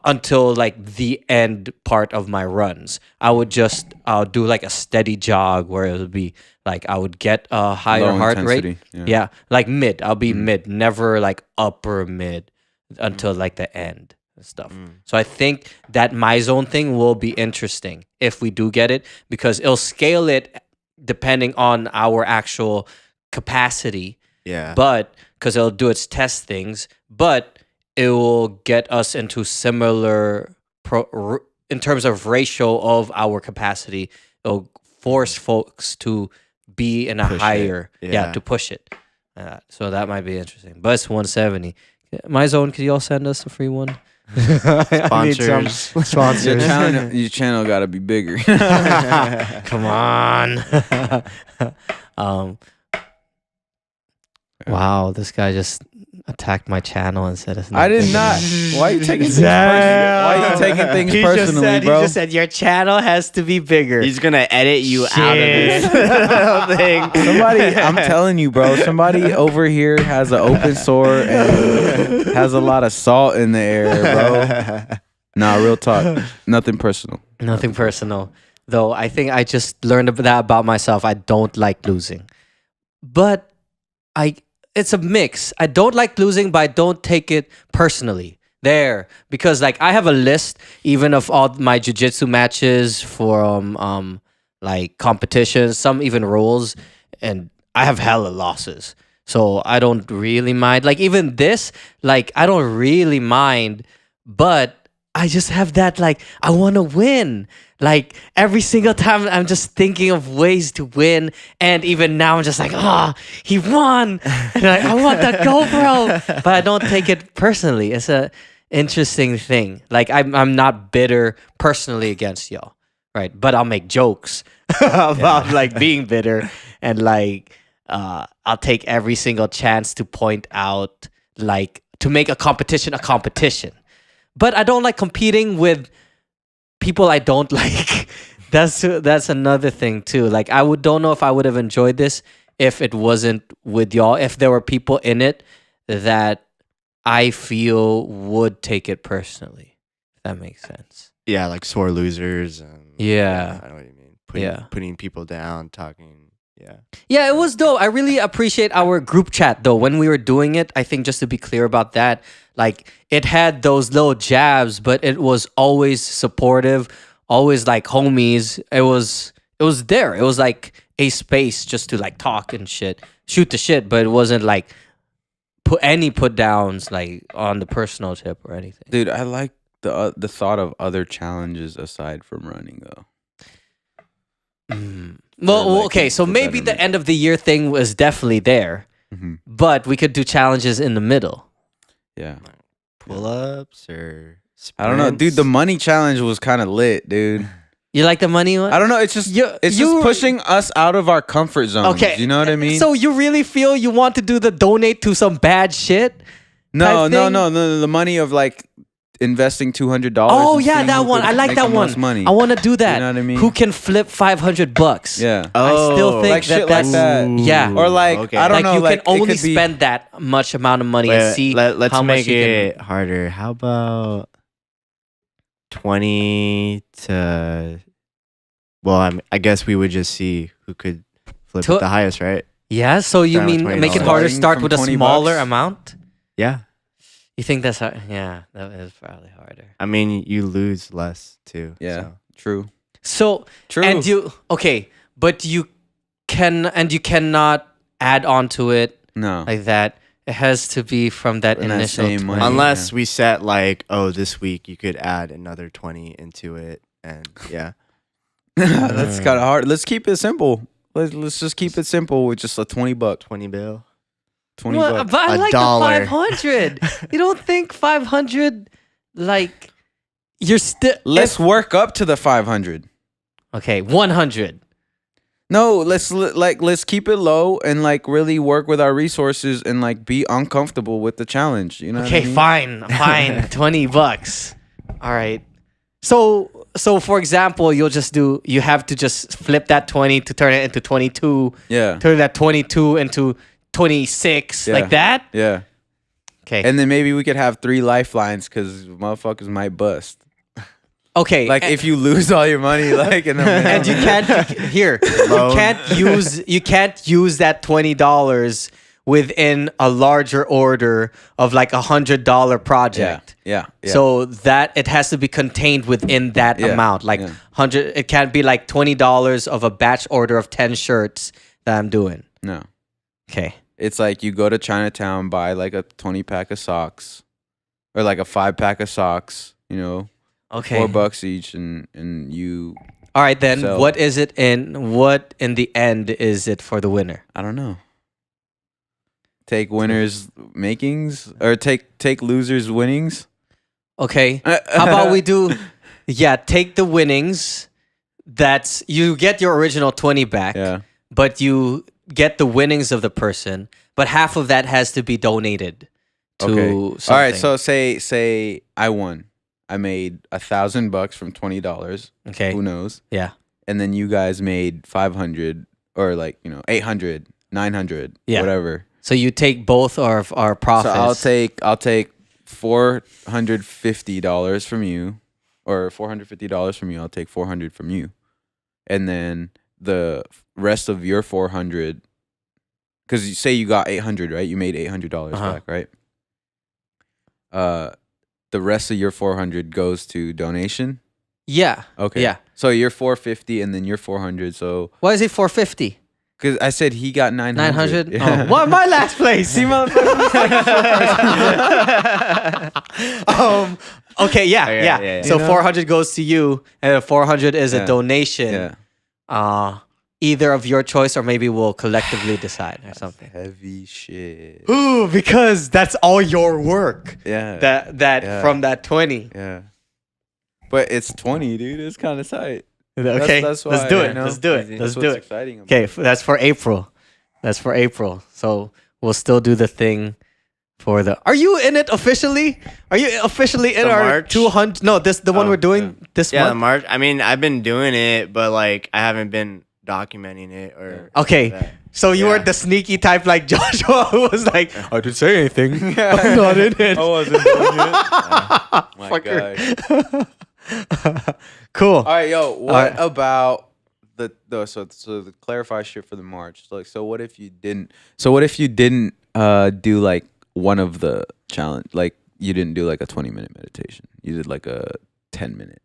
until like the end part of my runs. I'll do like a steady jog where it would be like I would get a higher Low heart rate. intensity, yeah. Yeah, like mid. I'll be mid, never like upper mid until like the end and stuff. So I think that my zone thing will be interesting if we do get it, because it'll scale it depending on our actual capacity. Yeah. But because it'll do its test things, but it will get us into similar in terms of ratio of our capacity. It'll force folks to be in a Push it. higher, Yeah. to push it. So that might be interesting. But it's 170. My zone, could y'all send us a free one? I need some Sponsors. Your channel got to be bigger. Come on. Wow, this guy just attacked my channel and said it's not I did big not. enough. Why are you taking things personally? Why are you taking things personally, bro? He just said your channel has to be bigger. He's gonna edit you out of this thing. Somebody, I'm telling you, bro. Somebody over here has an open sore and has a lot of salt in the air, bro. Nah, real talk. Nothing personal. Nothing personal. Though I think I just learned that about myself. I don't like losing. But it's a mix. I don't like losing, but I don't take it personally. Because like I have a list even of all my jiu-jitsu matches for like competitions, some even rules, and I have hella losses. So I don't really mind. Like even this, like I don't really mind, but I just have that like I want to win. Like every single time I'm just thinking of ways to win, and even now I'm just like, he won. And like, I want that GoPro, but I don't take it personally. It's a interesting thing. Like I'm not bitter personally against y'all, right? But I'll make jokes about like being bitter, and like I'll take every single chance to point out like to make a competition a competition. But I don't like competing with people I don't like. That's another thing too. Like don't know if I would have enjoyed this if it wasn't with y'all. If there were people in it that I feel would take it personally. If that makes sense. Yeah, like sore losers. Yeah. I know what you mean. Putting people down, talking. Yeah. Yeah, it was dope. I really appreciate our group chat though. When we were doing it, I think just to be clear about that, like it had those little jabs, but it was always supportive, always like homies. It was there. It was like a space just to like talk and shit, shoot the shit, but it wasn't like put downs like on the personal tip or anything. Dude, I like the thought of other challenges aside from running though. Well, like okay, so for maybe the betterment. end of the year thing was definitely there, but we could do challenges in the middle. Yeah. Pull-ups or I don't know, dude. The sprints? money challenge was kind of lit, dude. You like the money one? I don't know. It's just just pushing us out of our comfort zone. Okay, You know what I mean? So you really feel you want to do the donate to some bad shit? no, type no, thing? no. The money of like investing $200. Oh and yeah, seeing that who one. could I like make that the one. most money. I want to do that. You know what I mean? Who can flip $500? Yeah. I still think Like that shit like that's that. yeah. Or like Okay. I don't like know. you like, can it only could be- spend that much amount of money and Wait, see let's how much make you it can. harder. How about 20 to? Well, I guess we would just see who could flip To- it the highest, right? Yeah. So you Starting with mean make it $20. harder? Starting Start from with a 20 smaller bucks? amount. Yeah. You think that's hard? Yeah, that is probably harder. I mean, you lose less too. Yeah. so. True. So True. and but you cannot add on to it No. like that. It has to be from that From that initial same 20. money. Unless we set like, oh, this week you could add another 20 into it, and yeah. That's kind of hard. Let's keep it simple. Let's just keep it simple with just a $20. 20 bill. 20 Well, bucks. but I A like dollar. the 500. You don't think 500 like you're still Let's work up to the 500. okay, 100. No, let's keep it low and like really work with our resources and like be uncomfortable with the challenge. You know? Okay, what I mean? fine. $20. All right. So for example, you have to just flip that 20 to turn it into 22. Yeah. Turn that 22 into 26, Yeah. like that. Yeah. Okay. And then maybe we could have 3 lifelines because motherfuckers might bust. okay. Like if you lose all your money, like in the and you can't use that $20 within a larger order of like $100 project. Yeah. So that it has to be contained within that Yeah, amount. Like yeah. 100, it can't be like $20 of a batch order of 10 shirts that I'm doing. No. Okay. It's like you go to Chinatown, buy like a 20 pack of socks or like a 5 pack of socks, you know, Okay. $4 each and you, All right then. So- What is it what in the end is it for the winner? I don't know. Take winners makings or take losers winnings. Okay. How about we do take the winnings. That's you get your original 20 back. Yeah. But you get the winnings of the person, but half of that has to be donated to Okay. something. All right, so say I won. I made $1,000 from $20. Okay. Who knows? Yeah. And then you guys made 500 or like, 800, 900, Yeah. whatever. So you take both of our profits. So I'll take $450 from you, or $450 from you. I'll take 400 from you, and then the rest of your 400. Because you say you got 800, right? You made $800 back, right? The rest of your 400 goes to donation. Yeah. Okay. Yeah. So you're 450, and then you're 400. So Why is it 450? because I said he got 900. 900? Yeah. Oh, what? My last place. See, okay, yeah. yeah. So You know? 400 goes to you, and 400 is a Yeah. donation. Yeah. Either of your choice, or maybe we'll collectively decide or something. Heavy shit. Ooh, because that's all your work. Yeah. That Yeah. from that 20. Yeah. But it's 20, dude. It's kind of tight. Okay, That's why, let's do it. you know, Let's do it. that's Let's what's do it. exciting about Okay, it. that's for April. That's for April. So we'll still do the thing for the. Are you in it officially? Are you officially in The our March? 200? No, the one Oh, we're doing this Yeah, the month. March. I mean, I've been doing it, but like I haven't been documenting it or. Okay, that. so you Yeah. weren't the sneaky type like Joshua who was like, I didn't say anything. I'm not in it. I wasn't doing it. My Fucker. God. Cool. All right, yo. What right. about so the clarify shit for the March? Like, so what if you didn't? So what if you didn't do like one of the challenge? Like, you didn't do like a 20-minute meditation. You did like a 10-minute.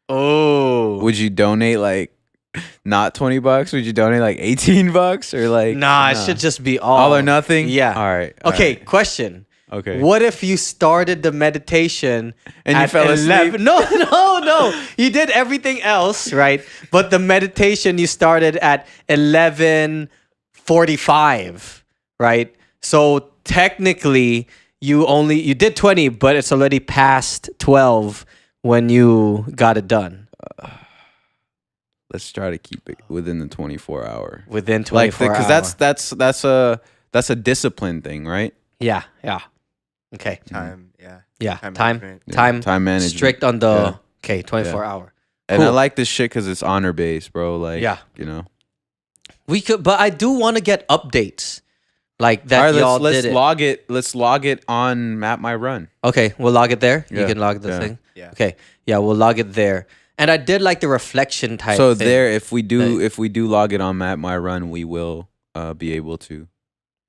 Oh. Would you donate like not $20? Would you donate like $18 or like? Nah, it should just be all or nothing. Yeah. All right. Okay, question. Okay. What if you started the meditation And you at fell asleep? 11? No. You did everything else, right? But the meditation you started at 11:45, right? So technically you did 20, but it's already past 12 when you got it done. Let's try to keep it within the 24-hour. Within 24 Because hours. that's a discipline thing, right? Yeah. Okay. Time. Yeah. Yeah. Time Time management. Yeah, time management. strict on the Yeah. okay, 24 hour. And I Cool. like this shit because it's honor based, bro. Like, Yeah. you know. We could, but I do want to get updates like that. All right, y'all let's did it. log it. Let's log it on Map My Run. Okay, we'll log it there. You Yeah, can log the yeah. thing. Yeah. Okay, yeah, we'll log it there. And I did like the reflection type. So thing. there, if we do log it on Map My Run, we will be able to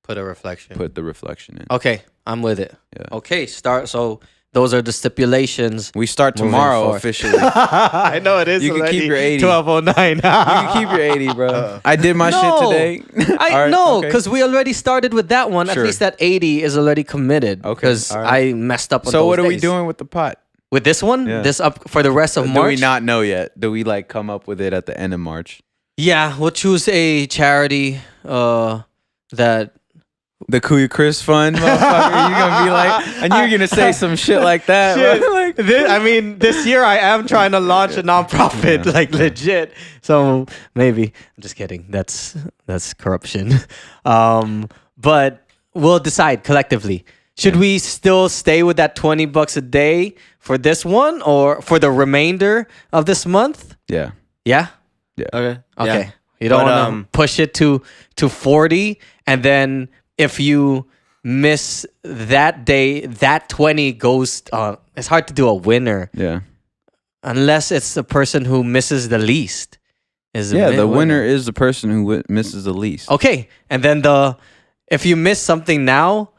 put a reflection. put the reflection in. Okay, I'm with it. Yeah. Okay, start. So those are the stipulations. We start Moving tomorrow forward. officially. You I know it is. You can keep your 80. 12:09. can keep your 80, bro. I did my No. shit today. I All right, know, okay. because we already started with that one. Sure. At least that 80 is already committed. Okay, Because all right. I messed up on So those what are we days. doing with the pot? with this one? Yeah. This up for the rest of Do March? we not know yet? Do we like come up with it at the end of March? Yeah, we'll choose a charity that The Kuya Chris Fund, motherfucker. You're gonna be like, I knew you're gonna say some shit like that. bro. Like, this year I am trying to launch a nonprofit, like legit. So maybe I'm just kidding. That's corruption. But we'll decide collectively. Should we still stay with that $20 a day for this one, or for the remainder of this month? Yeah. Yeah. Okay. Okay. Yeah. You don't But, want to push it to 40, and then if you miss that day, that 20 goes. It's hard to do a winner Yeah. unless it's the person who misses the least. The winner is the person who misses the least. Okay, and then if you miss something now,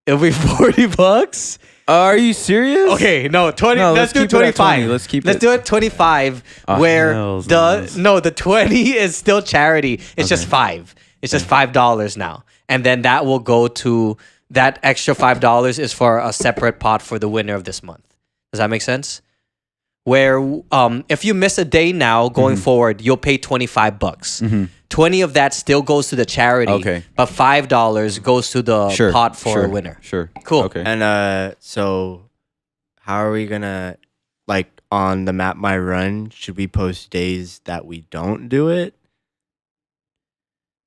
it'll be $40. Are you serious? Okay, no, 20. No, let's do keep it at 25. 20. Let's keep Let's it. do it 25, Oh, where hells the 20 is still charity. It's just $5. It's just $5 now, and then that will go to that extra $5 is for a separate pot for the winner of this month. Does that make sense? Where if you miss a day now going forward, you'll pay $25. 20 of that still goes to the charity. Okay. But $5 goes to the pot for a winner. Sure. Cool. Okay. And so, how are we gonna, like, on the Map My Run? Should we post days that we don't do it?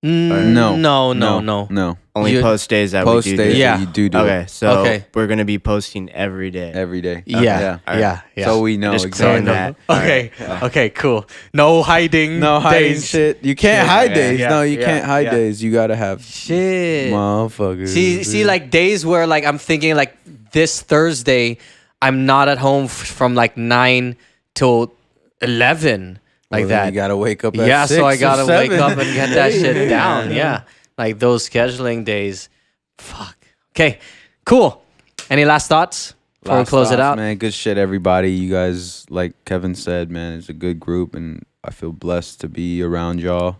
No. No. Only You- post days that Post we do. days it? Yeah. that you do Okay, it so Okay. we're gonna be posting every day. every day. Yeah. Yeah. Yeah. So we know Just exactly. clearing that. Okay. Okay. Cool. No hiding. No hiding days. shit. You can't hide Yeah, days. yeah, No, you yeah, can't hide yeah. days. You gotta have Shit. motherfuckers. See, like days where like I'm thinking like this Thursday, I'm not at home from like 9 till 11, like Well, then that. You gotta wake up. At Yeah, 6 so I or gotta wake 7. up and get that shit down. Yeah, like those scheduling days. Fuck. Okay, cool. Any last thoughts before we Last close it thoughts, out? man. Good shit, everybody. You guys, like Kevin said, man, it's a good group, and I feel blessed to be around y'all.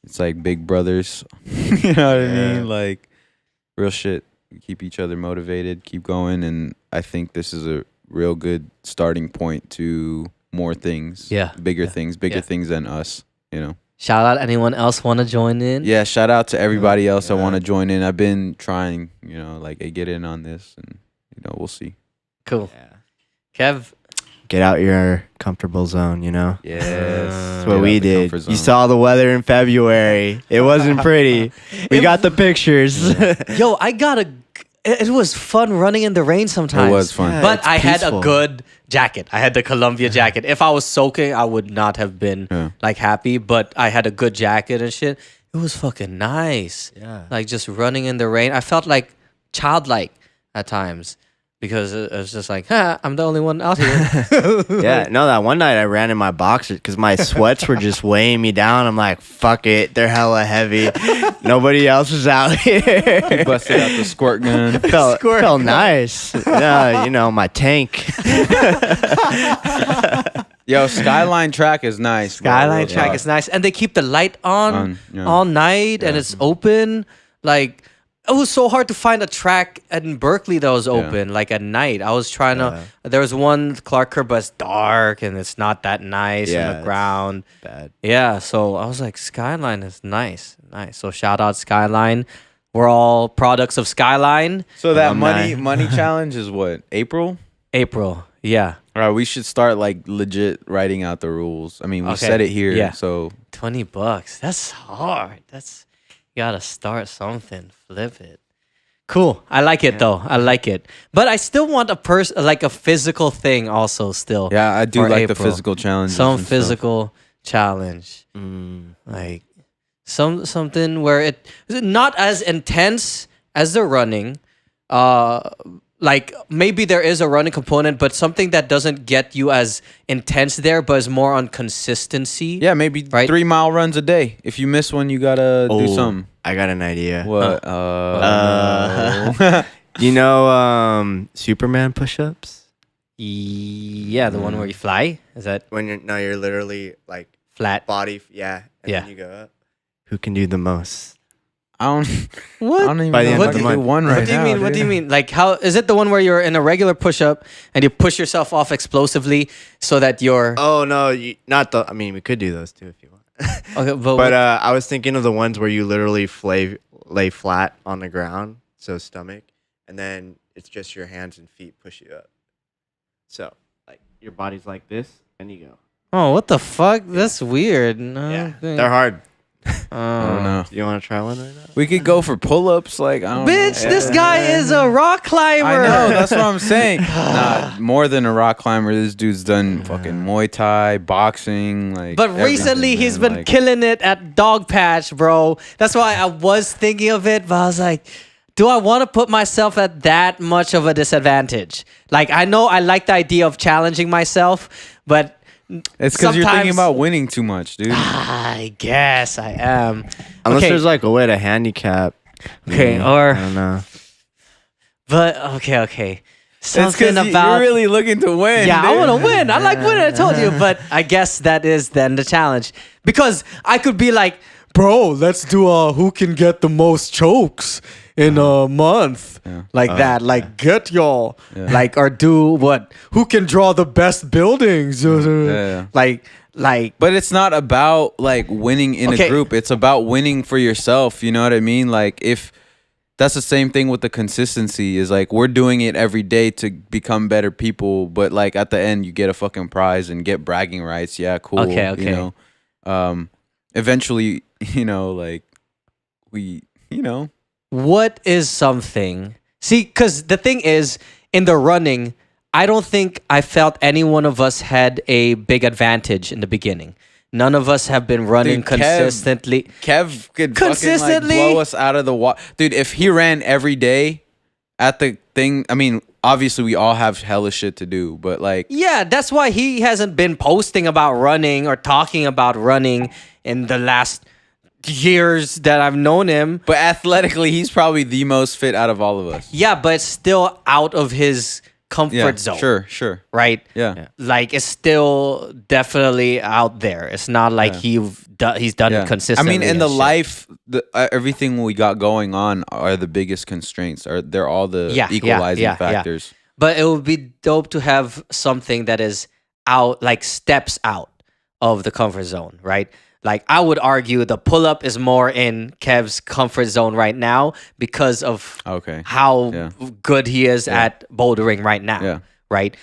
It's like big brothers. You know what I mean? Like real shit. We keep each other motivated, keep going, and I think this is a real good starting point to more things. Yeah. Bigger things, bigger Yeah. things than us. You know. Shout out anyone else want to join in? Yeah, shout out to everybody else that want to join in. I've been trying, like get in on this, and we'll see. Cool. Yeah. Kev. Get out your comfortable zone, you know? Yes, That's what we did. You You saw the weather in February. It wasn't pretty. We got the pictures. Yo, it was fun running in the rain sometimes. It was fun. Yeah, But it's I had a peaceful. good jacket. I had the Columbia jacket. If I was soaking, I would not have been like happy, but I had a good jacket and shit. It was fucking nice. Yeah. Like just running in the rain. I felt like childlike at times because it was just like, I'm the only one out here. Yeah, no, that one night I ran in my boxers because my sweats were just weighing me down. I'm like, fuck it, they're hella heavy. Nobody else is out here. Busted out the squirt gun. Felt nice. Yeah, my tank. Yo, Skyline track is nice. bro. Skyline Real track talk. is nice. And they keep the light on On, all night and it's open. Like, it was so hard to find a track in Berkeley that was open, like at night. I was trying to, there was one Clark Kerr, but it's dark and it's not that nice Yeah, on the it's ground. Bad. Yeah, so I was like, Skyline is nice. Nice. So shout out Skyline. We're all products of Skyline. So that Alumni. money challenge is what? April? April. Yeah. All right, we should start like legit writing out the rules. I mean, we Okay. said it here, Yeah. so $20. That's hard. You gotta start something. Flip it. Cool. I like it though. I like it. But I still want a physical thing also still. yeah, I do for like the April. physical challenge. Some physical challenge. Mm. Like something where it not as intense as the running. Like maybe there is a running component, but something that doesn't get you as intense there, but is more on consistency. Yeah, maybe Right? 3 mile runs a day. If you miss one, you gotta do something. I got an idea. What? You know, Superman push-ups? Yeah, the one where you fly. Is that When you're literally like flat? body, yeah, and Yeah. then you go up. Who can do the most? I don't. What? I don't even By the know end if of I the can do month. one right What do you now, mean? What do you dude. mean? Like how is it the one where you're in a regular push-up and you push yourself off explosively so that you're Oh no, not the. I mean, we could do those too if you want. okay, but But I was thinking of the ones where you literally lay flat on the ground, so stomach, and then it's just your hands and feet push you up. So like your body's like this, and you go. Oh, what the fuck? That's weird. No, Yeah, they're hard. I don't know. You want to try one right now? We could go for pull-ups. Like, I don't Bitch, know. this guy is a rock climber. I know. That's what I'm saying. Nah, more than a rock climber. This dude's done fucking Muay Thai, boxing, like. But recently everything, he's man. been Like, killing it at Dog Patch, bro. That's why I was thinking of it, but I was like, do I want to put myself at that much of a disadvantage? Like, I know I like the idea of challenging myself, but It's because you're thinking sometimes- about winning too much, dude. I guess I am. Unless Okay. there's like a way to handicap. Okay, I or don't know. but okay. It's Something because about you're really looking to win. yeah, I dude. want to win. I like winning. I told you, but I guess that is then the challenge because I could be like, bro, let's do who can get the most chokes in a month, like that. Like get y'all, like or do what? Who can draw the best buildings? Yeah. Like. But it's not about like winning in Okay. a group. It's about winning for yourself. You know what I mean? Like if that's the same thing with the consistency is like we're doing it every day to become better people, but like at the end you get a fucking prize and get bragging rights. Yeah, cool. Okay. You know, eventually, you know, like What is something? See, because the thing is, in the running, I don't think I felt any one of us had a big advantage in the beginning. None of us have been running Dude, Kev- consistently. Kev could Consistently? fucking like blow us out of the water. Dude, if he ran every day at the thing, I mean, obviously we all have hella shit to do, but like Yeah, that's why he hasn't been posting about running or talking about running in the last years that I've known him. but athletically he's probably the most fit out of all of us. Yeah, but still out of his comfort zone. Sure. Right? Yeah. Like it's still definitely out there. It's not like he's done it I consistently. mean, in and the shit. life, everything we got going on are the biggest constraints. They're all the equalizing factors. But it would be dope to have something that is out, like steps out of the comfort zone, right? Like I would argue the pull up is more in Kev's comfort zone right now because of Okay. how good he is at bouldering right now. Yeah. Right?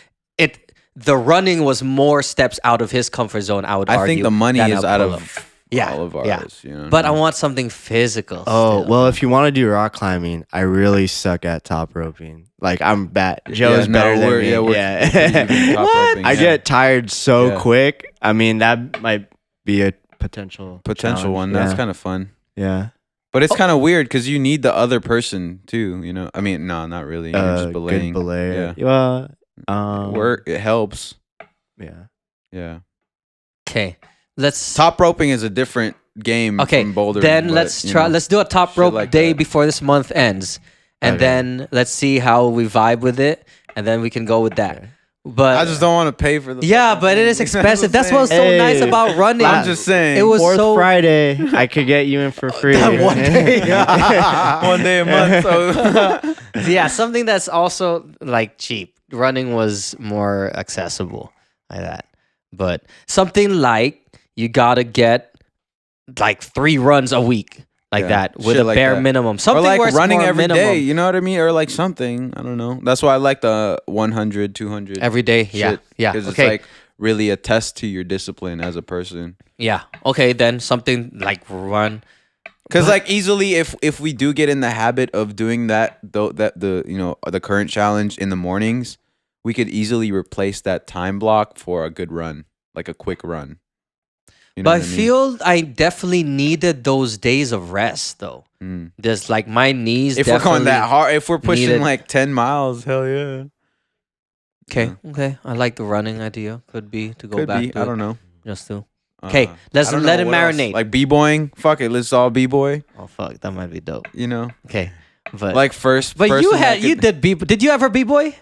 The running was more steps out of his comfort zone, I would argue. I think the money than is a out pull-up. of all of ours. You know? But I want something physical. Oh, still. well, if you want to do rock climbing, I really suck at top roping. Like, I'm bad. Joe is better than me. we're top roping, I yeah. get tired so Yeah. quick. I mean, that might be a potential challenge. one. That's Yeah. kind of fun. Yeah. But it's kind of weird because you need the other person too. You know, I mean, no, not really. You're just belaying. Good belay. Yeah. Well, Work. It helps. Yeah. Yeah. Okay. Let's Top roping is a different game. Okay, From bouldering, then but, let's you try. know, Let's do a top shit rope like day that. before this month ends, and Okay. then let's see how we vibe with it, and then we can go with that. Okay. But I just don't want to pay for the. yeah, fucking but it thing. is expensive. That's what what's I'm so saying. nice Hey, about running. I'm just saying. It was Fourth so Friday, I could get you in for free. That one day. One day a month. So yeah, something that's also like cheap. Running was more accessible like that, but something like you gotta get like 3 runs a week. Like Yeah, that with shit a like bare that. minimum. or Something like where it's running more every day. minimum. You know what I mean? Or like something. I don't know. That's why I like the 100, 200 Every day. Yeah. shit, Yeah. Because Okay. it's like really a test to your discipline as a person. Yeah. Okay, then something like run. Because like easily, if we do get in the habit of doing that, though, that the the current challenge in the mornings, we could easily replace that time block for a good run, like a quick run. You know But I what mean? feel I definitely needed those days of rest though. Mm. There's like my knees. If we're going that definitely- hard, if we're pushing needed- like 10 miles, hell yeah. Okay. Okay. I like the running idea. Could be to go Could back be. to I it. don't know. Just to. Okay, Uh, let's I don't let know, it what else? marinate. Like b-boying, fuck it, let's all b-boy. Oh fuck, that might be dope. You know, Okay. But like first. but you person that had you could- did Did you ever b-boy?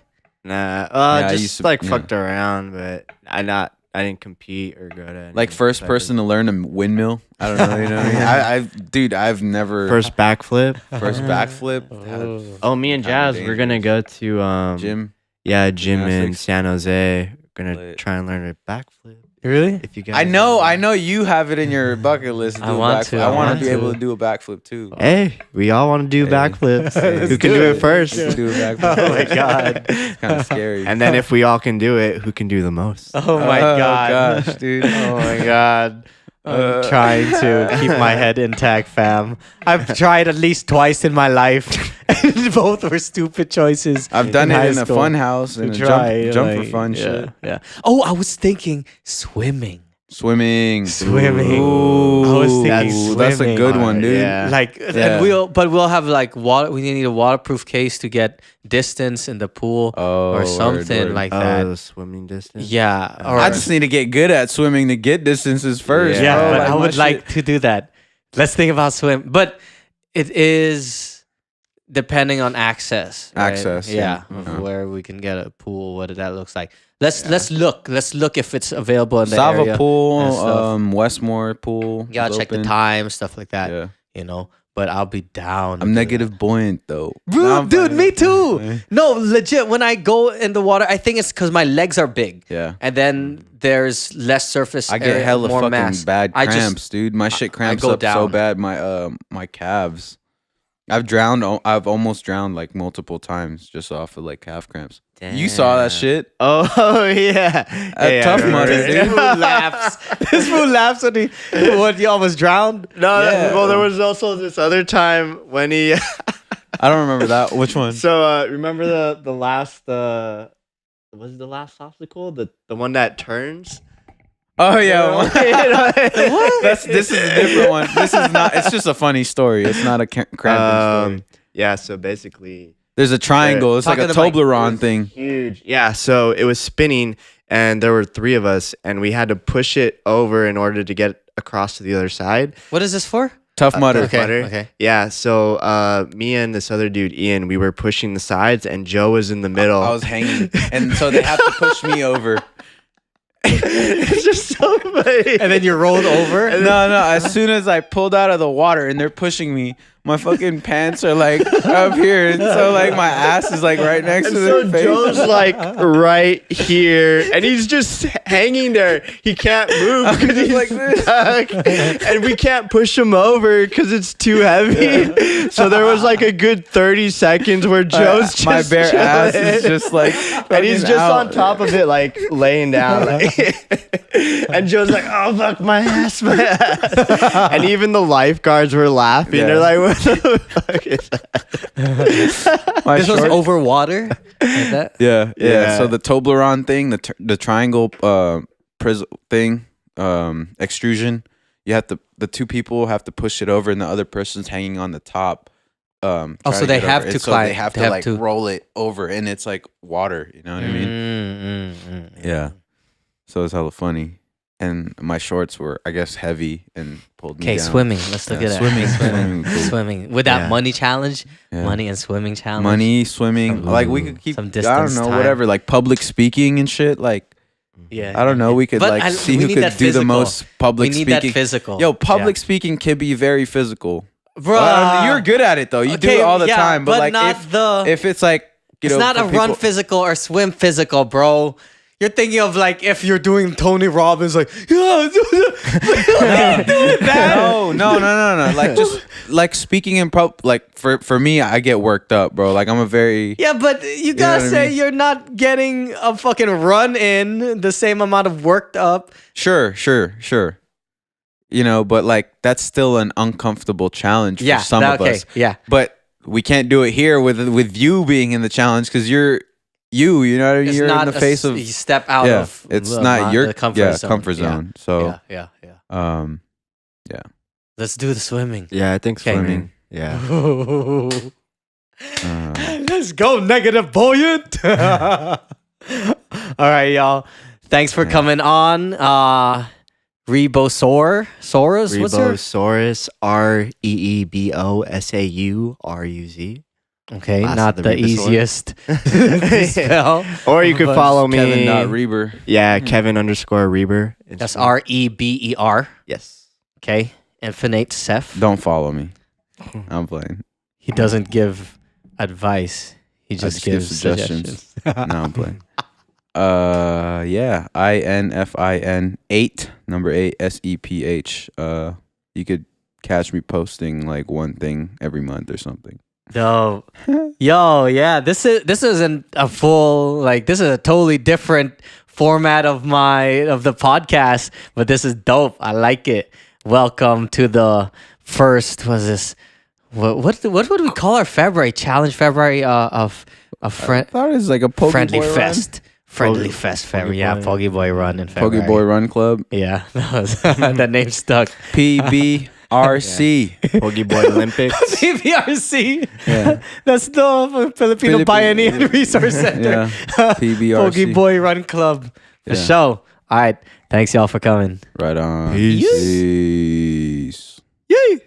Nah, I used just to- like yeah. fucked around, but I didn't compete or go to like any first type person to learn a windmill. I don't know. You know what I mean? Dude, I've never of first backflip. first backflip. Had Oh, me and Kinda Jazz, we're gonna go to gym. Yeah, gym in Gymnastics. San Jose. We're gonna Lit. try and learn a backflip. Really? If you guys, I know you have it in your bucket list. To do I a want backflip. to, I I want want to be able to. to do a backflip too. Hey, we all want to do backflips. Who can do it first? Do a backflip. Oh my god. It's kind of scary. And then if we all can do it, who can do the most? Oh my god. gosh, dude. Oh my god. I'm trying to keep my head intact, fam. I've tried at least twice in my life, and both were stupid choices. I've done it high in a school. fun house and a Try, jump for like, fun yeah, shit. Yeah. Oh, I was thinking swimming. Swimming. Swimming. I was thinking That's a swimming. good one, dude. Yeah. Like, Yeah. and we'll have like water. We need a waterproof case to get distance in the pool Oh, or something word. like Oh, that. the swimming distance. Yeah. Or, I just need to get good at swimming to get distances first. yeah, bro. but Like, I my would like shit- to do that. Let's think about swim, but it is depending on access. Right? Access, yeah, yeah. of Uh-huh. where we can get a pool, what that looks like. Let's look if it's available in the Sava area. pool, and stuff. Westmore pool. You gotta is check the open. time, stuff like that. Yeah. You know, but I'll be down. to I'm do negative buoyant though. that. Bro, Nah, I'm dude, playing. me too. Yeah. No, legit. When I go in the water, I think it's because my legs are big. Yeah. And then there's less surface. I get area, hella more fucking mass. bad I cramps, just- dude. My shit cramps go up so down. bad. My calves. I've almost drowned like multiple times just off of like calf cramps. You saw that shit? Oh yeah. Hey, I Tough remember Mudder, it. dude. This fool laughs. This fool laughs when he almost drowned. No, Yeah. well, there was also this other time when he. I don't remember that. Which one? So remember the last was it the last obstacle, the one that turns. Oh yeah. What? This is a different one. This is not. It's just a funny story. It's not a cramping story. Yeah. So basically, There's a triangle. It's Talk like a to the mic. Toblerone thing. huge. Yeah. So it was spinning, and there were 3 of us, and we had to push it over in order to get across to the other side. What is this for? Tough Mudder. okay. Butter. Yeah. So me and this other dude, Ian, we were pushing the sides, and Joe was in the middle. I was hanging, and so they have to push me over. It's just so funny. And then you rolled over. No. As soon as I pulled out of the water and they're pushing me, my fucking pants are like up here, and so like my ass is like right next And to so their face. Joe's like right here, and he's just hanging there. He can't move because he's like this. stuck, and we can't push him over because it's too heavy. So there was like a good 30 seconds where Joe's just my bare ass is chilling. just like, and he's fucking just out. on top of it, like laying down. Like, and Joe's like, "Oh fuck, my ass, my ass!" And even the lifeguards were laughing. Yeah. They're like, "What the fuck is that?" My This was short- over water. Like that. Yeah. Yeah. So the Toblerone thing, the triangle thing, extrusion. You have to. The 2 people have to push it over, and the other person's hanging on the top. Oh, try so to they get have over it. to So climb. they have They to have like to- roll it over, and it's like water. You know what I mean? Yeah. So it's hella funny. And my shorts were, I guess, heavy and pulled me Okay, down. swimming. Let's look Yeah, at that. swimming, Swimming. cool. Swimming. With that Yeah. money challenge, Yeah. money and swimming challenge. Money, swimming. Like we could keep, Some I distance don't know, time. whatever, like public speaking and shit. Like, Yeah. I don't know. We could But like see we who need could that do the physical. most public We need speaking. that physical. Yo, public Yeah. speaking can be very physical. Bro, You're good at it though. You do okay, it all the yeah, time. But, but like not if it's like, you it's know, not for a run people- physical or swim physical, bro. You're thinking of like if you're doing Tony Robbins, like yeah, No. Like just like speaking in like for me, I get worked up, bro. Like I'm a very yeah, but you gotta what I say mean? you're not getting a fucking run in the same amount of worked up. sure. You know, but like that's still an uncomfortable challenge Yeah, for some that- of okay, us. yeah. But we can't do it here with you being in the challenge because you're you know what I mean? It's You're not in the a face s- of you step out yeah. of It's the not your comfort zone. comfort Yeah, zone. So yeah. um Let's do the swimming. Yeah, I think Okay. swimming. Yeah. Let's go, negative buoyant. All right, y'all. Thanks for coming on. Rebosaurus. What's your? Rebosaurus, REEBOSAURUZ. Okay, Last not of the the Rebosaur. easiest to spell. Or you could But follow me. Kevin Reber. Yeah, Kevin_Reber. That's Instagram. REBER. Yes. Okay, Infinite Seth. Don't follow me. I'm playing. He doesn't give advice. He just just give gives suggestions. suggestions. No, I'm playing. Yeah, INFIN8 number 8 SEPH. You could catch me posting like one thing every month or something. Dope. Yo, yeah, this isn't a full, like, this is a totally different format of the podcast, but this is dope. I like it. Welcome to the first, was this, what would we call our February challenge? February of I thought it was like a Pogi friendly Boy fest. Friendly Fest February. Yeah, Pogi Boy Run in run. February. Pogi Boy Run Club. Yeah, that name stuck. PBRC. Pogi Boy Olympics. PBRC. Yeah. That's the Filipino Bayanihan Resource Center. Yeah. PBRC. Pogi Boy Run Club. For Yeah. sure. All right. Thanks, y'all, for coming. Right on. Peace. Peace. Yay!